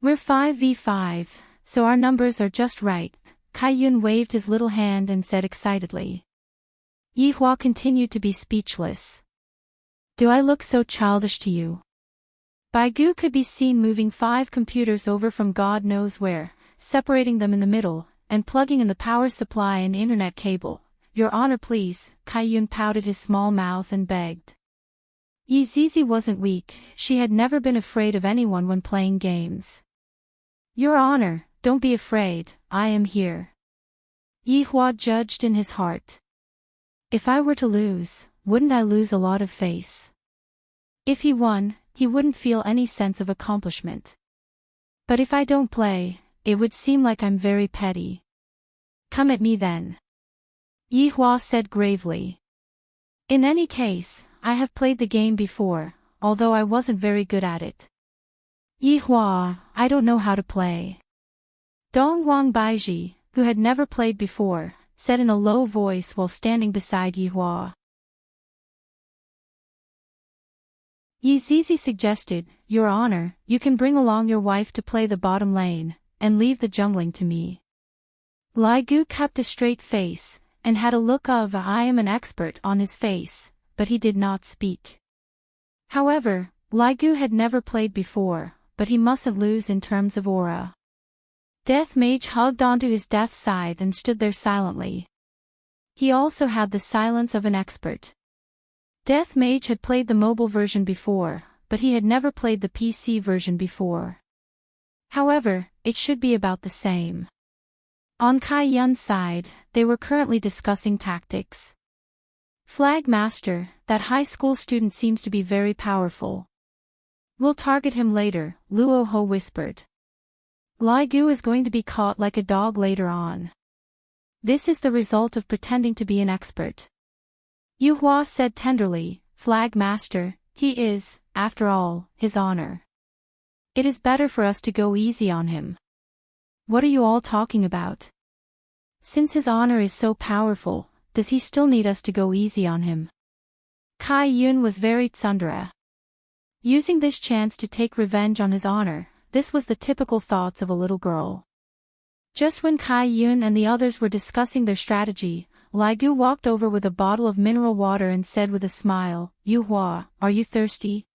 We're 5v5, so our numbers are just right. Kaiyun waved his little hand and said excitedly. Yihua continued to be speechless. Do I look so childish to you? Baigu could be seen moving 5 computers over from God knows where, separating them in the middle, and plugging in the power supply and internet cable. Your Honor please, Kaiyun pouted his small mouth and begged. Yi Zizi wasn't weak, she had never been afraid of anyone when playing games. Your Honor, don't be afraid, I am here. Yihua judged in his heart. If I were to lose, wouldn't I lose a lot of face? If he won, he wouldn't feel any sense of accomplishment. But if I don't play, it would seem like I'm very petty. Come at me then. Yihua said gravely. In any case, I have played the game before, although I wasn't very good at it. Yihua, I don't know how to play. Dongwang Baiji, who had never played before, said in a low voice while standing beside Yihua. Yi Zizi suggested, Your Honor, you can bring along your wife to play the bottom lane, and leave the jungling to me. Lai Gu kept a straight face, and had a look of I am an expert on his face, but he did not speak. However, Lai Gu had never played before, but he mustn't lose in terms of aura. Death Mage hugged onto his death side and stood there silently. He also had the silence of an expert. Death Mage had played the mobile version before, but he had never played the PC version before. However, it should be about the same. On Kai Yun's side, they were currently discussing tactics. Flag Master, that high school student seems to be very powerful. We'll target him later, Luo Ho whispered. Lai Gu is going to be caught like a dog later on. This is the result of pretending to be an expert. Yu Hua said tenderly, Flag Master, he is, after all, his honor. It is better for us to go easy on him. What are you all talking about? Since his honor is so powerful, does he still need us to go easy on him? Kai Yun was very tsundere. Using this chance to take revenge on his honor, this was the typical thoughts of a little girl. Just when Kai Yun and the others were discussing their strategy, Lai Gu walked over with a bottle of mineral water and said with a smile, Yu Hua, are you thirsty?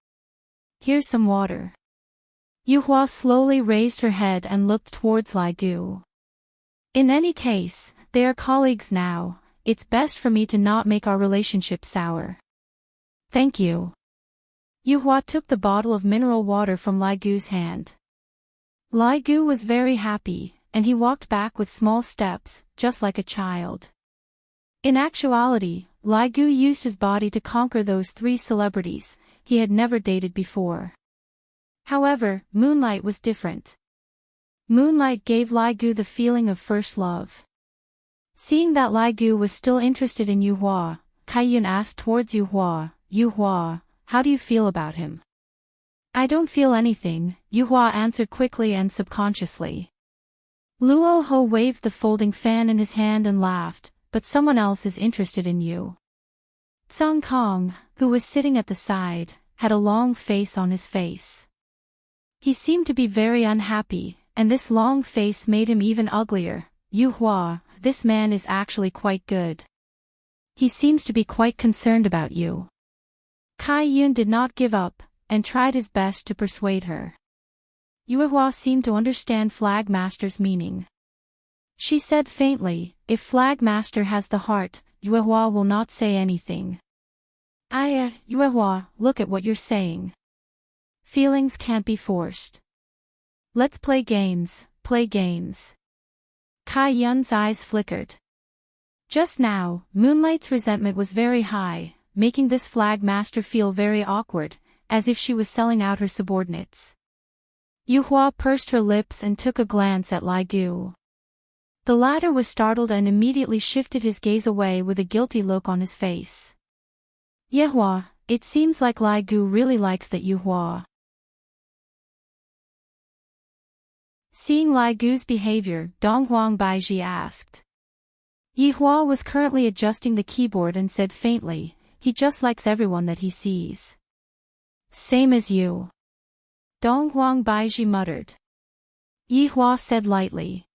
Here's some water. Yu Hua slowly raised her head and looked towards Lai Gu. In any case, they are colleagues now, it's best for me to not make our relationship sour. Thank you. Yu Hua took the bottle of mineral water from Lai Gu's hand. Lai Gu was very happy, and he walked back with small steps, just like a child. In actuality, Lai Gu used his body to conquer those 3 celebrities he had never dated before. However, Moonlight was different. Moonlight gave Lai Gu the feeling of first love. Seeing that Lai Gu was still interested in Yu Hua, Kai Yun asked towards Yu Hua, how do you feel about him? I don't feel anything, Yu Hua answered quickly and subconsciously. Luo Ho waved the folding fan in his hand and laughed, but someone else is interested in you. Zhang Kong, who was sitting at the side, had a long face on his face. He seemed to be very unhappy, and this long face made him even uglier. Yu Hua, this man is actually quite good. He seems to be quite concerned about you. Kai Yun did not give up, and tried his best to persuade her. Yu Hua seemed to understand Flag Master's meaning. She said faintly, if Flag Master has the heart, Yu Hua will not say anything. Yu Hua, look at what you're saying. Feelings can't be forced. Let's play games, play games. Kai Yun's eyes flickered. Just now, Moonlight's resentment was very high, making this flag master feel very awkward, as if she was selling out her subordinates. Yuhua pursed her lips and took a glance at Lai Gu. The latter was startled and immediately shifted his gaze away with a guilty look on his face. Yuhua, it seems like Lai Gu really likes that Yuhua. Seeing Lai Gu's behavior, Donghuang Baiji asked. Yuhua was currently adjusting the keyboard and said faintly, he just likes everyone that he sees. Same as you. Donghuang Baiji muttered. Yuhua said lightly.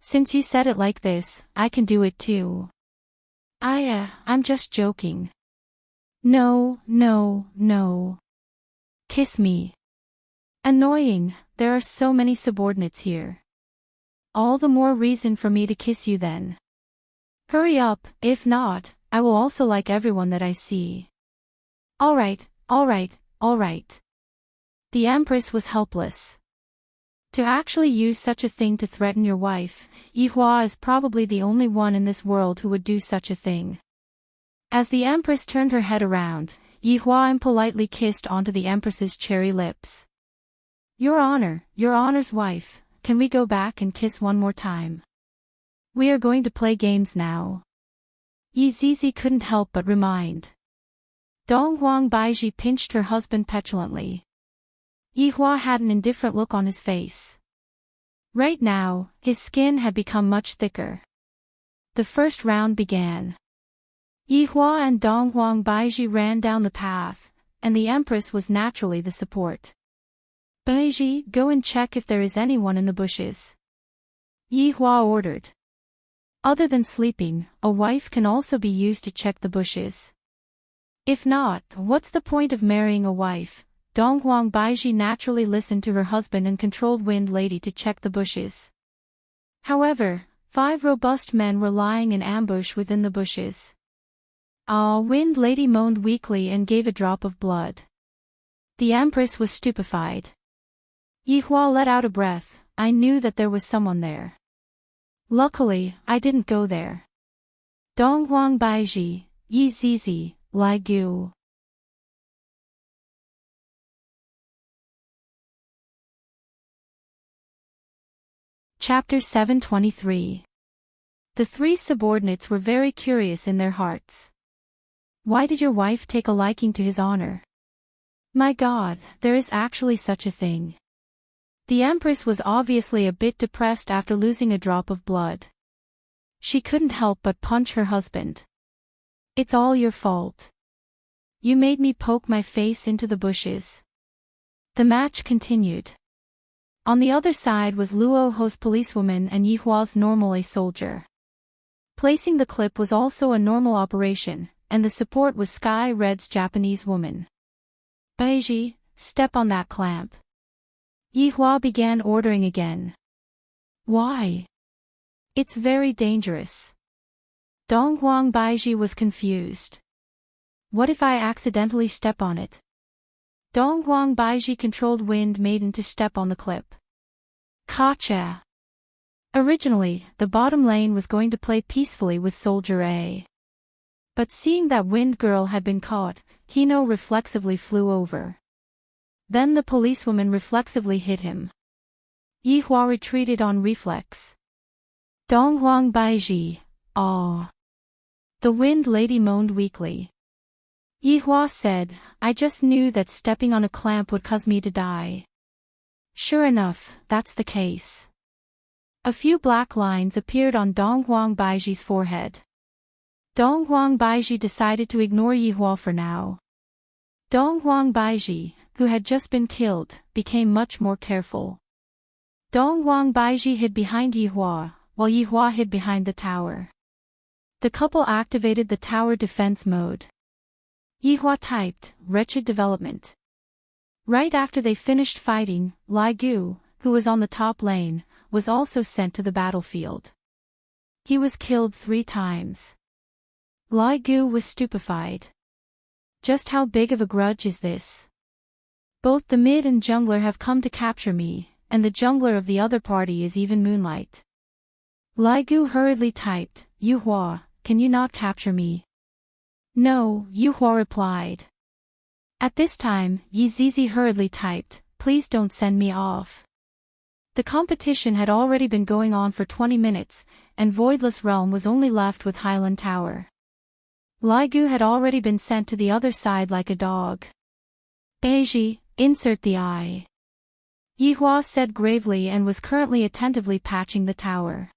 Since you said it like this, I can do it too. I'm just joking. No, no, no. Kiss me. Annoying, there are so many subordinates here. All the more reason for me to kiss you then. Hurry up, if not, I will also like everyone that I see. Alright, alright, alright. The Empress was helpless. To actually use such a thing to threaten your wife, Yuhua is probably the only one in this world who would do such a thing. As the Empress turned her head around, Yuhua impolitely kissed onto the Empress's cherry lips. Your Honor's wife, can we go back and kiss one more time? We are going to play games now. Yi Zizi couldn't help but remind. Donghuang Baiji pinched her husband petulantly. Yuhua had an indifferent look on his face. Right now, his skin had become much thicker. The first round began. Yuhua and Donghuang Baiji ran down the path, and the Empress was naturally the support. Baiji, go and check if there is anyone in the bushes. Yuhua ordered. Other than sleeping, a wife can also be used to check the bushes. If not, what's the point of marrying a wife? Donghuang Baiji naturally listened to her husband and controlled Wind Lady to check the bushes. However, 5 robust men were lying in ambush within the bushes. Wind Lady moaned weakly and gave a drop of blood. The Empress was stupefied. Yuhua let out a breath, I knew that there was someone there. Luckily, I didn't go there. Donghuang Baiji, Yi Zizi, Lai Gu. Chapter 723. The 3 subordinates were very curious in their hearts. Why did your wife take a liking to his honor? My God, there is actually such a thing. The Empress was obviously a bit depressed after losing a drop of blood. She couldn't help but punch her husband. It's all your fault. You made me poke my face into the bushes. The match continued. On the other side was Luo Ho's policewoman and Yuhua's normal A soldier. Placing the clip was also a normal operation, and the support was Sky Red's Japanese woman. Baiji, step on that clamp. Yuhua began ordering again. Why? It's very dangerous. Donghuang Baiji was confused. What if I accidentally step on it? Donghuang Baiji controlled Wind Maiden to step on the clip. Gotcha! Originally, the bottom lane was going to play peacefully with Soldier A. But seeing that Wind Girl had been caught, Kino reflexively flew over. Then the policewoman reflexively hit him. Yuhua retreated on reflex. Donghuang Baiji, aw. The Wind Lady moaned weakly. Yuhua said, I just knew that stepping on a clamp would cause me to die. Sure enough, that's the case. A few black lines appeared on Donghuang Baiji's forehead. Donghuang Baiji decided to ignore Yuhua for now. Donghuang Baiji, who had just been killed, became much more careful. Donghuang Baiji hid behind Yuhua, while Yuhua hid behind the tower. The couple activated the tower defense mode. Yuhua typed, wretched development. Right after they finished fighting, Lai Gu, who was on the top lane, was also sent to the battlefield. He was killed 3 times. Lai Gu was stupefied. Just how big of a grudge is this? Both the mid and jungler have come to capture me, and the jungler of the other party is even Moonlight. Li Gu hurriedly typed, Yu Hua, can you not capture me? No, Yu Hua replied. At this time, Yi Zizi hurriedly typed, please don't send me off. The competition had already been going on for 20 minutes, and Voidless Realm was only left with Highland Tower. Li Gu had already been sent to the other side like a dog. Beiji, insert the eye. Yi Hua said gravely and was currently attentively patching the tower.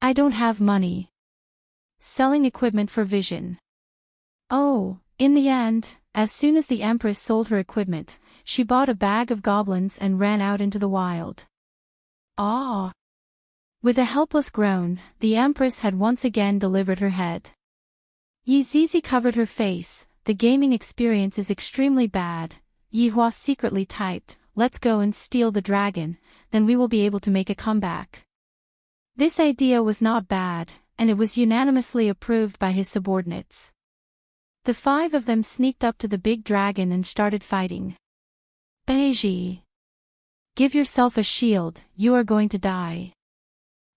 I don't have money. Selling equipment for vision. Oh, in the end, as soon as the Empress sold her equipment, she bought a bag of goblins and ran out into the wild. Ah! With a helpless groan, the Empress had once again delivered her head. Yi Zizi covered her face, the gaming experience is extremely bad. Yi Hua secretly typed, let's go and steal the dragon, then we will be able to make a comeback. This idea was not bad, and it was unanimously approved by his subordinates. The 5 of them sneaked up to the big dragon and started fighting. Beiji! Give yourself a shield, you are going to die.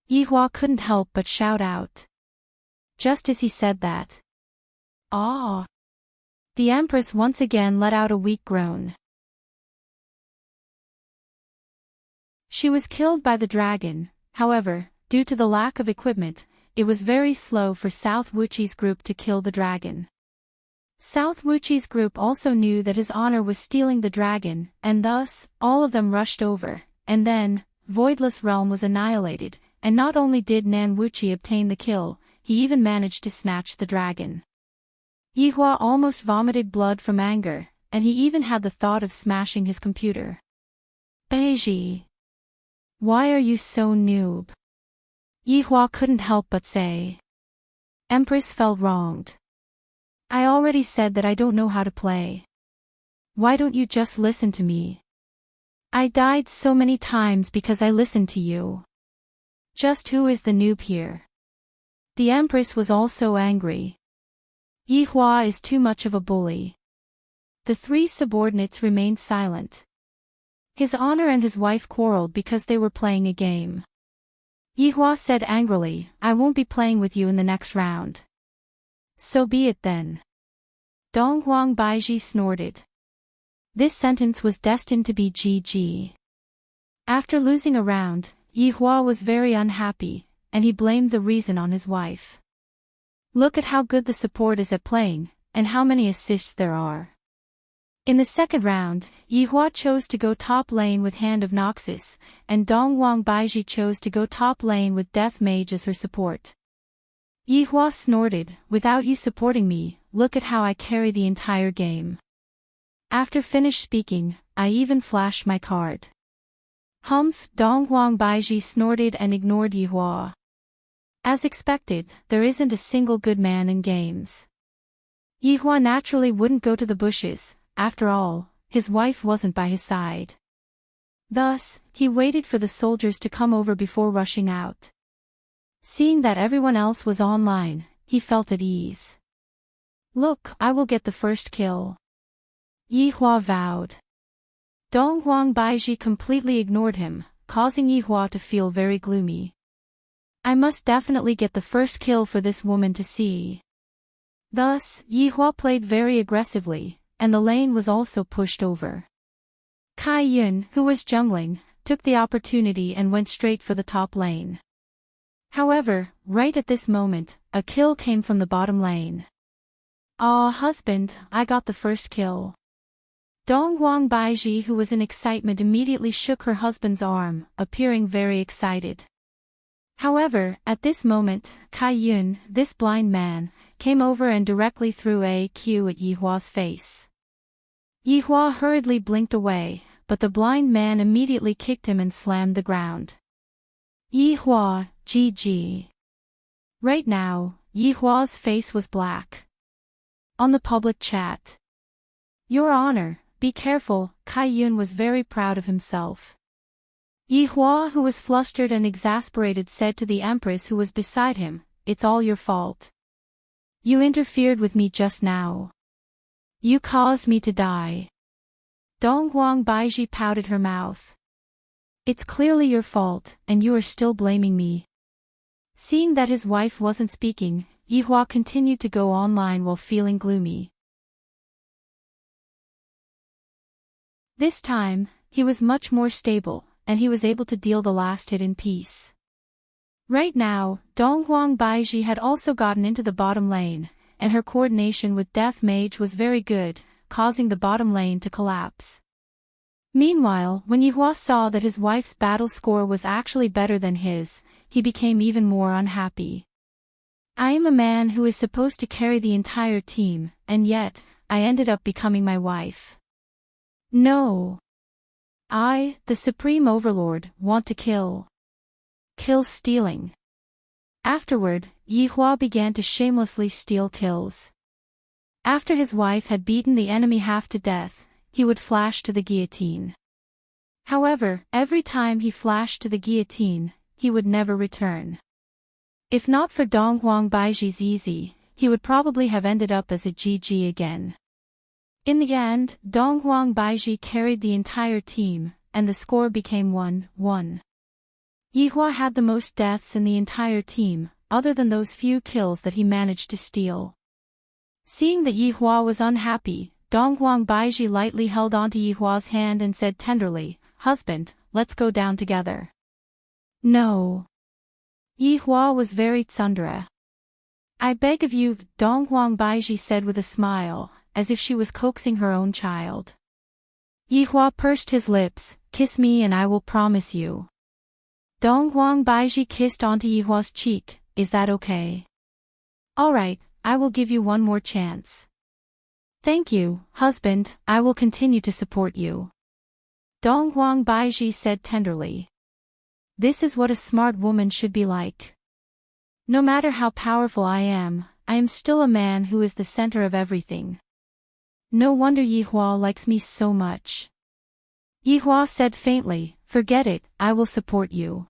Yi Hua couldn't help but shout out. Just as he said that. Ah! The Empress once again let out a weak groan. She was killed by the dragon, however, due to the lack of equipment, it was very slow for South Wuchi's group to kill the dragon. South Wuchi's group also knew that his honor was stealing the dragon, and thus, all of them rushed over, and then, Voidless Realm was annihilated, and not only did Nan Wuchi obtain the kill, he even managed to snatch the dragon. Yi Hua almost vomited blood from anger, and he even had the thought of smashing his computer. Beiji! Why are you so noob? Yi Hua couldn't help but say. Empress felt wronged. I already said that I don't know how to play. Why don't you just listen to me? I died so many times because I listened to you. Just who is the noob here? The Empress was also angry. Yi Hua is too much of a bully. The 3 subordinates remained silent. His honor and his wife quarreled because they were playing a game. Yi Hua said angrily, I won't be playing with you in the next round. So be it then. Donghuang Baiji snorted. This sentence was destined to be GG. After losing a round, Yi Hua was very unhappy, and he blamed the reason on his wife. Look at how good the support is at playing, and how many assists there are. In the second round, Yi Hua chose to go top lane with Hand of Noxus, and Donghuang Baiji chose to go top lane with Death Mage as her support. Yi Hua snorted, without you supporting me, look at how I carry the entire game. After finished speaking, I even flashed my card. Humph! Donghuang Baiji snorted and ignored Yi Hua. As expected, there isn't a single good man in games. Yi Hua naturally wouldn't go to the bushes, after all, his wife wasn't by his side. Thus, he waited for the soldiers to come over before rushing out. Seeing that everyone else was online, he felt at ease. Look, I will get the first kill. Yi Hua vowed. Donghuang Baiji completely ignored him, causing Yi Hua to feel very gloomy. I must definitely get the first kill for this woman to see. Thus, Yi Hua played very aggressively, and the lane was also pushed over. Kai Yun, who was jungling, took the opportunity and went straight for the top lane. However, right at this moment, a kill came from the bottom lane. Ah, husband, I got the first kill. Donghuang Baiji, who was in excitement, immediately shook her husband's arm, appearing very excited. However, at this moment, Kai Yun, this blind man, came over and directly threw a Q at Yi Hua's face. Yi Hua hurriedly blinked away, but the blind man immediately kicked him and slammed the ground. Yi Hua, GG. Right now, Yi Hua's face was black. On the public chat. Your Honor, be careful, Kai Yun was very proud of himself. Yi Hua, who was flustered and exasperated, said to the Empress who was beside him, it's all your fault. You interfered with me just now. You caused me to die. Dong Huang Baiji pouted her mouth. It's clearly your fault, and you are still blaming me. Seeing that his wife wasn't speaking, Yihua continued to go online while feeling gloomy. This time, he was much more stable, and he was able to deal the last hit in peace. Right now, Dong Huang Baiji had also gotten into the bottom lane, and her coordination with Death Mage was very good, causing the bottom lane to collapse. Meanwhile, when Yihua saw that his wife's battle score was actually better than his, he became even more unhappy. I am a man who is supposed to carry the entire team, and yet, I ended up becoming my wife. No. I, the Supreme Overlord, want to kill. Kill stealing. Afterward, Yihua began to shamelessly steal kills. After his wife had beaten the enemy half to death, he would flash to the guillotine. However, every time he flashed to the guillotine, he would never return. If not for Dong Huang Baiji's easy, he would probably have ended up as a GG again. In the end, Dong Huang Baiji carried the entire team, and the score became 1-1. Yihua had the most deaths in the entire team, other than those few kills that he managed to steal. Seeing that Yihua was unhappy, Dong Huang Baiji lightly held onto Yihua's hand and said tenderly, "Husband, let's go down together." No. Yihua was very tsundere. "I beg of you," Dong Huang Baiji said with a smile, as if she was coaxing her own child. Yihua pursed his lips, "Kiss me and I will promise you." Dong Huang Baiji kissed onto Yihua's cheek. "Is that okay?" "Alright, I will give you one more chance." "Thank you, husband, I will continue to support you," Dong Huang Baiji said tenderly. This is what a smart woman should be like. No matter how powerful I am still a man who is the center of everything. No wonder Yihua likes me so much. Yihua said faintly, "Forget it, I will support you."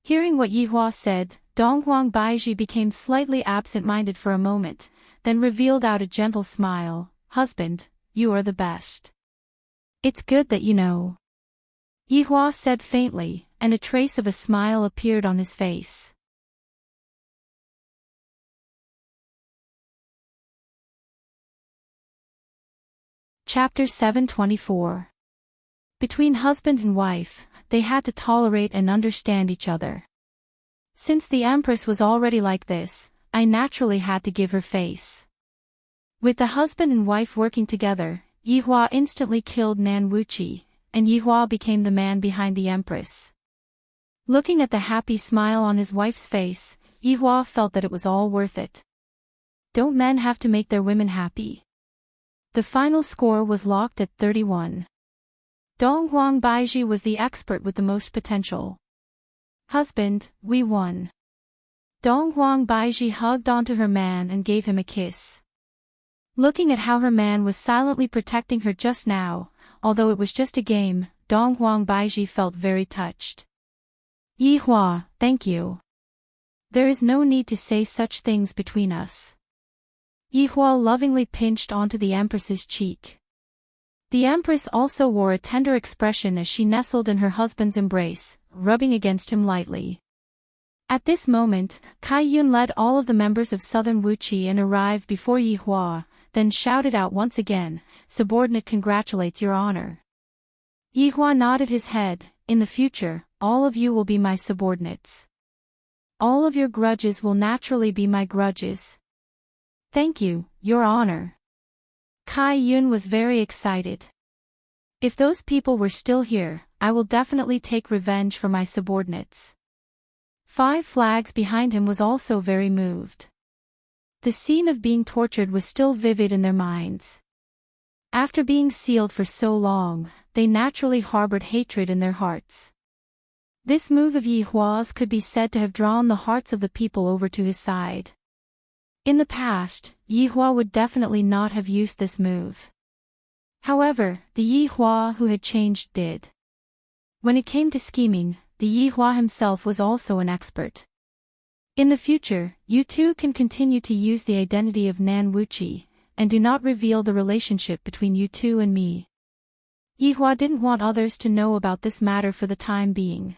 Hearing what Yihua said, Dong Huang Baiji became slightly absent-minded for a moment, then revealed out a gentle smile, "Husband, you are the best. It's good that you know." Yihua said faintly, and a trace of a smile appeared on his face. Chapter 724. Between husband and wife, they had to tolerate and understand each other. Since the Empress was already like this, I naturally had to give her face. With the husband and wife working together, Yihua instantly killed Nan Wuqi, and Yihua became the man behind the Empress. Looking at the happy smile on his wife's face, Yihua felt that it was all worth it. Don't men have to make their women happy? The final score was locked at 31. Dong Huang Baiji was the expert with the most potential. "Husband, we won." Dong Huang Baiji hugged onto her man and gave him a kiss. Looking at how her man was silently protecting her just now, although it was just a game, Dong Huang Baiji felt very touched. "Yihua, thank you. There is no need to say such things between us." Yihua lovingly pinched onto the Empress's cheek. The Empress also wore a tender expression as she nestled in her husband's embrace, rubbing against him lightly. At this moment, Kai Yun led all of the members of Southern Wuqi and arrived before Yihua, then shouted out once again, "Subordinate congratulates your honor." Yihua nodded his head, "In the future, all of you will be my subordinates. All of your grudges will naturally be my grudges." "Thank you, your honor." Kai Yun was very excited. "If those people were still here, I will definitely take revenge for my subordinates." 5 Flags behind him was also very moved. The scene of being tortured was still vivid in their minds. After being sealed for so long, they naturally harbored hatred in their hearts. This move of Yihua's could be said to have drawn the hearts of the people over to his side. In the past, Yihua would definitely not have used this move. However, the Yihua who had changed did. When it came to scheming, the Yihua himself was also an expert. In the future, you two can continue to use the identity of Nan Wuqi, and do not reveal the relationship between you two and me. Yihua didn't want others to know about this matter for the time being.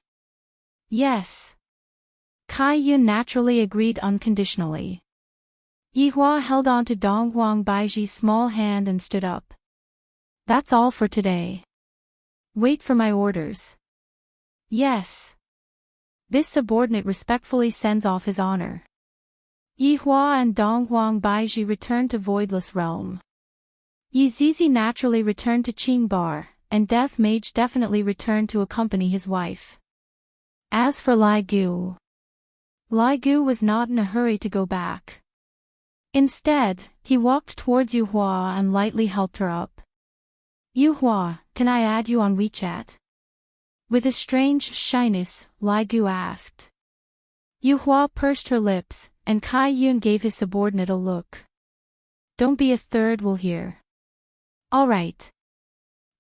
Yes. Kai Yun naturally agreed unconditionally. Yihua held on to Dong Huang Baiji's small hand and stood up. That's all for today. Wait for my orders. Yes. This subordinate respectfully sends off his honor. Yihua and Dong Huang Baiji returned to Voidless Realm. Yi Zizi naturally returned to Qing Bar, and Death Mage definitely returned to accompany his wife. As for Lai Gu was not in a hurry to go back. Instead, he walked towards Yuhua and lightly helped her up. Yuhua, can I add you on WeChat? With a strange shyness, Lai Gu asked. Yuhua pursed her lips, and Kai Yun gave his subordinate a look. Don't be a third will hear. All right.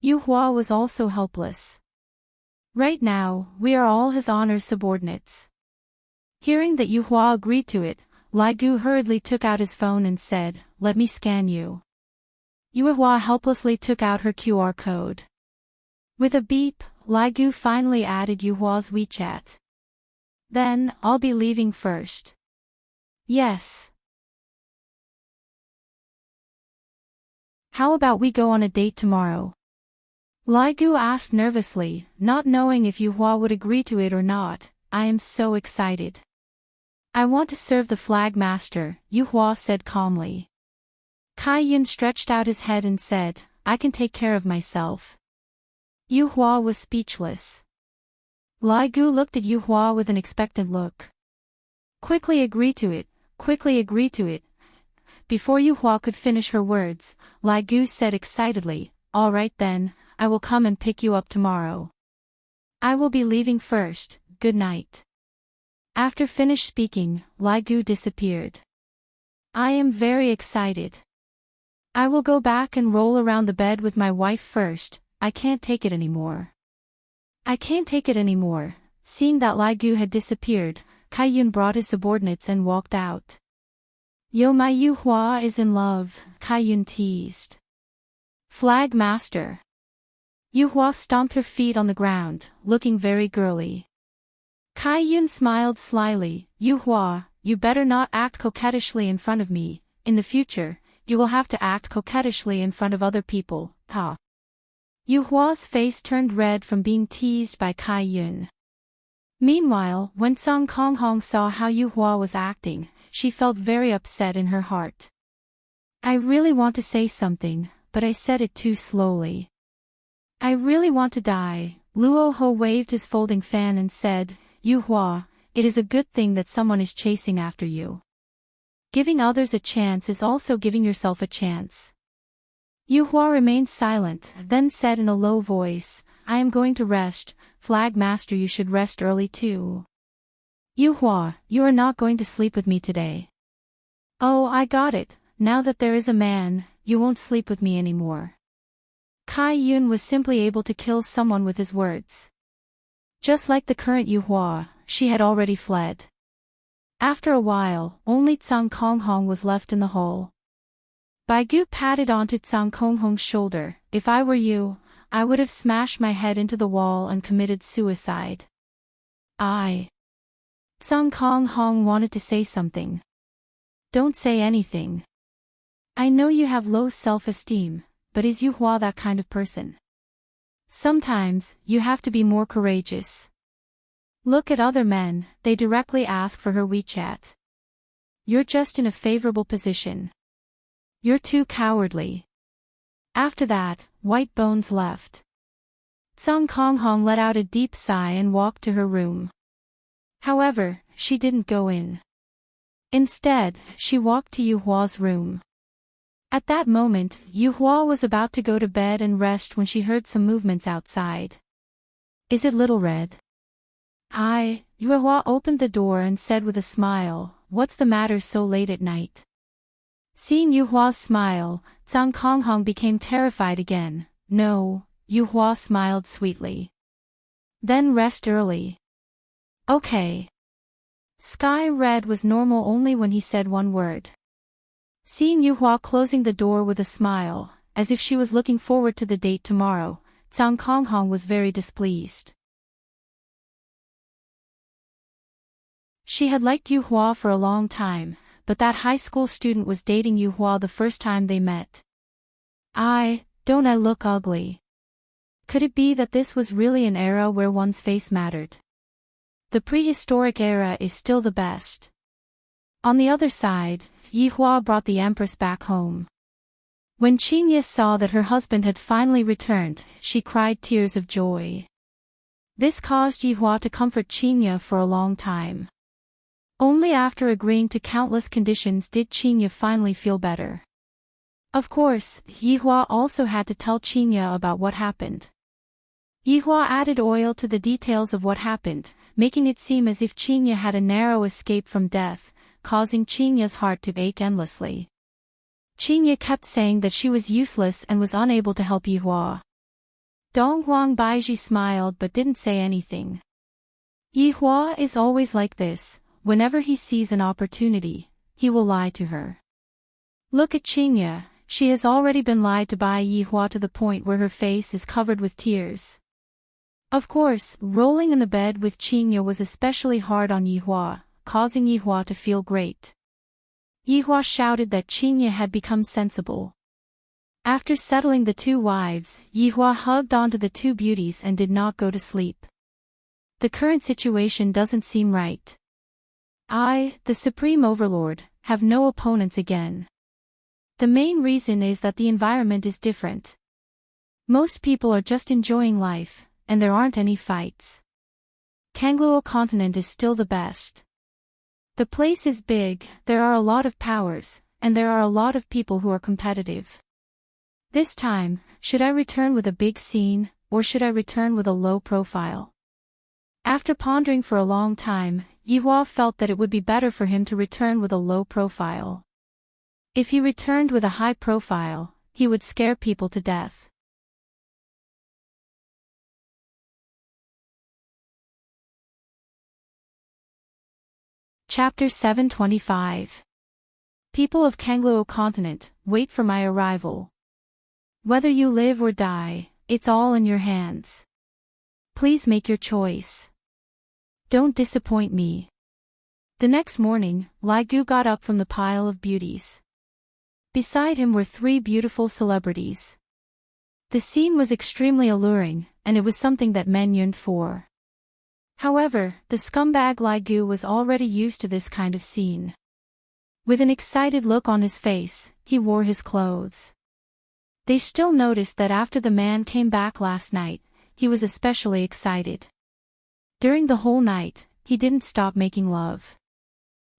Yuhua was also helpless. Right now, we are all his honor's subordinates. Hearing that Yuhua agreed to it, Lai Gu hurriedly took out his phone and said, "Let me scan you." Yuhua helplessly took out her QR code. With a beep, Lai Gu finally added Yuhua's WeChat. Then, I'll be leaving first. Yes. How about we go on a date tomorrow? Lai Gu asked nervously, not knowing if Yuhua would agree to it or not. I am so excited. I want to serve the flag master, Yuhua said calmly. Kai Yun stretched out his head and said, I can take care of myself. Yuhua was speechless. Lai Gu looked at Yuhua with an expectant look. Quickly agree to it, quickly agree to it. Before Yuhua could finish her words, Lai Gu said excitedly, all right then, I will come and pick you up tomorrow. I will be leaving first, good night. After finished speaking, Lai Gu disappeared. I am very excited. I will go back and roll around the bed with my wife first, I can't take it anymore. I can't take it anymore. Seeing that Lai Gu had disappeared, Kai Yun brought his subordinates and walked out. Yo, my Yuhua is in love, Kai Yun teased. Flag master. Yuhua stomped her feet on the ground, looking very girly. Kai Yun smiled slyly, Yuhua, you better not act coquettishly in front of me, in the future, you will have to act coquettishly in front of other people, ha. Yuhua's face turned red from being teased by Kai Yun. Meanwhile, when Song Konghong saw how Yuhua was acting, she felt very upset in her heart. I really want to say something, but I said it too slowly. I really want to die. Luo Ho waved his folding fan and said, Yuhua, it is a good thing that someone is chasing after you. Giving others a chance is also giving yourself a chance. Yuhua remained silent, then said in a low voice, I am going to rest, Flag Master, you should rest early too. Yuhua, you are not going to sleep with me today. Oh, I got it, now that there is a man, you won't sleep with me anymore. Kai Yun was simply able to kill someone with his words. Just like the current Yuhua, she had already fled. After a while, only Tsang Konghong was left in the hole. Baigu patted onto Tsang Konghong's shoulder, if I were you, I would have smashed my head into the wall and committed suicide. Tsang Konghong wanted to say something. Don't say anything. I know you have low self-esteem, but is Yuhua that kind of person? Sometimes, you have to be more courageous. Look at other men, they directly ask for her WeChat. You're just in a favorable position. You're too cowardly. After that, White Bones left. Tsang Konghong let out a deep sigh and walked to her room. However, she didn't go in. Instead, she walked to Yuhua's room. At that moment, Yuhua was about to go to bed and rest when she heard some movements outside. Is it Little Red? Yuhua opened the door and said with a smile, what's the matter so late at night? Seeing Yuhua's smile, Tsang Konghong became terrified again. No, Yuhua smiled sweetly. Then rest early. Okay. Sky Red was normal only when he said one word. Seeing Yuhua closing the door with a smile, as if she was looking forward to the date tomorrow, Zhang Konghong was very displeased. She had liked Yu Hua for a long time, but that high school student was dating Yu Hua the first time they met. Don't I look ugly? Could it be that this was really an era where one's face mattered? The prehistoric era is still the best. On the other side, Yi Hua brought the Empress back home. When Qingye saw that her husband had finally returned, she cried tears of joy. This caused Yi Hua to comfort Qingye for a long time. Only after agreeing to countless conditions did Qingye finally feel better. Of course, Yi Hua also had to tell Qingye about what happened. Yi Hua added oil to the details of what happened, making it seem as if Qingye had a narrow escape from death, causing Qingye's heart to ache endlessly. Qingye kept saying that she was useless and was unable to help Yi Hua. Dong Huang Baiji smiled but didn't say anything. Yi Hua is always like this, whenever he sees an opportunity, he will lie to her. Look at Qingye, she has already been lied to by Yi Hua to the point where her face is covered with tears. Of course, rolling in the bed with Qingye was especially hard on Yi Hua, causing Yi Hua to feel great. Yi Hua shouted that Qingye had become sensible. After settling the two wives, Yi Hua hugged onto the two beauties and did not go to sleep. The current situation doesn't seem right. I, the Supreme Overlord, have no opponents again. The main reason is that the environment is different. Most people are just enjoying life, and there aren't any fights. Kangluo continent is still the best. The place is big, there are a lot of powers, and there are a lot of people who are competitive. This time, should I return with a big scene, or should I return with a low profile? After pondering for a long time, Yi Hua felt that it would be better for him to return with a low profile. If he returned with a high profile, he would scare people to death. Chapter 725. People of Kangluo continent, wait for my arrival. Whether you live or die, it's all in your hands. Please make your choice. Don't disappoint me. The next morning, Lai Gu got up from the pile of beauties. Beside him were three beautiful celebrities. The scene was extremely alluring, and it was something that men yearned for. However, the scumbag Lai Gu was already used to this kind of scene. With an excited look on his face, he wore his clothes. They still noticed that after the man came back last night, he was especially excited. During the whole night, he didn't stop making love.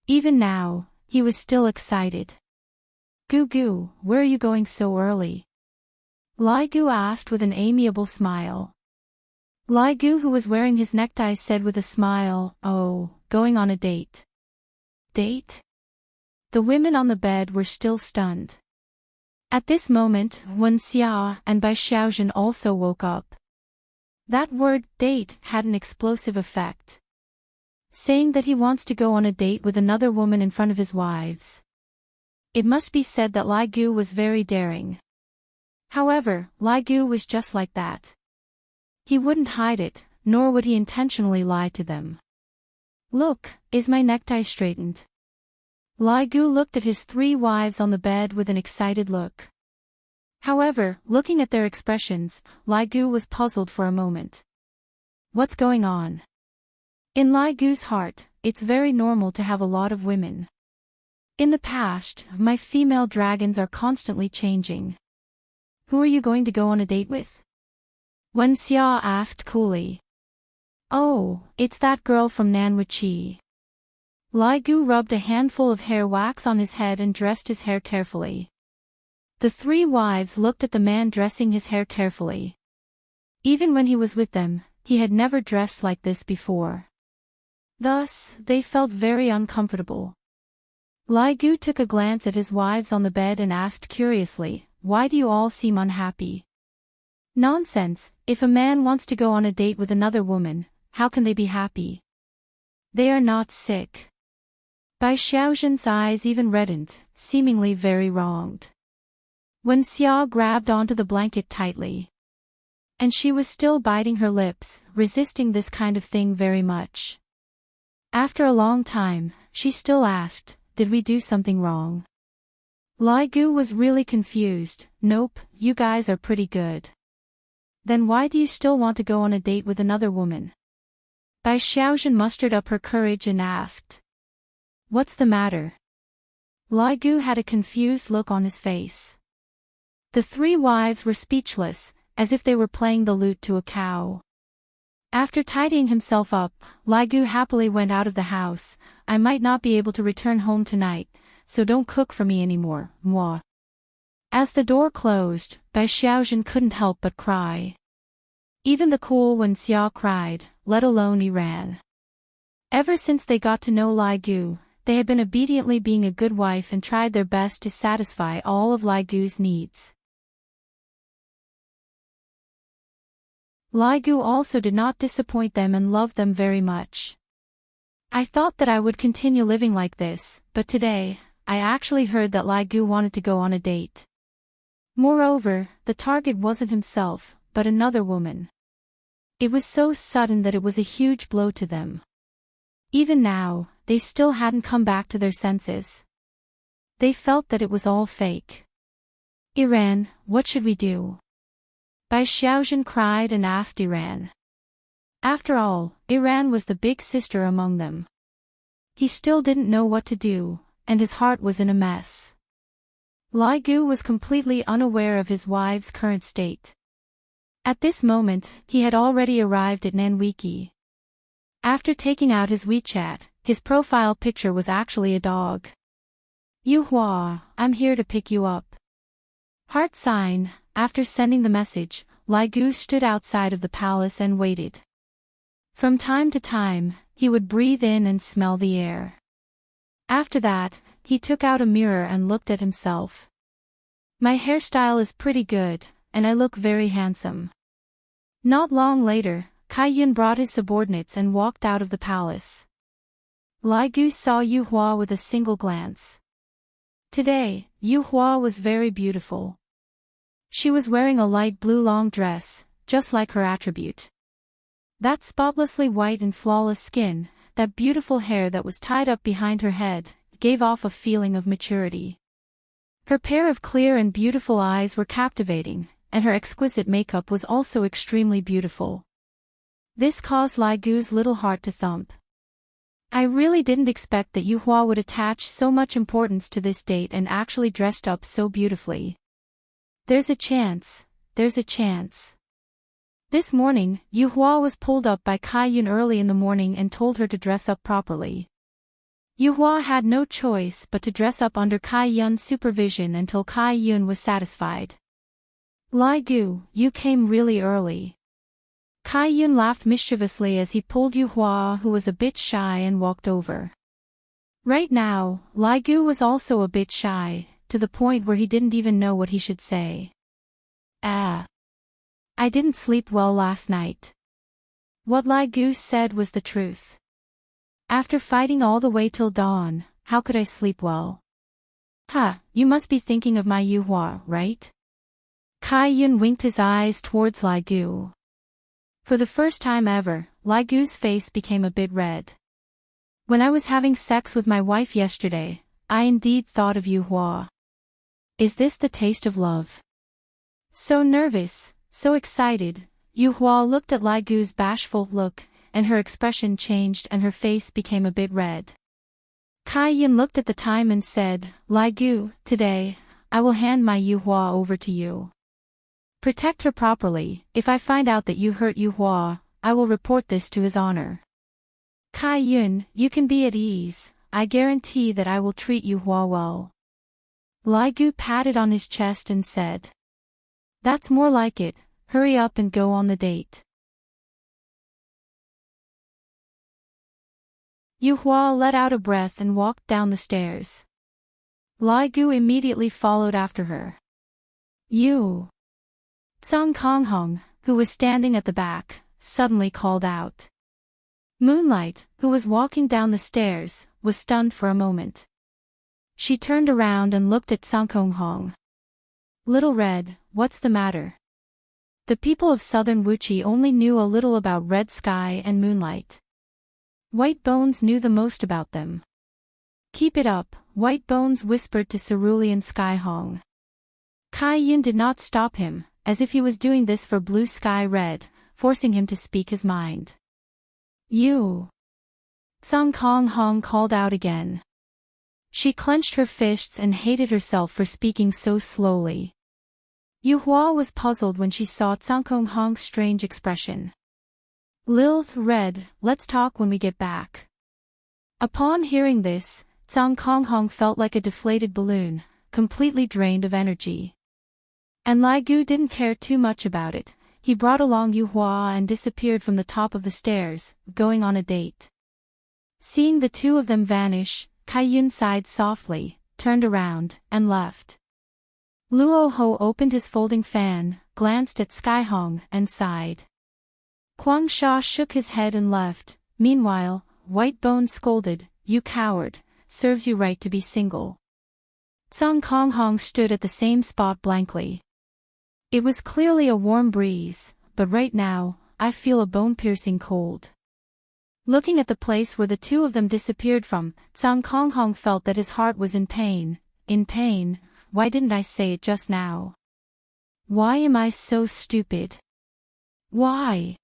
Even now, he was still excited. Gu, where are you going so early? Lai Gu asked with an amiable smile. Lai Gu, who was wearing his necktie, said with a smile, "Oh, going on a date." Date? The women on the bed were still stunned. At this moment, Wen Xia and Bai Xiaojun also woke up. That word, date, had an explosive effect. Saying that he wants to go on a date with another woman in front of his wives. It must be said that Lai Gu was very daring. However, Lai Gu was just like that. He wouldn't hide it, nor would he intentionally lie to them. Look, is my necktie straightened? Lai Gu looked at his three wives on the bed with an excited look. However, looking at their expressions, Lai Gu was puzzled for a moment. What's going on? In Lai Gu's heart, it's very normal to have a lot of women. In the past, my female dragons are constantly changing. Who are you going to go on a date with? Wen Xia asked coolly. Oh, it's that girl from Nanwuchi. Lai Gu rubbed a handful of hair wax on his head and dressed his hair carefully. The three wives looked at the man dressing his hair carefully. Even when he was with them, he had never dressed like this before. Thus, they felt very uncomfortable. Lai Gu took a glance at his wives on the bed and asked curiously, "Why do you all seem unhappy?" Nonsense, if a man wants to go on a date with another woman, how can they be happy? They are not sick. Bai Xiaojun's eyes even reddened, seemingly very wronged. Wen Xia grabbed onto the blanket tightly. And she was still biting her lips, resisting this kind of thing very much. After a long time, she still asked, "Did we do something wrong?" Lai Gu was really confused. "Nope, you guys are pretty good." "Then why do you still want to go on a date with another woman?" Bai Xiaojun mustered up her courage and asked. "What's the matter?" Lai Gu had a confused look on his face. The three wives were speechless, as if they were playing the lute to a cow. After tidying himself up, Lai Gu happily went out of the house. "I might not be able to return home tonight, so don't cook for me anymore, moi." As the door closed, Bai Xiaojun couldn't help but cry. Even the cool Wen Xia cried, let alone Iran. Ever since they got to know Lai Gu, they had been obediently being a good wife and tried their best to satisfy all of Lai Gu's needs. Lai Gu also did not disappoint them and loved them very much. "I thought that I would continue living like this, but today, I actually heard that Lai Gu wanted to go on a date. Moreover, the target wasn't himself, but another woman. It was so sudden that it was a huge blow to them. Even now, they still hadn't come back to their senses. They felt that it was all fake. Iran, what should we do?" Bai Xiaojun cried and asked Iran. After all, Iran was the big sister among them. He still didn't know what to do, and his heart was in a mess. Lai Gu was completely unaware of his wife's current state. At this moment, he had already arrived at Nanwiki. After taking out his WeChat, his profile picture was actually a dog. "Yu Hua, I'm here to pick you up." Heart sign. After sending the message, Lai Gu stood outside of the palace and waited. From time to time, he would breathe in and smell the air. After that, he took out a mirror and looked at himself. "My hairstyle is pretty good, and I look very handsome." Not long later, Kai Yun brought his subordinates and walked out of the palace. Lai Gu saw Yu Hua with a single glance. Today, Yu Hua was very beautiful. She was wearing a light blue long dress, just like her attribute. That spotlessly white and flawless skin, that beautiful hair that was tied up behind her head, gave off a feeling of maturity. Her pair of clear and beautiful eyes were captivating, and her exquisite makeup was also extremely beautiful. This caused Lai Gu's little heart to thump. "I really didn't expect that Yu Hua would attach so much importance to this date and actually dressed up so beautifully. There's a chance, there's a chance." This morning, Yu Hua was pulled up by Kai Yun early in the morning and told her to dress up properly. Yu Hua had no choice but to dress up under Kai Yun's supervision until Kai Yun was satisfied. "Lai Gu, you came really early." Kai Yun laughed mischievously as he pulled Yu Hua, who was a bit shy, and walked over. Right now, Lai Gu was also a bit shy, to the point where he didn't even know what he should say. "I didn't sleep well last night." What Lai Gu said was the truth. "After fighting all the way till dawn, how could I sleep well?" You must be thinking of my Yu Hua, right?" Kai Yun winked his eyes towards Lai Gu. For the first time ever, Lai Gu's face became a bit red. "When I was having sex with my wife yesterday, I indeed thought of Yu Hua. Is this the taste of love?" So nervous, so excited, Yu Hua looked at Lai Gu's bashful look, and her expression changed and her face became a bit red. Kai Yun looked at the time and said, "Lai Gu, today, I will hand my Yu Hua over to you. Protect her properly. If I find out that you hurt Yu Hua, I will report this to his honor." "Kai Yun, you can be at ease. I guarantee that I will treat Yu Hua well." Lai Gu patted on his chest and said, "That's more like it. Hurry up and go on the date." Yu Hua let out a breath and walked down the stairs. Lai Gu immediately followed after her. "You!" Tsang Konghong, who was standing at the back, suddenly called out. Moonlight, who was walking down the stairs, was stunned for a moment. She turned around and looked at Tsang Konghong. "Little Red, what's the matter?" The people of southern Wuchi only knew a little about red sky and moonlight. White Bones knew the most about them. Keep it up, White Bones whispered to Cerulean Skyhong. Kai Yun did not stop him, as if he was doing this for Blue Sky Red, forcing him to speak his mind. You! Song Kong Hong called out again. She clenched her fists and hated herself for speaking so slowly. Yu Hua was puzzled when she saw Tsang Kong Hong's strange expression. Lilith read, "Let's talk when we get back." Upon hearing this, Tsang Kong Hong felt like a deflated balloon, completely drained of energy. And Lai Gu didn't care too much about it. He brought along Yu Hua and disappeared from the top of the stairs, going on a date. Seeing the two of them vanish, Kai Yun sighed softly, turned around, and left. Luo Ho opened his folding fan, glanced at Skyhong, and sighed. Quang Sha shook his head and left. Meanwhile, White Bones scolded, "You coward, serves you right to be single." Tsang Kong Hong stood at the same spot blankly. It was clearly a warm breeze, but right now, I feel a bone-piercing cold. Looking at the place where the two of them disappeared from, Tsang Kong Hong felt that his heart was in pain. In pain? Why didn't I say it just now? Why am I so stupid? Why?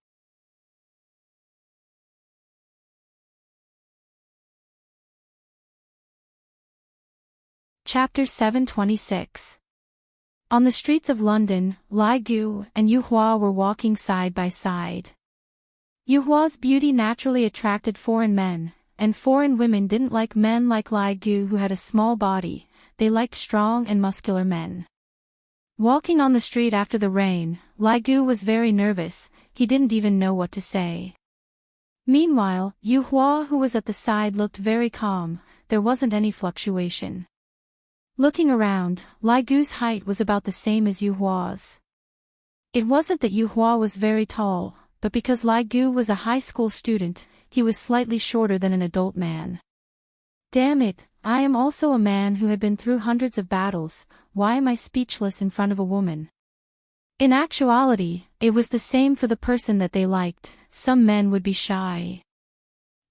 Chapter 726. On the streets of London, Lai Gu and Yu Hua were walking side by side. Yu Hua's beauty naturally attracted foreign men, and foreign women didn't like men like Lai Gu who had a small body. They liked strong and muscular men. Walking on the street after the rain, Lai Gu was very nervous. He didn't even know what to say. Meanwhile, Yu Hua, who was at the side, looked very calm. There wasn't any fluctuation. Looking around, Lai Gu's height was about the same as Yu Hua's. It wasn't that Yu Hua was very tall, but because Lai Gu was a high school student, he was slightly shorter than an adult man. Damn it, I am also a man who had been through hundreds of battles. Why am I speechless in front of a woman? In actuality, it was the same for the person that they liked. Some men would be shy.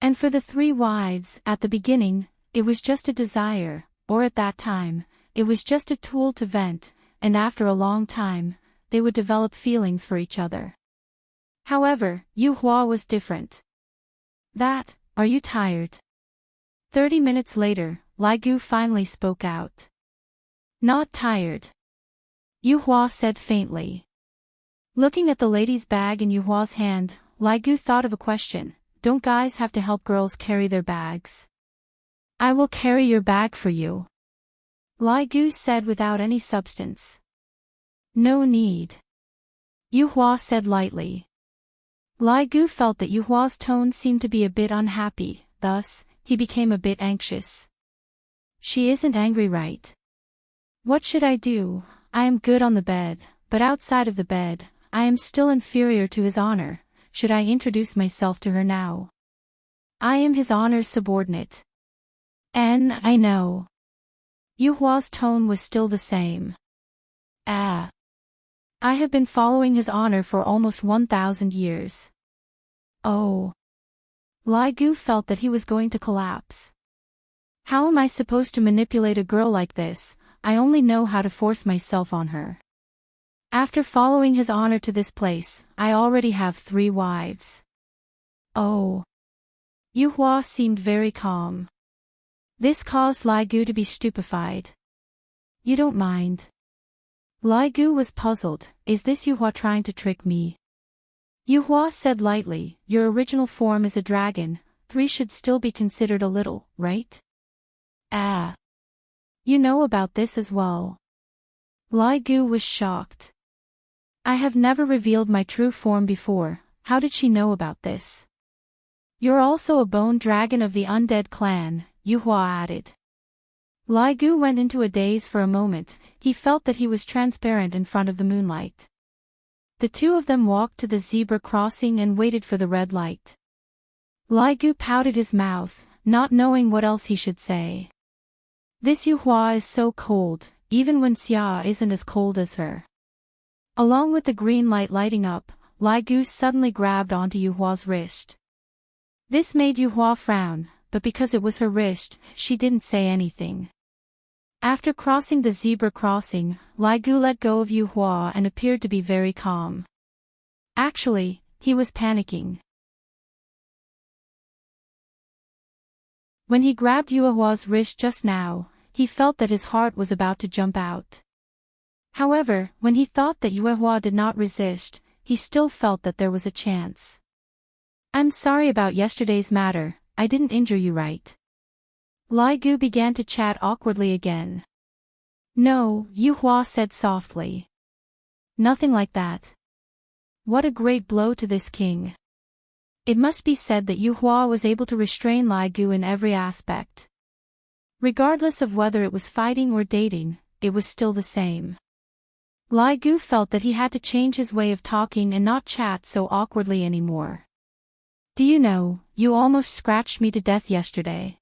And for the three wives, at the beginning, it was just a desire. Or at that time, it was just a tool to vent, and after a long time, they would develop feelings for each other. However, Yu Hua was different. Are you tired? 30 minutes later, Lai Gu finally spoke out. Not tired. Yu Hua said faintly. Looking at the lady's bag in Yu Hua's hand, Lai Gu thought of a question. Don't guys have to help girls carry their bags? I will carry your bag for you. Lai Gu said without any substance. No need. Yu Hua said lightly. Lai Gu felt that Yu Hua's tone seemed to be a bit unhappy, thus, he became a bit anxious. She isn't angry, right? What should I do? I am good on the bed, but outside of the bed, I am still inferior to His Honor. Should I introduce myself to her now? I am His Honor's subordinate. I know. Yu Hua's tone was still the same. I have been following His Honor for almost 1,000 years. Oh. Lai Gu felt that he was going to collapse. How am I supposed to manipulate a girl like this? I only know how to force myself on her. After following His Honor to this place, I already have 3 wives. Oh. Yu Hua seemed very calm. This caused Lai Gu to be stupefied. You don't mind? Lai Gu was puzzled. Is this Yu Hua trying to trick me? Yu Hua said lightly, your original form is a dragon. 3 should still be considered a little, right? You know about this as well. Lai Gu was shocked. I have never revealed my true form before. How did she know about this? You're also a bone dragon of the undead clan, Yu Hua added. Lai Gu went into a daze for a moment. He felt that he was transparent in front of the moonlight. The two of them walked to the zebra crossing and waited for the red light. Lai Gu pouted his mouth, not knowing what else he should say. This Yu Hua is so cold, even when Xia isn't as cold as her. Along with the green light lighting up, Lai Gu suddenly grabbed onto Yuhua's wrist. This made Yuhua frown, but because it was her wrist, she didn't say anything. After crossing the zebra crossing, Lai Gu let go of Yuhua and appeared to be very calm. Actually, he was panicking. When he grabbed Yuhua's wrist just now, he felt that his heart was about to jump out. However, when he thought that Yuhua did not resist, he still felt that there was a chance. "I'm sorry about yesterday's matter, I didn't injure you, right?" Lai Gu began to chat awkwardly again. "No," Yuhua said softly. "Nothing like that." What a great blow to this king. It must be said that Yuhua was able to restrain Lai Gu in every aspect. Regardless of whether it was fighting or dating, it was still the same. Lai Gu felt that he had to change his way of talking and not chat so awkwardly anymore. "Do you know, you almost scratched me to death yesterday."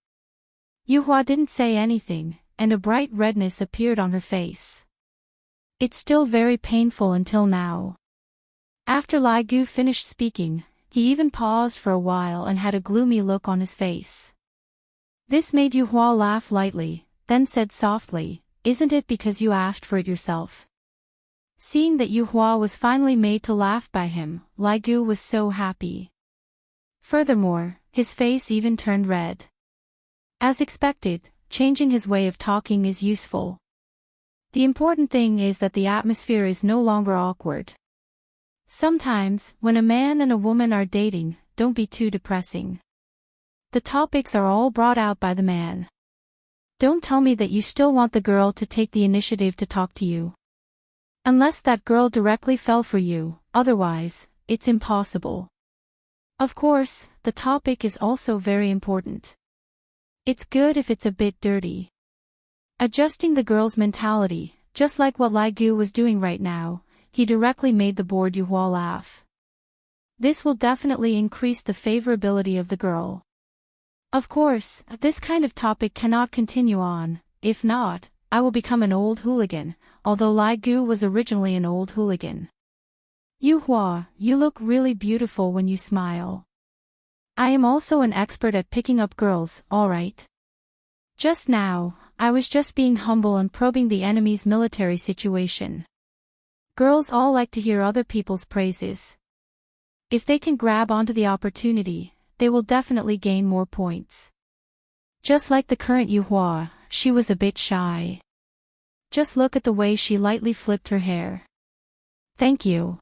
Yuhua didn't say anything, and a bright redness appeared on her face. "It's still very painful until now." After Lai Gu finished speaking, he even paused for a while and had a gloomy look on his face. This made Yuhua laugh lightly, then said softly, "Isn't it because you asked for it yourself?" Seeing that Yuhua was finally made to laugh by him, Lai Gu was so happy. Furthermore, his face even turned red. As expected, changing his way of talking is useful. The important thing is that the atmosphere is no longer awkward. Sometimes, when a man and a woman are dating, don't be too depressing. The topics are all brought out by the man. Don't tell me that you still want the girl to take the initiative to talk to you. Unless that girl directly fell for you, otherwise, it's impossible. Of course, the topic is also very important. It's good if it's a bit dirty. Adjusting the girl's mentality, just like what Lai Gu was doing right now, he directly made the bored Yuhua laugh. This will definitely increase the favorability of the girl. Of course, this kind of topic cannot continue on, if not, I will become an old hooligan, although Lai Gu was originally an old hooligan. "Yuhua, you look really beautiful when you smile. I am also an expert at picking up girls, alright? Just now, I was just being humble and probing the enemy's military situation. Girls all like to hear other people's praises. If they can grab onto the opportunity, they will definitely gain more points. Just like the current Yuhua, she was a bit shy. Just look at the way she lightly flipped her hair. Thank you."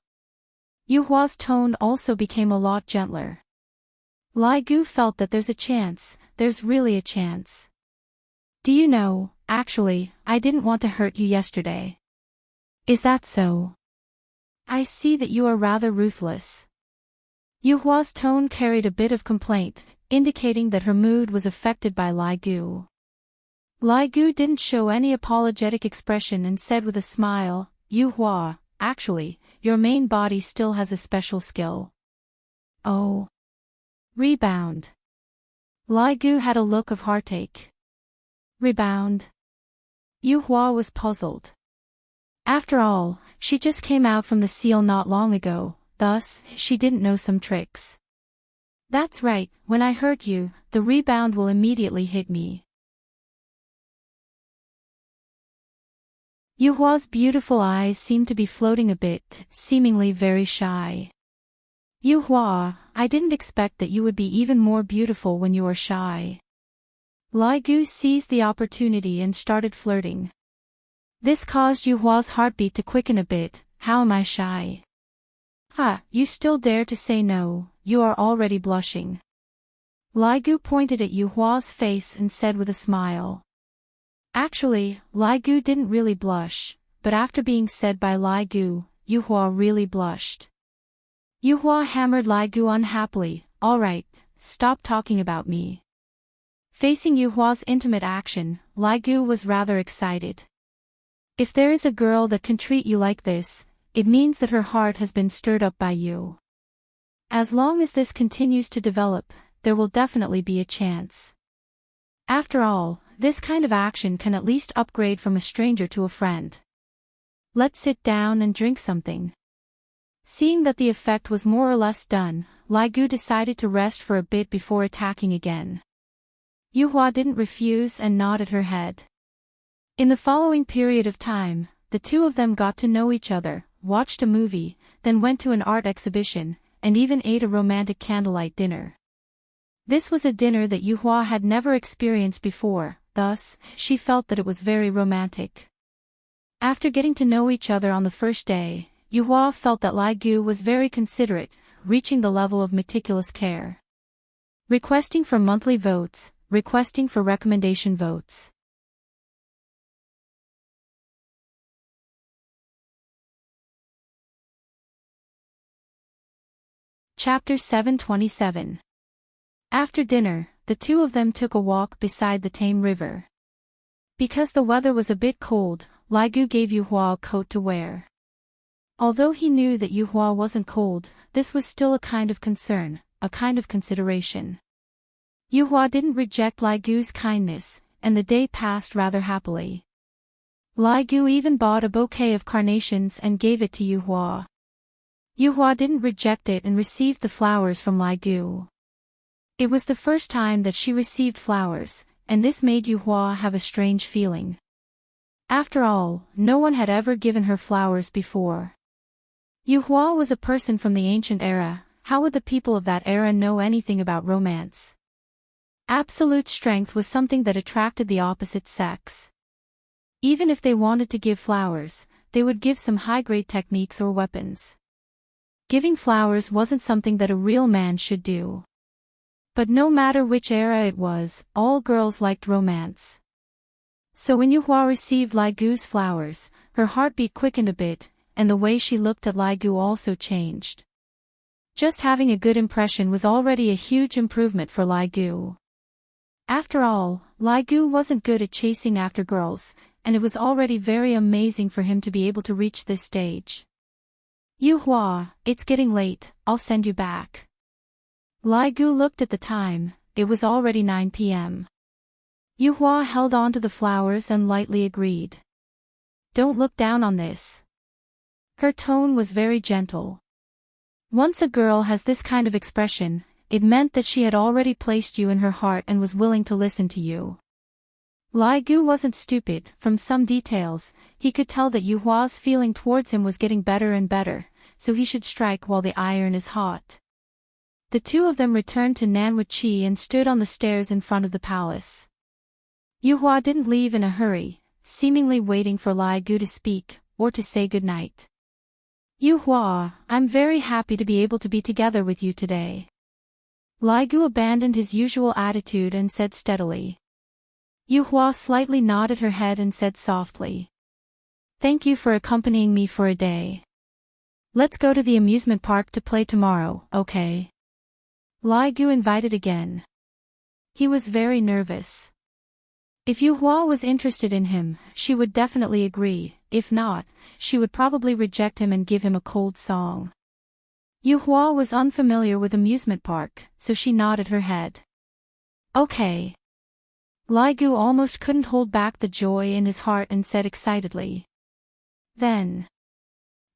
Yuhua's tone also became a lot gentler. Lai Gu felt that there's really a chance. "Do you know, actually, I didn't want to hurt you yesterday." "Is that so? I see that you are rather ruthless." Yuhua's tone carried a bit of complaint, indicating that her mood was affected by Lai Gu. Lai Gu didn't show any apologetic expression and said with a smile, "Yuhua, actually, your main body still has a special skill." "Oh. Rebound." Lai Gu had a look of heartache. "Rebound?" Yuhua was puzzled. After all, she just came out from the seal not long ago, thus, she didn't know some tricks. "That's right, when I hurt you, the rebound will immediately hit me." Yuhua's beautiful eyes seemed to be floating a bit, seemingly very shy. "Yuhua, I didn't expect that you would be even more beautiful when you are shy." Lai Gu seized the opportunity and started flirting. This caused Yuhua's heartbeat to quicken a bit. "How am I shy?" "Ha, you still dare to say no, you are already blushing." Lai Gu pointed at Yuhua's face and said with a smile. Actually, Lai Gu didn't really blush, but after being said by Lai Gu, Yuhua really blushed. Yuhua hammered Lai Gu unhappily. "Alright, stop talking about me." Facing Yuhua's intimate action, Lai Gu was rather excited. If there is a girl that can treat you like this, it means that her heart has been stirred up by you. As long as this continues to develop, there will definitely be a chance. After all, this kind of action can at least upgrade from a stranger to a friend. Let's sit down and drink something. Seeing that the effect was more or less done, Gu decided to rest for a bit before attacking again. Yuhua didn't refuse and nodded her head. In the following period of time, the two of them got to know each other, watched a movie, then went to an art exhibition, and even ate a romantic candlelight dinner. This was a dinner that Yuhua had never experienced before, thus, she felt that it was very romantic. After getting to know each other on the first day, Yuhua felt that Gu was very considerate, reaching the level of meticulous care. Requesting for monthly votes, requesting for recommendation votes. Chapter 727. After dinner, the two of them took a walk beside the tame river. Because the weather was a bit cold, Gu gave Yuhua a coat to wear. Although he knew that Yuhua wasn't cold, this was still a kind of concern, a kind of consideration. Yuhua didn't reject Gu's kindness, and the day passed rather happily. Gu even bought a bouquet of carnations and gave it to Yuhua. Yuhua didn't reject it and received the flowers from Gu. It was the first time that she received flowers, and this made Yuhua have a strange feeling. After all, no one had ever given her flowers before. Yuhua was a person from the ancient era. How would the people of that era know anything about romance? Absolute strength was something that attracted the opposite sex. Even if they wanted to give flowers, they would give some high-grade techniques or weapons. Giving flowers wasn't something that a real man should do. But no matter which era it was, all girls liked romance. So when Yuhua received Gu's flowers, her heartbeat quickened a bit, and the way she looked at Gu also changed. Just having a good impression was already a huge improvement for Gu. After all, Gu wasn't good at chasing after girls, and it was already very amazing for him to be able to reach this stage. Yuhua, it's getting late, I'll send you back. Gu looked at the time, it was already 9 p.m. Yuhua held on to the flowers and lightly agreed. Don't look down on this. Her tone was very gentle. Once a girl has this kind of expression, it meant that she had already placed you in her heart and was willing to listen to you. Gu wasn't stupid. From some details, he could tell that Yuhua's feeling towards him was getting better and better, so he should strike while the iron is hot. The two of them returned to Nanwachi and stood on the stairs in front of the palace. Yuhua didn't leave in a hurry, seemingly waiting for Gu to speak, or to say goodnight. Yuhua, I'm very happy to be able to be together with you today. Gu abandoned his usual attitude and said steadily. Yuhua slightly nodded her head and said softly. Thank you for accompanying me for a day. Let's go to the amusement park to play tomorrow, okay? Gu invited again. He was very nervous. If Yuhua was interested in him, she would definitely agree. If not, she would probably reject him and give him a cold song. Yuhua was unfamiliar with amusement park, so she nodded her head. Okay. Gu almost couldn't hold back the joy in his heart and said excitedly. Then.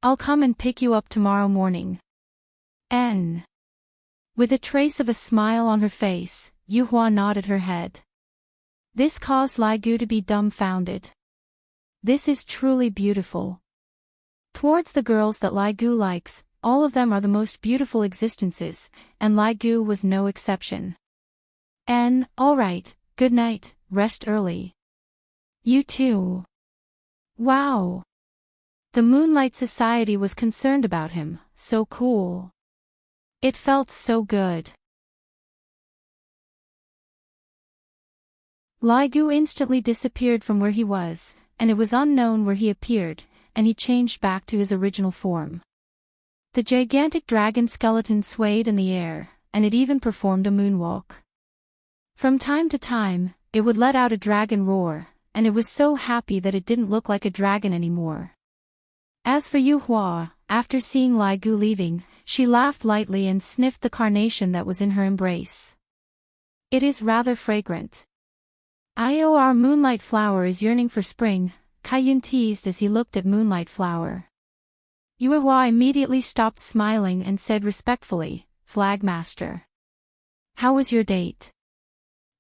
I'll come and pick you up tomorrow morning. With a trace of a smile on her face, Yuhua nodded her head. This caused Gu to be dumbfounded. This is truly beautiful. Towards the girls that Gu likes, all of them are the most beautiful existences, and Gu was no exception. Alright, good night, rest early. You too. Wow. The Moonlight Society was concerned about him, so cool. It felt so good. Gu instantly disappeared from where he was, and it was unknown where he appeared, and he changed back to his original form. The gigantic dragon skeleton swayed in the air, and it even performed a moonwalk. From time to time, it would let out a dragon roar, and it was so happy that it didn't look like a dragon anymore. As for Yuhua, after seeing Gu leaving, she laughed lightly and sniffed the carnation that was in her embrace. It is rather fragrant. Our moonlight flower is yearning for spring, Kaiyun teased as he looked at Moonlight Flower. Yuehua immediately stopped smiling and said respectfully, Flagmaster. How was your date?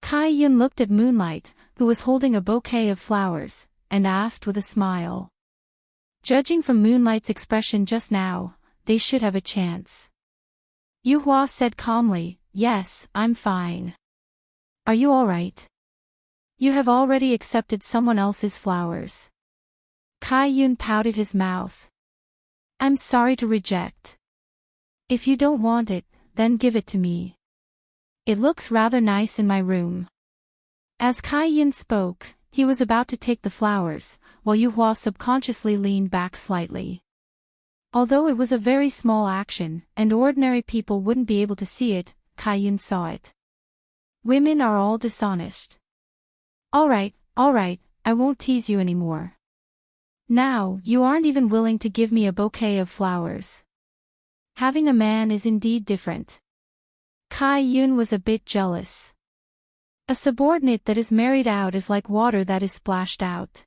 Kaiyun looked at Moonlight, who was holding a bouquet of flowers, and asked with a smile. Judging from Moonlight's expression just now, they should have a chance. Yuehua said calmly, Yes, I'm fine. Are you alright? You have already accepted someone else's flowers. Kaiyun pouted his mouth. I'm sorry to reject. If you don't want it, then give it to me. It looks rather nice in my room. As Kaiyun spoke, he was about to take the flowers, while Yuehua subconsciously leaned back slightly. Although it was a very small action, and ordinary people wouldn't be able to see it, Kaiyun saw it. Women are all dishonest. Alright, I won't tease you anymore. Now, you aren't even willing to give me a bouquet of flowers. Having a man is indeed different. Kaiyun was a bit jealous. A subordinate that is married out is like water that is splashed out.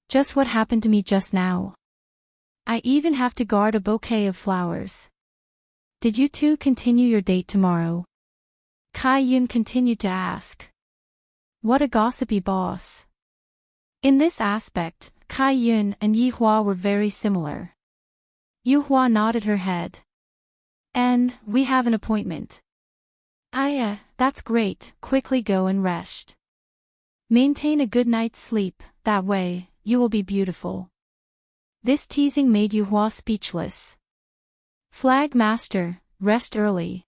Just what happened to me just now. I even have to guard a bouquet of flowers. Did you two continue your date tomorrow? Kaiyun continued to ask. What a gossipy boss. In this aspect, Kaiyun and Yuehua were very similar. Yuehua nodded her head. And, we have an appointment. That's great, quickly go and rest. Maintain a good night's sleep, that way, you will be beautiful. This teasing made Yuehua speechless. Flagmaster, rest early.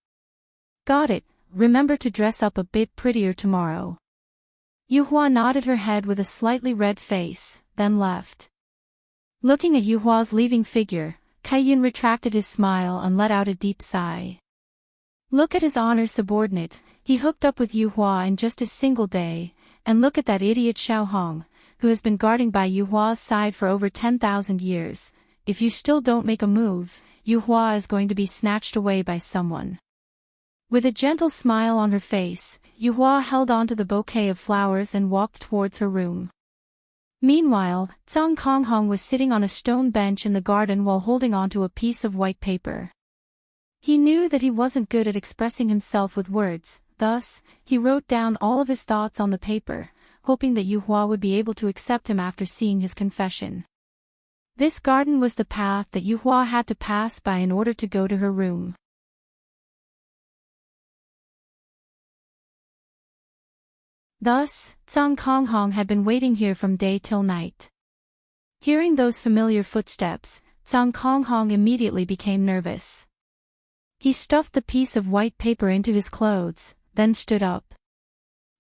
Got it, remember to dress up a bit prettier tomorrow. Yuehua nodded her head with a slightly red face, then left. Looking at Yuhua's leaving figure, Kaiyun retracted his smile and let out a deep sigh. Look at his honor's subordinate, he hooked up with Yuehua in just a single day, and look at that idiot Xiaohong, who has been guarding by Yuhua's side for over 10,000 years. If you still don't make a move, Yuehua is going to be snatched away by someone. With a gentle smile on her face, Yuehua held onto the bouquet of flowers and walked towards her room. Meanwhile, Zhang Konghong was sitting on a stone bench in the garden while holding onto a piece of white paper. He knew that he wasn't good at expressing himself with words, thus, he wrote down all of his thoughts on the paper, hoping that Yuehua would be able to accept him after seeing his confession. This garden was the path that Yuehua had to pass by in order to go to her room. Thus, Zhang Konghong had been waiting here from day till night. Hearing those familiar footsteps, Zhang Konghong immediately became nervous. He stuffed the piece of white paper into his clothes, then stood up.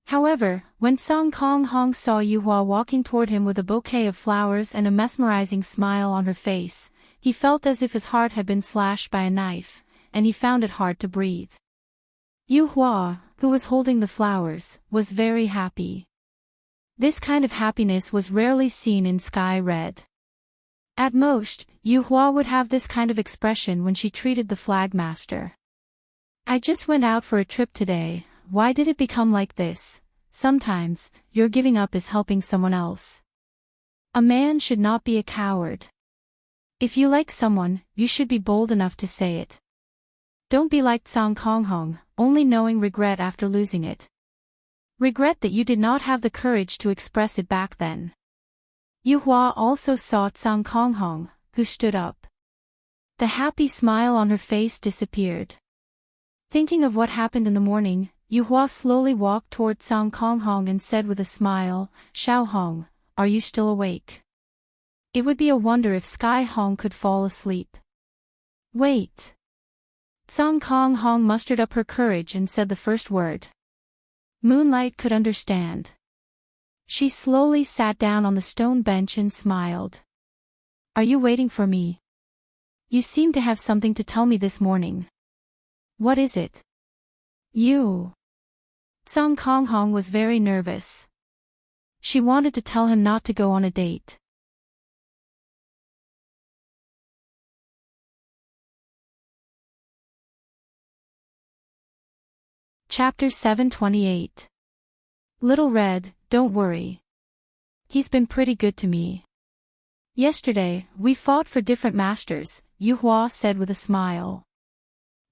However, when Zhang Konghong saw Yuehua walking toward him with a bouquet of flowers and a mesmerizing smile on her face, he felt as if his heart had been slashed by a knife, and he found it hard to breathe. Yuehua, who was holding the flowers, was very happy. This kind of happiness was rarely seen in Sky Red. At most, Yuehua would have this kind of expression when she treated the flagmaster. I just went out for a trip today, why did it become like this? Sometimes, your giving up is helping someone else. A man should not be a coward. If you like someone, you should be bold enough to say it. Don't be like Zhang Konghong, only knowing regret after losing it. Regret that you did not have the courage to express it back then. Yuehua also saw Zhang Konghong, who stood up. The happy smile on her face disappeared. Thinking of what happened in the morning, Yuehua slowly walked toward Zhang Konghong and said with a smile, Xiaohong, are you still awake? It would be a wonder if Sky Hong could fall asleep. Wait. Zhang Konghong mustered up her courage and said the first word. Moonlight could understand. She slowly sat down on the stone bench and smiled. Are you waiting for me? You seem to have something to tell me this morning. What is it? You. Zhang Konghong was very nervous. She wanted to tell him not to go on a date. Chapter 728. Little Red, don't worry. He's been pretty good to me. Yesterday, we fought for different masters, Yuhua said with a smile.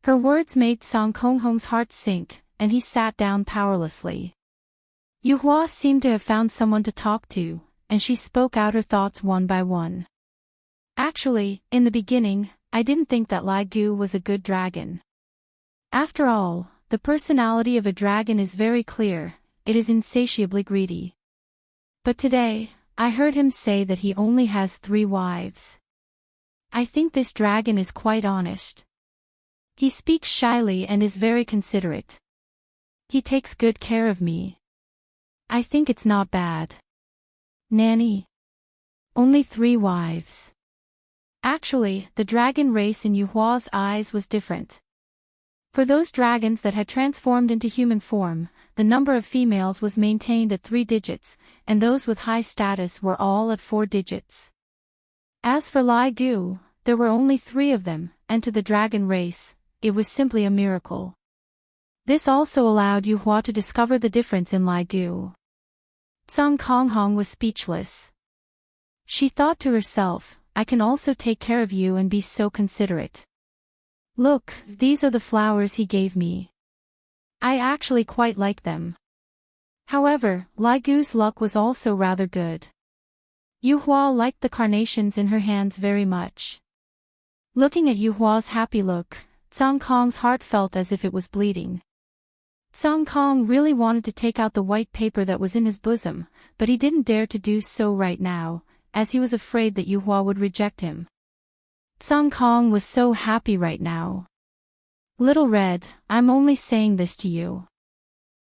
Her words made Song Konghong's heart sink, and he sat down powerlessly. Yuhua seemed to have found someone to talk to, and she spoke out her thoughts one by one. Actually, in the beginning, I didn't think that Lai Gu was a good dragon. After all, the personality of a dragon is very clear, it is insatiably greedy. But today, I heard him say that he only has 3 wives. I think this dragon is quite honest. He speaks shyly and is very considerate. He takes good care of me. I think it's not bad. Nanny. Only 3 wives. Actually, the dragon race in Yuhua's eyes was different. For those dragons that had transformed into human form, the number of females was maintained at 3 digits, and those with high status were all at 4 digits. As for Lai Gu, there were only 3 of them, and to the dragon race, it was simply a miracle. This also allowed Yuhua to discover the difference in Lai Gu. Song Konghong was speechless. She thought to herself, I can also take care of you and be so considerate. Look, these are the flowers he gave me. I actually quite like them. However, Lai Gu's luck was also rather good. Yuhua liked the carnations in her hands very much. Looking at Yuhua's happy look, Song Kong's heart felt as if it was bleeding. Song Kong really wanted to take out the white paper that was in his bosom, but he didn't dare to do so right now, as he was afraid that Yuhua would reject him. Song Kong was so happy right now. Little Red, I'm only saying this to you.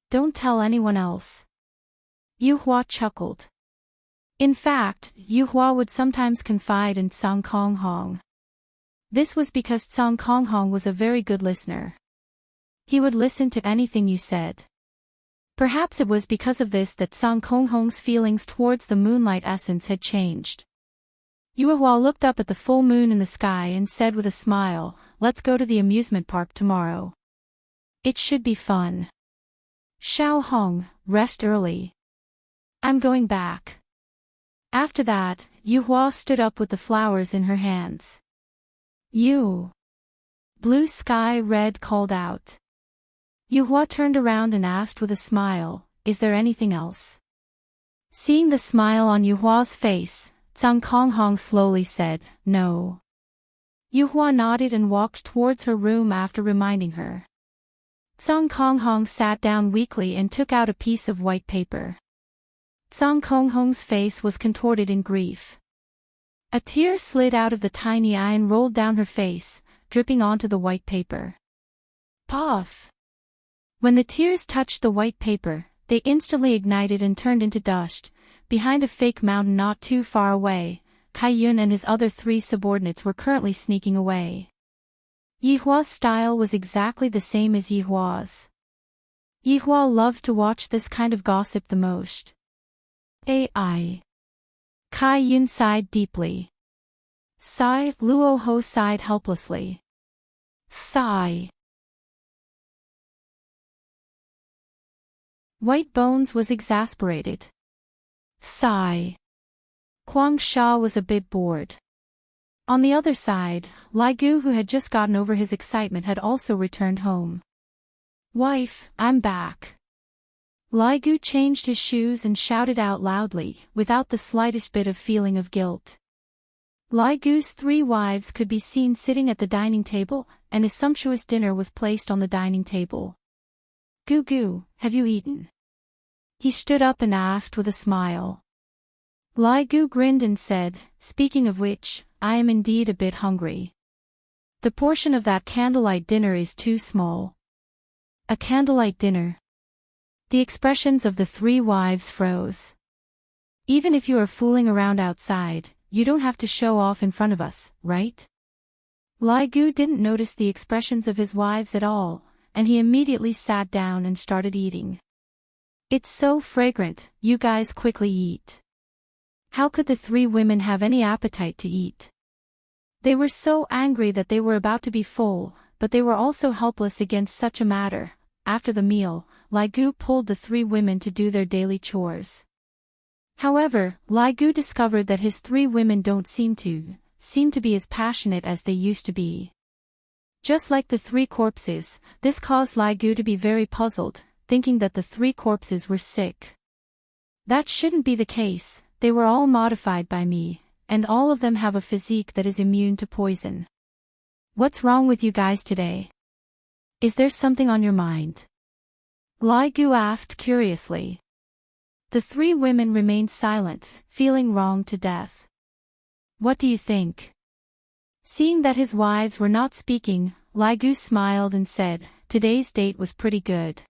Don't tell anyone else. Yuhua chuckled. In fact, Yuhua would sometimes confide in Song Konghong. This was because Song Konghong was a very good listener. He would listen to anything you said. Perhaps it was because of this that Song Konghong's feelings towards the moonlight essence had changed. Yuhua looked up at the full moon in the sky and said with a smile, let's go to the amusement park tomorrow. It should be fun. Xiao Hong, rest early. I'm going back. After that, Yuhua stood up with the flowers in her hands. You. Blue Sky Red called out. Yuhua turned around and asked with a smile, is there anything else? Seeing the smile on Yuhua's face, Song Konghong slowly said, no. Yuhua nodded and walked towards her room after reminding her. Song Konghong sat down weakly and took out a piece of white paper. Song Konghong's face was contorted in grief. A tear slid out of the tiny eye and rolled down her face, dripping onto the white paper. Puff! When the tears touched the white paper, they instantly ignited and turned into dust. Behind a fake mountain not too far away, Kai Yun and his other 3 subordinates were currently sneaking away. Yihua's style was exactly the same as Yihua's. Yihua loved to watch this kind of gossip the most. AI. Kai Yun sighed deeply. Sigh, Luo Ho sighed helplessly. Sigh. White Bones was exasperated. Sigh. Quang Sha was a bit bored. On the other side, Lai Gu, who had just gotten over his excitement, had also returned home. Wife, I'm back. Lai Gu changed his shoes and shouted out loudly, without the slightest bit of feeling of guilt. Lai Gu's 3 wives could be seen sitting at the dining table, and his sumptuous dinner was placed on the dining table. Gu Gu, have you eaten? He stood up and asked with a smile. Lai Gu grinned and said, speaking of which, I am indeed a bit hungry. The portion of that candlelight dinner is too small. A candlelight dinner? The expressions of the 3 wives froze. Even if you are fooling around outside, you don't have to show off in front of us, right? Lai Gu didn't notice the expressions of his wives at all, and he immediately sat down and started eating. It's so fragrant, you guys quickly eat. How could the 3 women have any appetite to eat? They were so angry that they were about to be full, but they were also helpless against such a matter. After the meal, Lai Gu pulled the 3 women to do their daily chores. However, Lai Gu discovered that his three women don't seem to be as passionate as they used to be. Just like the three corpses, this caused Lai Gu to be very puzzled, thinking that the three corpses were sick. That shouldn't be the case, they were all modified by me, and all of them have a physique that is immune to poison. What's wrong with you guys today? Is there something on your mind? Lai Gu asked curiously. The three women remained silent, feeling wronged to death. What do you think? Seeing that his wives were not speaking, Lai Gu smiled and said, today's date was pretty good.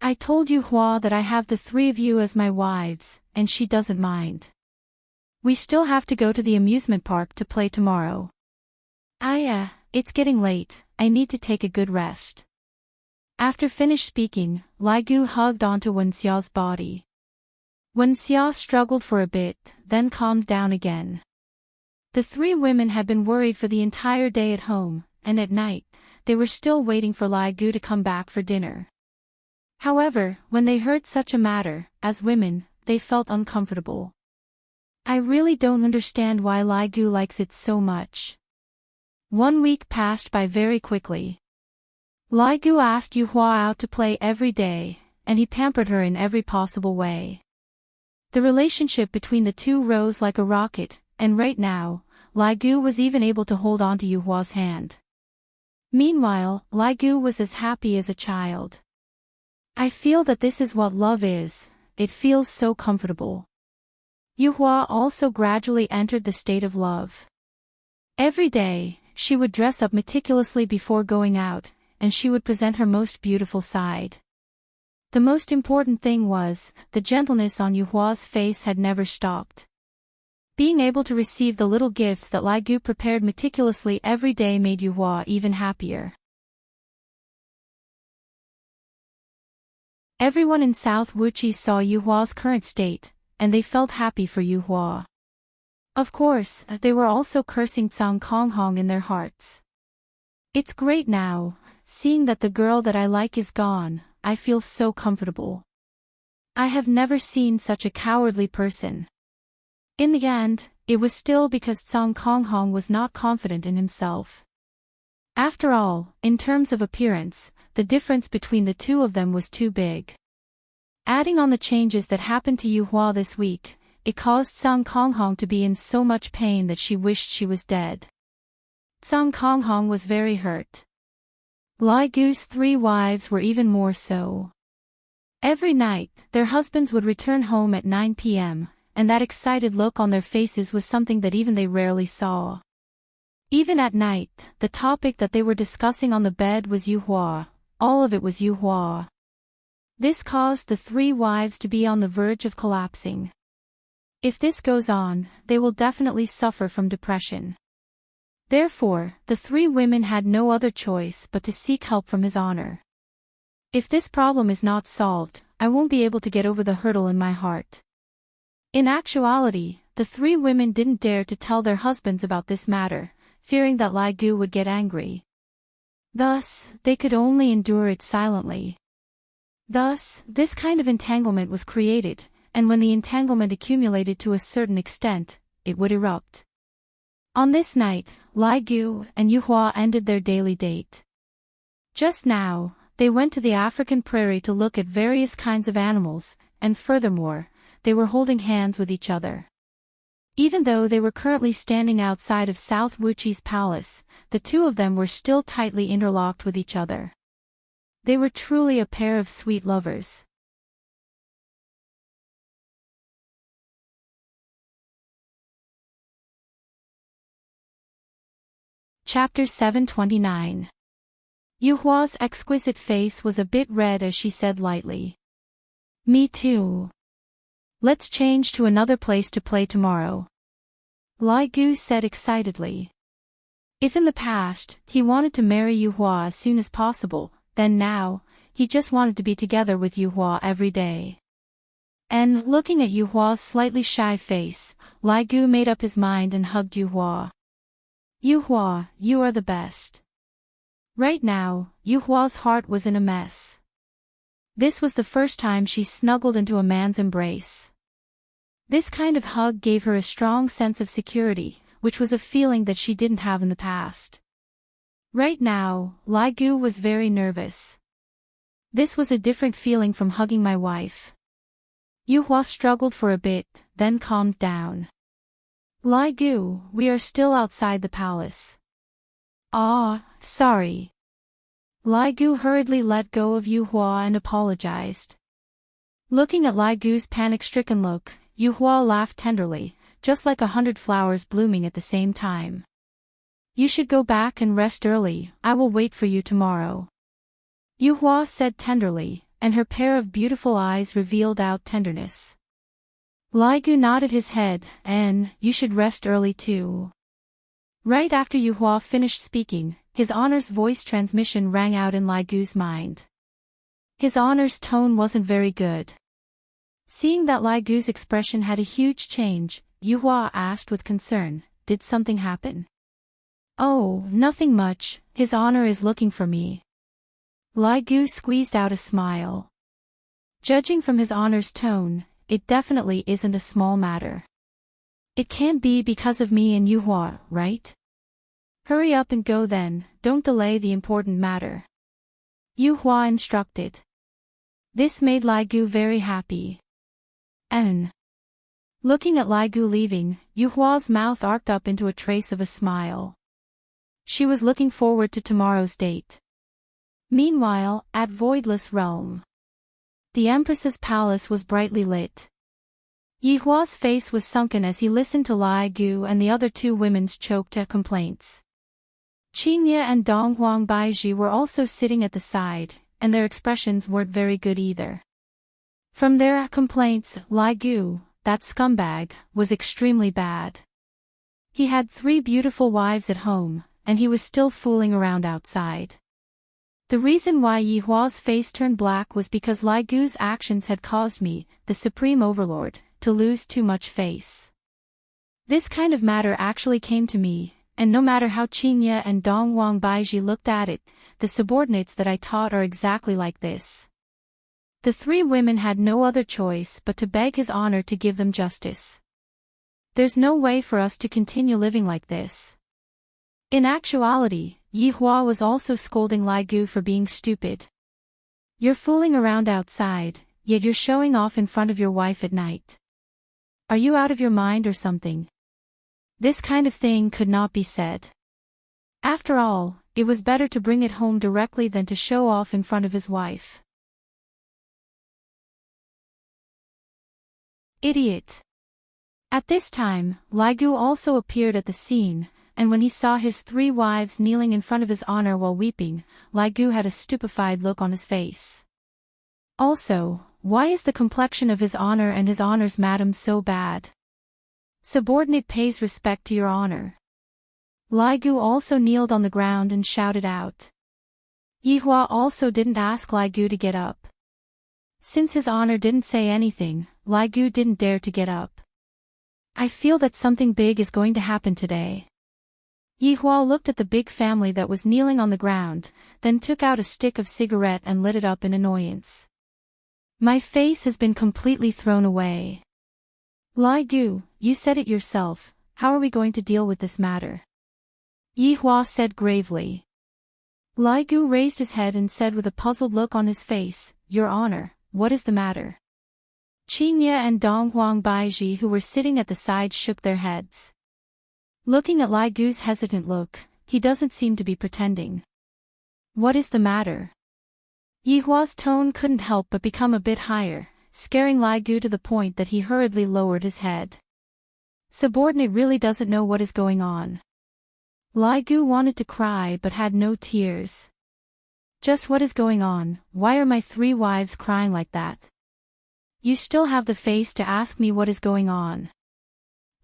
I told Yu Hua that I have the three of you as my wives, and she doesn't mind. We still have to go to the amusement park to play tomorrow. It's getting late, I need to take a good rest. After finished speaking, Lai Gu hugged onto Wen Xiao's body. Wen Xiao struggled for a bit, then calmed down again. The three women had been worried for the entire day at home, and at night, they were still waiting for Lai Gu to come back for dinner. However, when they heard such a matter, as women, they felt uncomfortable. I really don't understand why Lai Gu likes it so much. 1 week passed by very quickly. Lai Gu asked Yu Hua out to play every day, and he pampered her in every possible way. The relationship between the two rose like a rocket, and right now, Lai Gu was even able to hold on to Yu Hua's hand. Meanwhile, Lai Gu was as happy as a child. I feel that this is what love is, it feels so comfortable. Yu Hua also gradually entered the state of love. Every day, she would dress up meticulously before going out, and she would present her most beautiful side. The most important thing was, the gentleness on Yu Hua's face had never stopped. Being able to receive the little gifts that Lai Gu prepared meticulously every day made Yu Hua even happier. Everyone in South Wuqi saw Yu Hua's current state, and they felt happy for Yu Hua. Of course, they were also cursing Cao Konghong in their hearts. It's great now, seeing that the girl that I like is gone, I feel so comfortable. I have never seen such a cowardly person. In the end, it was still because Cao Konghong was not confident in himself. After all, in terms of appearance, the difference between the two of them was too big. Adding on the changes that happened to Yu Hua this week, it caused Cao Konghong to be in so much pain that she wished she was dead. Cao Konghong was very hurt. Lai Gu's three wives were even more so. Every night, their husbands would return home at 9 p.m., and that excited look on their faces was something that even they rarely saw. Even at night, the topic that they were discussing on the bed was Yu Hua. All of it was Yu Hua. This caused the three wives to be on the verge of collapsing. If this goes on, they will definitely suffer from depression. Therefore, the three women had no other choice but to seek help from His Honor. If this problem is not solved, I won't be able to get over the hurdle in my heart. In actuality, the three women didn't dare to tell their husbands about this matter, fearing that Lai Gu would get angry. Thus, they could only endure it silently. Thus, this kind of entanglement was created, and when the entanglement accumulated to a certain extent, it would erupt. On this night, Lai Gu and Yu Hua ended their daily date. Just now, they went to the African prairie to look at various kinds of animals, and furthermore, they were holding hands with each other. Even though they were currently standing outside of South Wuqi's palace, the two of them were still tightly interlocked with each other. They were truly a pair of sweet lovers. Chapter 729. Yu Hua's exquisite face was a bit red as she said lightly. Me too. Let's change to another place to play tomorrow. Lai Gu said excitedly. If in the past, he wanted to marry Yu Hua as soon as possible, then now, he just wanted to be together with Yu Hua every day. And, looking at Yu Hua's slightly shy face, Lai Gu made up his mind and hugged Yu Hua. Yu Hua, you are the best. Right now, Yu Hua's heart was in a mess. This was the first time she snuggled into a man's embrace. This kind of hug gave her a strong sense of security, which was a feeling that she didn't have in the past. Right now, Lai Gu was very nervous. This was a different feeling from hugging my wife. Yu Hua struggled for a bit, then calmed down. Lai Gu, we are still outside the palace. Ah, sorry. Lai Gu hurriedly let go of Yu Hua and apologized. Looking at Lai Gu's panic-stricken look, Yu Hua laughed tenderly, just like 100 flowers blooming at the same time. You should go back and rest early, I will wait for you tomorrow. Yu Hua said tenderly, and her pair of beautiful eyes revealed out tenderness. Lai Gu nodded his head, and, you should rest early too. Right after Yu Hua finished speaking, his honor's voice transmission rang out in Lai Gu's mind. His honor's tone wasn't very good. Seeing that Lai Gu's expression had a huge change, Yu Hua asked with concern, did something happen? Oh, nothing much, his honor is looking for me. Lai Gu squeezed out a smile. Judging from his honor's tone, it definitely isn't a small matter. It can't be because of me and Yu Hua, right? Hurry up and go then, don't delay the important matter. Yu Hua instructed. This made Lai Gu very happy. Looking at Lai Gu leaving, Yu Hua's mouth arced up into a trace of a smile. She was looking forward to tomorrow's date. Meanwhile, at Voidless Realm, the Empress's palace was brightly lit. Yi Hua's face was sunken as he listened to Lai Gu and the other two women's choked complaints. Qingye and Donghuang Baizhi were also sitting at the side, and their expressions weren't very good either. From their complaints, Lai Gu, that scumbag, was extremely bad. He had 3 beautiful wives at home, and he was still fooling around outside. The reason why Yi Hua's face turned black was because Lai Gu's actions had caused me, the Supreme Overlord, to lose too much face. This kind of matter actually came to me, and no matter how Qingye and Donghuang Baizhi looked at it, the subordinates that I taught are exactly like this. The 3 women had no other choice but to beg his honor to give them justice. There's no way for us to continue living like this. In actuality, Yi Hua was also scolding Lai Gu for being stupid. You're fooling around outside, yet you're showing off in front of your wife at night. Are you out of your mind or something? This kind of thing could not be said. After all, it was better to bring it home directly than to show off in front of his wife. Idiot. At this time, Lai Gu also appeared at the scene, and when he saw his 3 wives kneeling in front of his honor while weeping, Lai Gu had a stupefied look on his face. Also, why is the complexion of his honor and his honor's madam so bad? Subordinate pays respect to your honor. Lai Gu also kneeled on the ground and shouted out. Yi Hua also didn't ask Lai Gu to get up. Since his honor didn't say anything, Lai Gu didn't dare to get up. I feel that something big is going to happen today. Yi Hua looked at the big family that was kneeling on the ground, then took out a stick of cigarette and lit it up in annoyance. My face has been completely thrown away. Lai Gu, you said it yourself, how are we going to deal with this matter? Yi Hua said gravely. Lai Gu raised his head and said with a puzzled look on his face, Your Honor, what is the matter? Qingye and Donghuang Baizhi who were sitting at the side shook their heads. Looking at Lai Gu's hesitant look, he doesn't seem to be pretending. What is the matter? Yi Hua's tone couldn't help but become a bit higher, scaring Lai Gu to the point that he hurriedly lowered his head. Subordinate really doesn't know what is going on. Lai Gu wanted to cry but had no tears. Just what is going on, why are my 3 wives crying like that? You still have the face to ask me what is going on.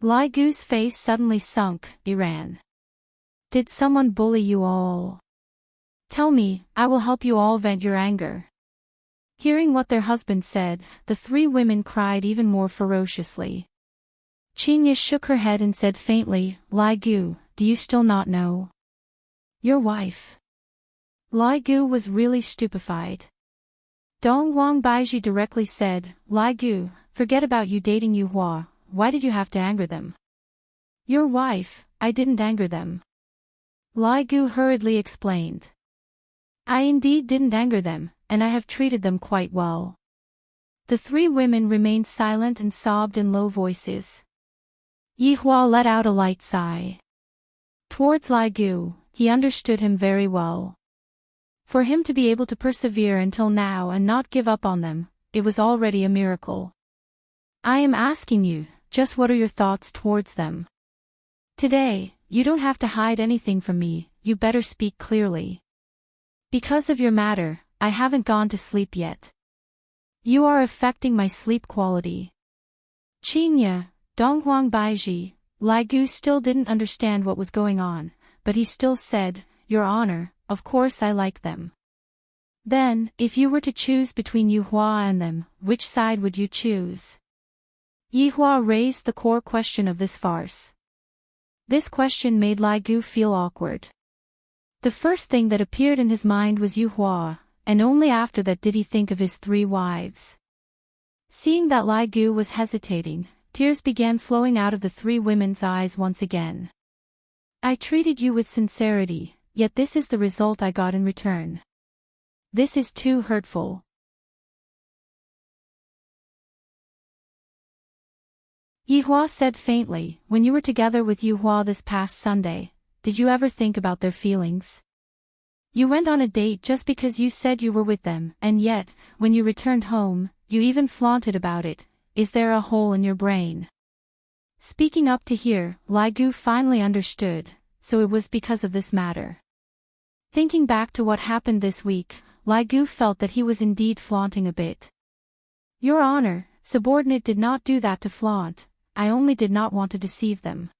Lai Gu's face suddenly sunk, Iran. Did someone bully you all? Tell me, I will help you all vent your anger. Hearing what their husband said, the 3 women cried even more ferociously. Qingye shook her head and said faintly, Lai Gu, do you still not know? Your wife. Lai Gu was really stupefied. Donghuang Baizhi directly said, Lai Gu, forget about you dating Yu Hua, why did you have to anger them? Your wife, I didn't anger them. Lai Gu hurriedly explained. I indeed didn't anger them, and I have treated them quite well. The three women remained silent and sobbed in low voices. Yi Hua let out a light sigh. Towards Lai Gu, he understood him very well. For him to be able to persevere until now and not give up on them, it was already a miracle. I am asking you, just what are your thoughts towards them? Today, you don't have to hide anything from me, you better speak clearly. Because of your matter, I haven't gone to sleep yet. You are affecting my sleep quality. Qingya, Donghuang Baiji, Lai Gu still didn't understand what was going on, but he still said, Your Honor, of course I like them. Then, if you were to choose between Yu Hua and them, which side would you choose? Yi Hua raised the core question of this farce. This question made Lai Gu feel awkward. The first thing that appeared in his mind was Yu Hua, and only after that did he think of his three wives. Seeing that Lai Gu was hesitating, tears began flowing out of the three women's eyes once again. I treated you with sincerity, yet this is the result I got in return. This is too hurtful. Yi Hua said faintly, when you were together with Yu Hua this past Sunday, did you ever think about their feelings? You went on a date just because you said you were with them, and yet, when you returned home, you even flaunted about it. Is there a hole in your brain? Speaking up to hear, Lai Gu finally understood, so it was because of this matter. Thinking back to what happened this week, Lai Gu felt that he was indeed flaunting a bit. Your Honor, subordinate did not do that to flaunt, I only did not want to deceive them.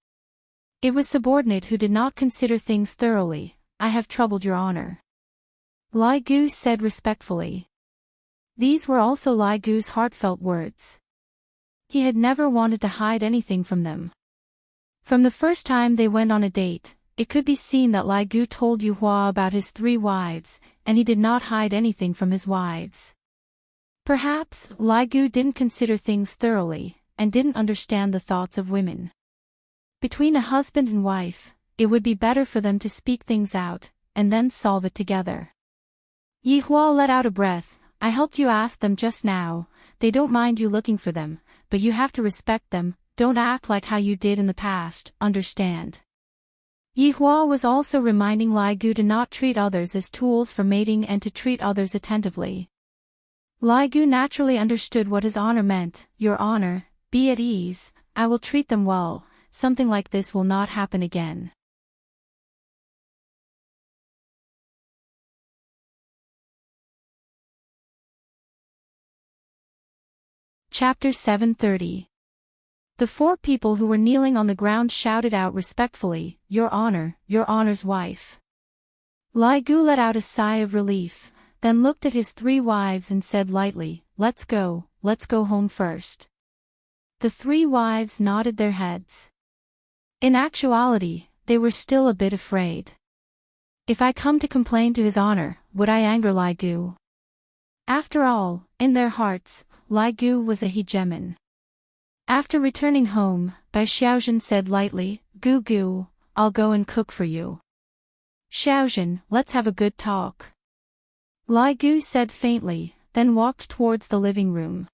It was subordinate who did not consider things thoroughly. I have troubled Your Honor. Lai Gu said respectfully. These were also Lai Gu's heartfelt words. He had never wanted to hide anything from them. From the first time they went on a date, it could be seen that Lai Gu told Yu Hua about his three wives, and he did not hide anything from his wives. Perhaps, Lai Gu didn't consider things thoroughly, and didn't understand the thoughts of women. Between a husband and wife, it would be better for them to speak things out, and then solve it together. Yi Hua let out a breath. I helped you ask them just now, they don't mind you looking for them, but you have to respect them, don't act like how you did in the past, understand? Yi Hua was also reminding Lai Gu to not treat others as tools for mating and to treat others attentively. Lai Gu naturally understood what his honor meant. Your Honor, be at ease, I will treat them well, something like this will not happen again. Chapter 730. The four people who were kneeling on the ground shouted out respectfully, Your Honor's wife. Lai Gu let out a sigh of relief, then looked at his three wives and said lightly, Let's go home first. The three wives nodded their heads. In actuality, they were still a bit afraid. If I come to complain to His Honor, would I anger Lai Gu? After all, in their hearts, Lai Gu was a hegemon. After returning home, Bai Xiaozhen said lightly, Gu, I'll go and cook for you. Xiaozhen, let's have a good talk. Lai Gu said faintly, then walked towards the living room.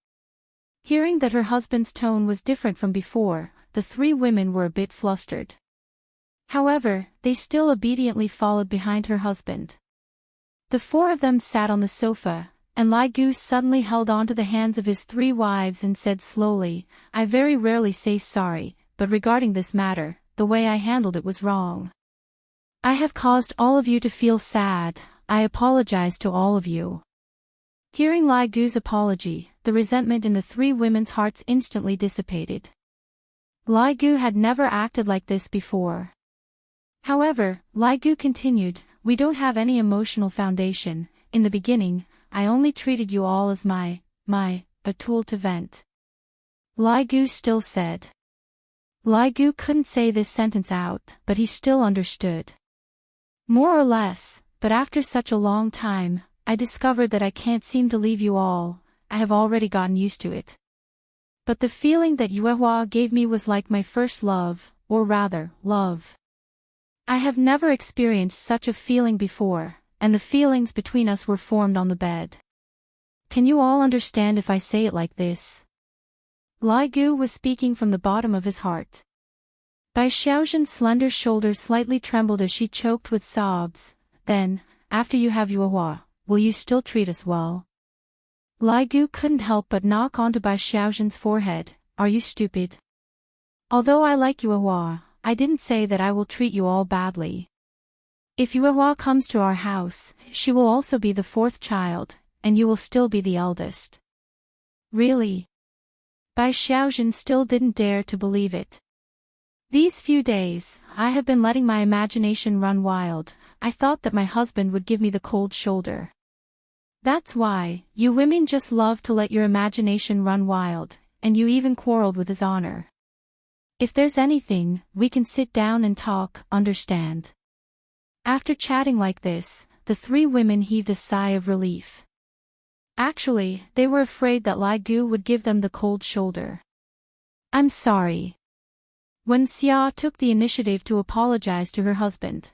Hearing that her husband's tone was different from before, the three women were a bit flustered. However, they still obediently followed behind her husband. The four of them sat on the sofa, and Lai Gu suddenly held on to the hands of his three wives and said slowly, I very rarely say sorry, but regarding this matter, the way I handled it was wrong. I have caused all of you to feel sad, I apologize to all of you. Hearing Lai Gu's apology, the resentment in the three women's hearts instantly dissipated. Lai Gu had never acted like this before. However, Lai Gu continued, we don't have any emotional foundation. In the beginning, I only treated you all as a tool to vent. Lai Gu still said. Lai Gu couldn't say this sentence out, but he still understood. More or less, but after such a long time, I discovered that I can't seem to leave you all, I have already gotten used to it. But the feeling that Yuehua gave me was like my first love, or rather, love. I have never experienced such a feeling before, and the feelings between us were formed on the bed. Can you all understand if I say it like this? Lai Gu was speaking from the bottom of his heart. Bai Xiaozhen's slender shoulders slightly trembled as she choked with sobs. Then, after you have Yuehua, will you still treat us well? Lai Gu couldn't help but knock onto Bai Xiaozhen's forehead. Are you stupid? Although I like Yuehua, I didn't say that I will treat you all badly. If Yuehua comes to our house, she will also be the fourth child, and you will still be the eldest. Really? Bai Xiaozhen still didn't dare to believe it. These few days, I have been letting my imagination run wild. I thought that my husband would give me the cold shoulder. That's why, you women just love to let your imagination run wild, and you even quarreled with his honor. If there's anything, we can sit down and talk, understand? After chatting like this, the three women heaved a sigh of relief. Actually, they were afraid that Lai Gu would give them the cold shoulder. I'm sorry. Wen Xia took the initiative to apologize to her husband.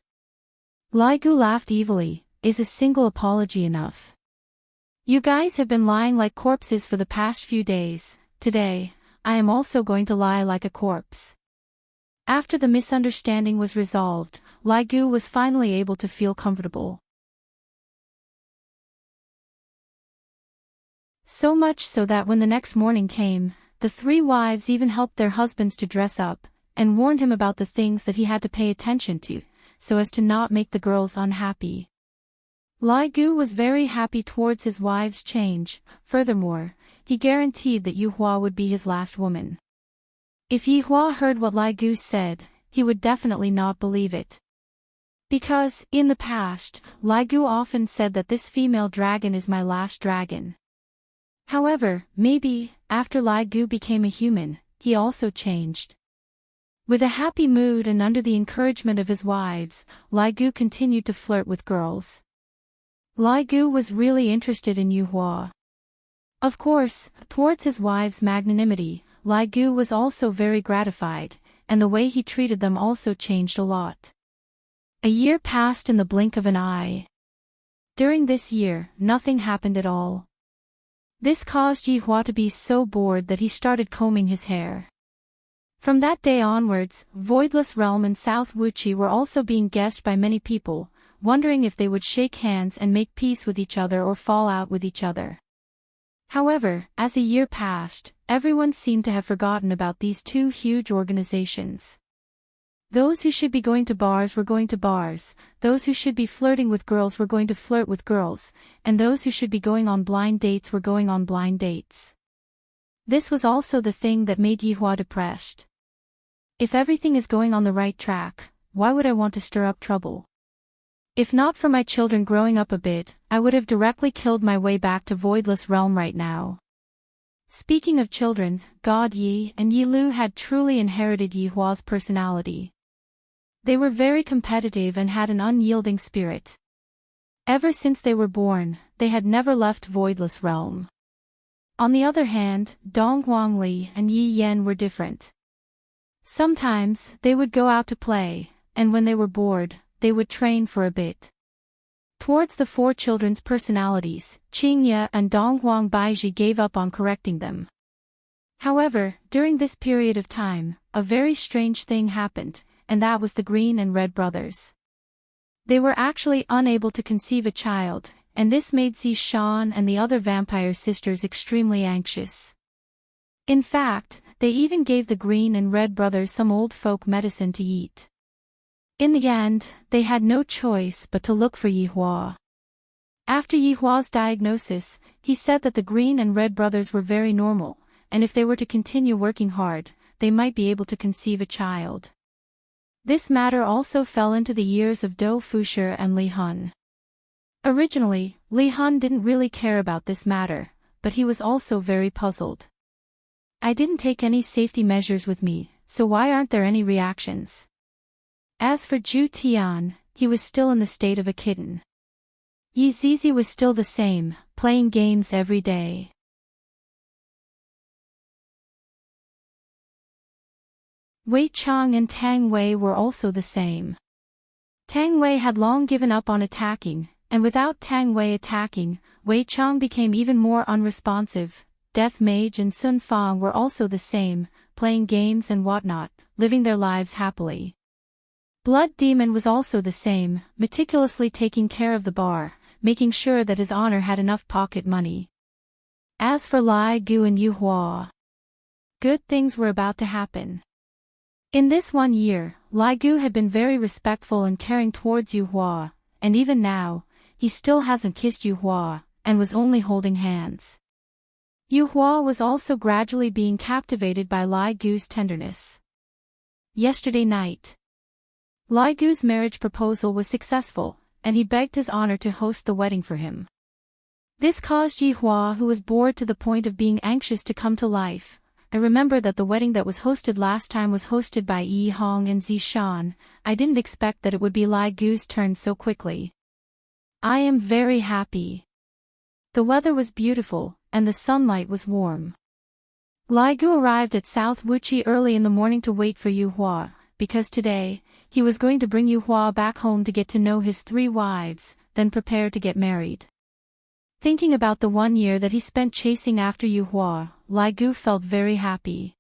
Lai Gu laughed evilly. Is a single apology enough? You guys have been lying like corpses for the past few days. Today, I am also going to lie like a corpse. After the misunderstanding was resolved, Lai Gu was finally able to feel comfortable. So much so that when the next morning came, the three wives even helped their husbands to dress up, and warned him about the things that he had to pay attention to, so as to not make the girls unhappy. Lai Gu was very happy towards his wives' change. Furthermore, he guaranteed that Yuehua would be his last woman. If Yuehua heard what Lai Gu said, he would definitely not believe it. Because, in the past, Lai Gu often said that this female dragon is my last dragon. However, maybe, after Lai Gu became a human, he also changed. With a happy mood and under the encouragement of his wives, Lai Gu continued to flirt with girls. Lai Gu was really interested in Yuehua. Of course, towards his wives' magnanimity, Lai Gu was also very gratified, and the way he treated them also changed a lot. A year passed in the blink of an eye. During this year, nothing happened at all. This caused Yuehua to be so bored that he started combing his hair. From that day onwards, Voidless Realm and South Wuchi were also being guessed by many people, wondering if they would shake hands and make peace with each other or fall out with each other. However, as a year passed, everyone seemed to have forgotten about these two huge organizations. Those who should be going to bars were going to bars, those who should be flirting with girls were going to flirt with girls, and those who should be going on blind dates were going on blind dates. This was also the thing that made Yuehua depressed. If everything is going on the right track, why would I want to stir up trouble? If not for my children growing up a bit, I would have directly killed my way back to Voidless Realm right now. Speaking of children, God Yi and Yi Lu had truly inherited Yuehua's personality. They were very competitive and had an unyielding spirit. Ever since they were born, they had never left Voidless Realm. On the other hand, Dong Huangli and Yi Yan were different. Sometimes, they would go out to play, and when they were bored, they would train for a bit. Towards the four children's personalities, Qingye and Donghuang Baiji gave up on correcting them. However, during this period of time, a very strange thing happened, and that was the Green and Red brothers. They were actually unable to conceive a child, and this made Zishan and the other vampire sisters extremely anxious. In fact, they even gave the Green and Red brothers some old folk medicine to eat. In the end, they had no choice but to look for Yuehua. After Yuehua's diagnosis, he said that the Green and Red brothers were very normal, and if they were to continue working hard, they might be able to conceive a child. This matter also fell into the ears of Dou Fusher and Li Hun. Originally, Li Hun didn't really care about this matter, but he was also very puzzled. I didn't take any safety measures with me, so why aren't there any reactions? As for Zhu Tian, he was still in the state of a kitten. Yi Zizi was still the same, playing games every day. Wei Chang and Tang Wei were also the same. Tang Wei had long given up on attacking, and without Tang Wei attacking, Wei Chang became even more unresponsive. Death Mage and Sun Fang were also the same, playing games and whatnot, living their lives happily. Blood Demon was also the same, meticulously taking care of the bar, making sure that his honor had enough pocket money. As for Lai Gu and Yu Hua, good things were about to happen. In this 1 year, Lai Gu had been very respectful and caring towards Yu Hua, and even now, he still hasn't kissed Yu Hua, and was only holding hands. Yu Hua was also gradually being captivated by Lai Gu's tenderness. Yesterday night, Lai Gu's marriage proposal was successful, and he begged his honor to host the wedding for him. This caused Yi Hua, who was bored to the point of being anxious, to come to life. I remember that the wedding that was hosted last time was hosted by Yi Hong and Zi Shan. I didn't expect that it would be Lai Gu's turn so quickly. I am very happy. The weather was beautiful, and the sunlight was warm. Lai Gu arrived at South Wuchi early in the morning to wait for Yu Hua, because today, he was going to bring Yu Hua back home to get to know his 3 wives, then prepare to get married. Thinking about the 1 year that he spent chasing after Yu Hua, Lai Gu felt very happy.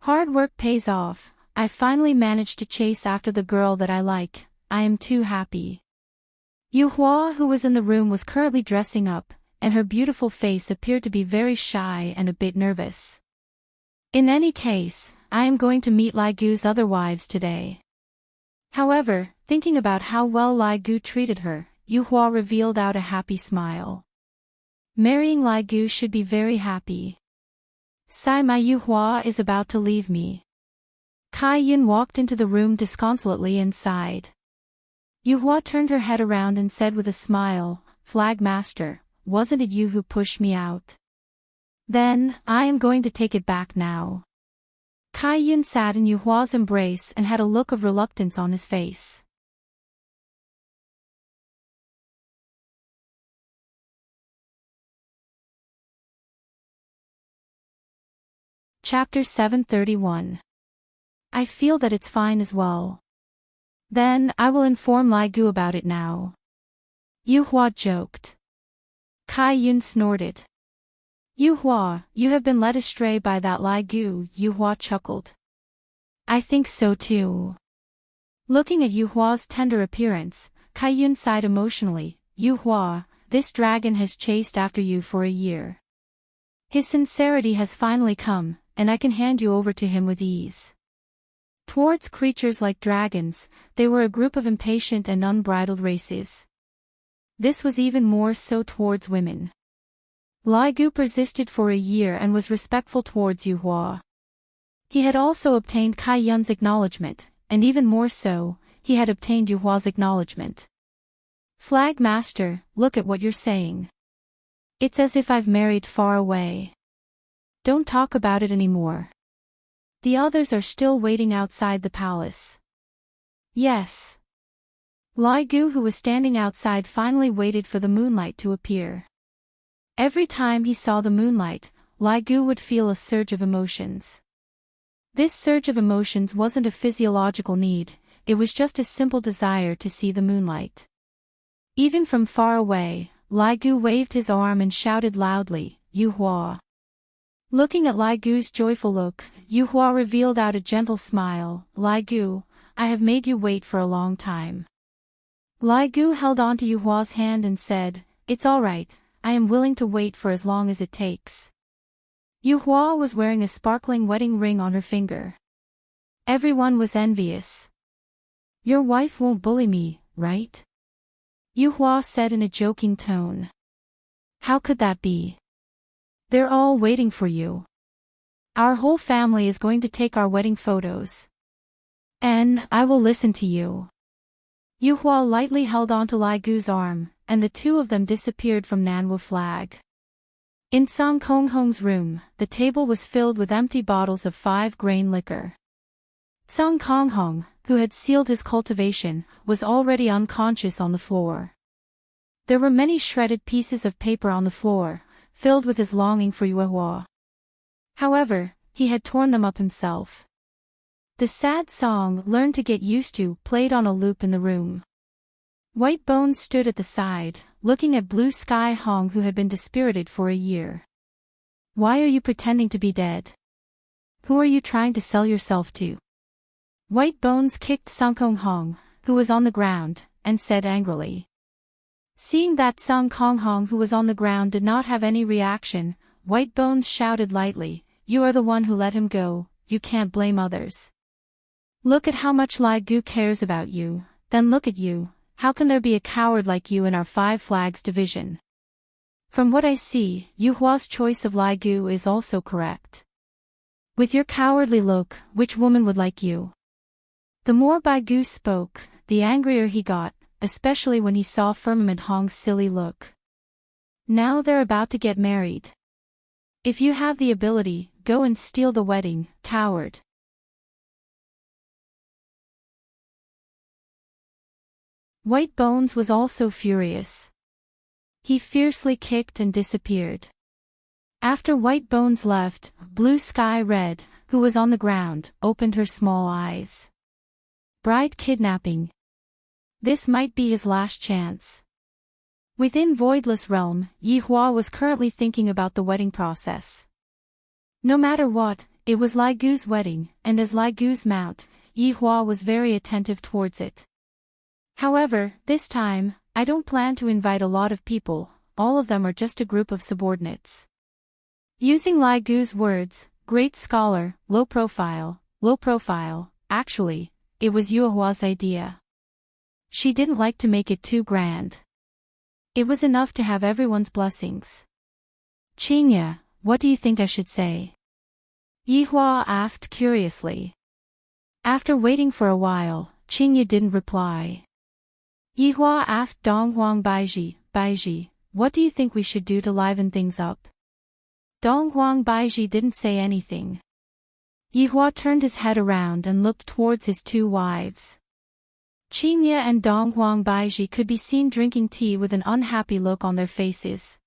Hard work pays off. I finally managed to chase after the girl that I like. I am too happy. Yu Hua, who was in the room, was currently dressing up, and her beautiful face appeared to be very shy and a bit nervous. In any case, I am going to meet Lai Gu's other wives today. However, thinking about how well Lai Gu treated her, Yu Hua revealed out a happy smile. Marrying Lai Gu should be very happy. Sai my Yu Hua is about to leave me. Kai Yun walked into the room disconsolately and sighed. Yu Hua turned her head around and said with a smile, "Flag Master, wasn't it you who pushed me out? Then, I am going to take it back now." Kai Yun sat in Yu Hua's embrace and had a look of reluctance on his face. Chapter 731. I feel that it's fine as well. Then, I will inform Lai Gu about it now. Yu Hua joked. Kai Yun snorted. Yu Hua, you have been led astray by that Lai Gu, Yu Hua chuckled. I think so too. Looking at Yu Hua's tender appearance, Kai Yun sighed emotionally. Yu Hua, this dragon has chased after you for a year. His sincerity has finally come, and I can hand you over to him with ease. Towards creatures like dragons, they were a group of impatient and unbridled races. This was even more so towards women. Lai Gu persisted for a year and was respectful towards Yu Hua. He had also obtained Kai Yun's acknowledgement, and even more so, he had obtained Yu Hua's acknowledgement. Flag Master, look at what you're saying. It's as if I've married far away. Don't talk about it anymore. The others are still waiting outside the palace. Yes. Lai Gu, who was standing outside, finally waited for the moonlight to appear. Every time he saw the moonlight, Lai Gu would feel a surge of emotions. This surge of emotions wasn't a physiological need, it was just a simple desire to see the moonlight. Even from far away, Lai Gu waved his arm and shouted loudly, Yu Hua. Looking at Lai Gu's joyful look, Yu Hua revealed out a gentle smile. Lai Gu, I have made you wait for a long time. Lai Gu held on to Yu Hua's hand and said, It's all right, I am willing to wait for as long as it takes. Yu Hua was wearing a sparkling wedding ring on her finger. Everyone was envious. Your wife won't bully me, right? Yu Hua said in a joking tone. How could that be? They're all waiting for you. Our whole family is going to take our wedding photos. And I will listen to you. Yu Hua lightly held onto Lai Gu's arm, and the two of them disappeared from Nanwu Flag. In Song Kong Hong's room, the table was filled with empty bottles of 5-grain liquor. Song Kong Hong, who had sealed his cultivation, was already unconscious on the floor. There were many shredded pieces of paper on the floor, filled with his longing for Yu Hua. However, he had torn them up himself. The sad song, Learn to Get Used to, played on a loop in the room. White Bones stood at the side, looking at Blue Sky Hong, who had been dispirited for a year. Why are you pretending to be dead? Who are you trying to sell yourself to? White Bones kicked Sung Kong Hong, who was on the ground, and said angrily. Seeing that Sung Kong Hong, who was on the ground, did not have any reaction, White Bones shouted lightly, "You are the one who let him go, you can't blame others. Look at how much Lai Gu cares about you, then look at you, how can there be a coward like you in our Five Flags division? From what I see, Yu Hua's choice of Lai Gu is also correct. With your cowardly look, which woman would like you?" The more Bai Gu spoke, the angrier he got, especially when he saw Firmament Hong's silly look. Now they're about to get married. If you have the ability, go and steal the wedding, coward. White Bones was also furious. He fiercely kicked and disappeared. After White Bones left, Blue Sky Red, who was on the ground, opened her small eyes. Bride kidnapping. This might be his last chance. Within Voidless Realm, Yi Hua was currently thinking about the wedding process. No matter what, it was Lai Gu's wedding, and as Lai Gu's mount, Yi Hua was very attentive towards it. However, this time, I don't plan to invite a lot of people, all of them are just a group of subordinates. Using Lai Gu's words, great scholar, low profile, actually, it was Yu Hua's idea. She didn't like to make it too grand. It was enough to have everyone's blessings. Qingya, what do you think I should say? Yi Hua asked curiously. After waiting for a while, Qingya didn't reply. Yi Hua asked Dong Huang Baiji, what do you think we should do to liven things up? Dong Huang Baiji didn't say anything. Yi Hua turned his head around and looked towards his two wives. Qingya and Dong Huang Baiji could be seen drinking tea with an unhappy look on their faces.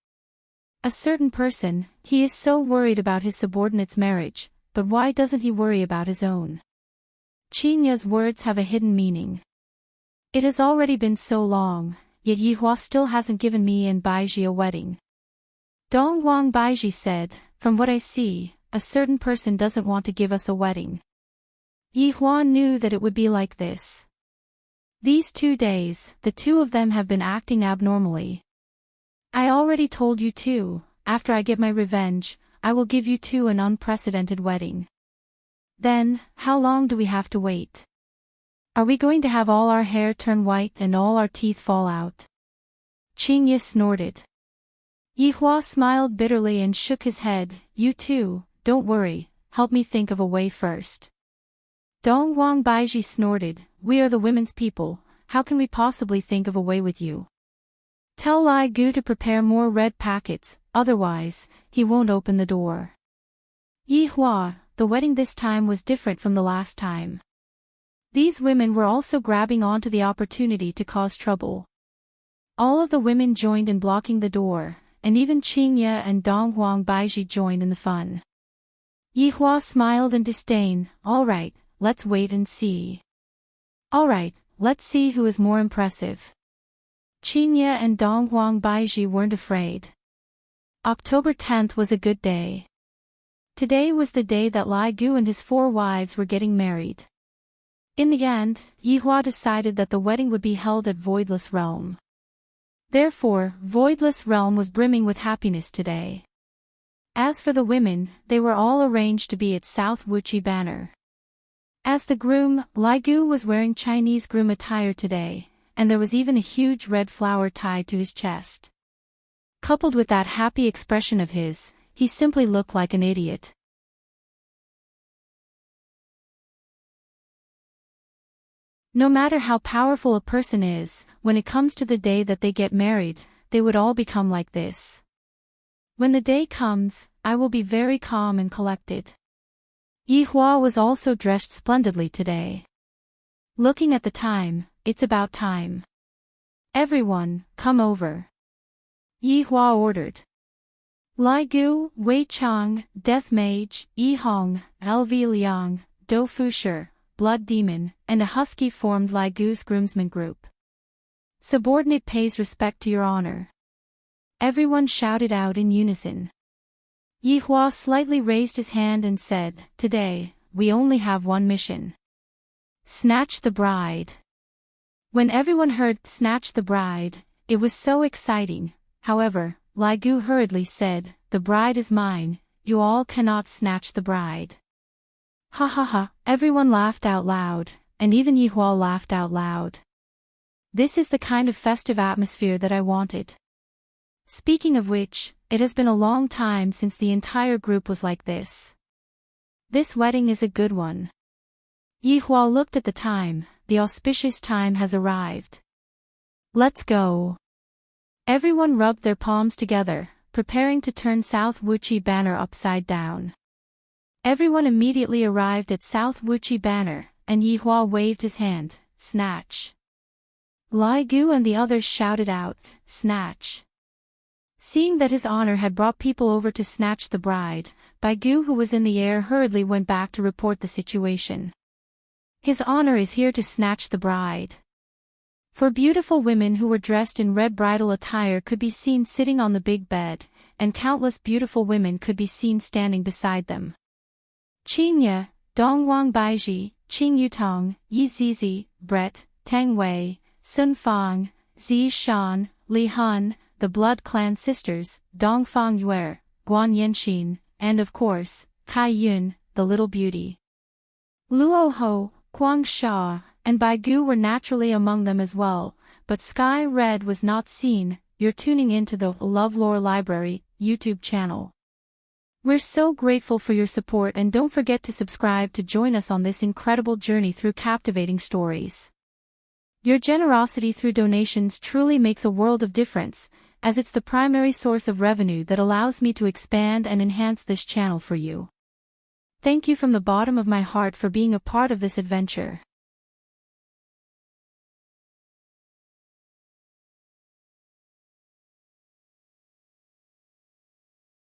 A certain person, he is so worried about his subordinate's marriage, but why doesn't he worry about his own? Qingya's words have a hidden meaning. It has already been so long, yet Yi Hua still hasn't given me and Baiji a wedding. Dong Huang Baiji said, from what I see, a certain person doesn't want to give us a wedding. Yi Hua knew that it would be like this. These 2 days, the two of them have been acting abnormally. I already told you two, after I get my revenge, I will give you two an unprecedented wedding. Then, how long do we have to wait? Are we going to have all our hair turn white and all our teeth fall out? Qingya snorted. Yi Hua smiled bitterly and shook his head. You two, don't worry, help me think of a way first. Dong Huang Baiji snorted, we are the women's people, how can we possibly think of a way with you? Tell Lai Gu to prepare more red packets, otherwise, he won't open the door. Yi Hua, the wedding this time was different from the last time. These women were also grabbing onto the opportunity to cause trouble. All of the women joined in blocking the door, and even Qingya and Dong Huang Baiji joined in the fun. Yi Hua smiled in disdain, alright, let's wait and see. Alright, let's see who is more impressive. Qingya and Dong Huang Baiji weren't afraid. October 10th was a good day. Today was the day that Lai Gu and his 4 wives were getting married. In the end, Yi Hua decided that the wedding would be held at Voidless Realm. Therefore, Voidless Realm was brimming with happiness today. As for the women, they were all arranged to be at South Wuchi Banner. As the groom, Lai Gu was wearing Chinese groom attire today, and there was even a huge red flower tied to his chest. Coupled with that happy expression of his, he simply looked like an idiot. No matter how powerful a person is, when it comes to the day that they get married, they would all become like this. When the day comes, I will be very calm and collected. Yi Hua was also dressed splendidly today. Looking at the time, it's about time. Everyone, come over. Yi Hua ordered. Lai Gu, Wei Chang, Death Mage, Yi Hong, LV Liang, Dou Fushi, blood demon, and a husky formed Lai Gu's groomsmen group. Subordinate pays respect to your honor. Everyone shouted out in unison. Yi Hua slightly raised his hand and said, "Today, we only have one mission. Snatch the bride." When everyone heard "snatch the bride," it was so exciting. However, Lai Gu hurriedly said, "The bride is mine, you all cannot snatch the bride." Ha ha ha, everyone laughed out loud, and even Yi Hua laughed out loud. This is the kind of festive atmosphere that I wanted. Speaking of which, it has been a long time since the entire group was like this. This wedding is a good one. Yi Hua looked at the time, the auspicious time has arrived. Let's go. Everyone rubbed their palms together, preparing to turn South Wuchi banner upside down. Everyone immediately arrived at South Wuchi banner, and Yi Hua waved his hand, "Snatch." Lai Gu and the others shouted out, "Snatch." Seeing that his honor had brought people over to snatch the bride, Bai Gu, who was in the air, hurriedly went back to report the situation. His honor is here to snatch the bride. For beautiful women who were dressed in red bridal attire could be seen sitting on the big bed, and countless beautiful women could be seen standing beside them. Qingye, Dongwang Baiji, Qing Yutong, Yi Zizi, Brett, Tang Wei, Sun Fang, Zi Shan, Li Han, the Blood Clan sisters, Dong Fang Yue, Guan Yanxin, and of course, Kai Yun, the little beauty. Luo Ho, Guang Sha, and Bai Gu were naturally among them as well, but Sky Red was not seen. You're tuning into the LoveLore Library YouTube channel. We're so grateful for your support, and don't forget to subscribe to join us on this incredible journey through captivating stories. Your generosity through donations truly makes a world of difference, as it's the primary source of revenue that allows me to expand and enhance this channel for you. Thank you from the bottom of my heart for being a part of this adventure.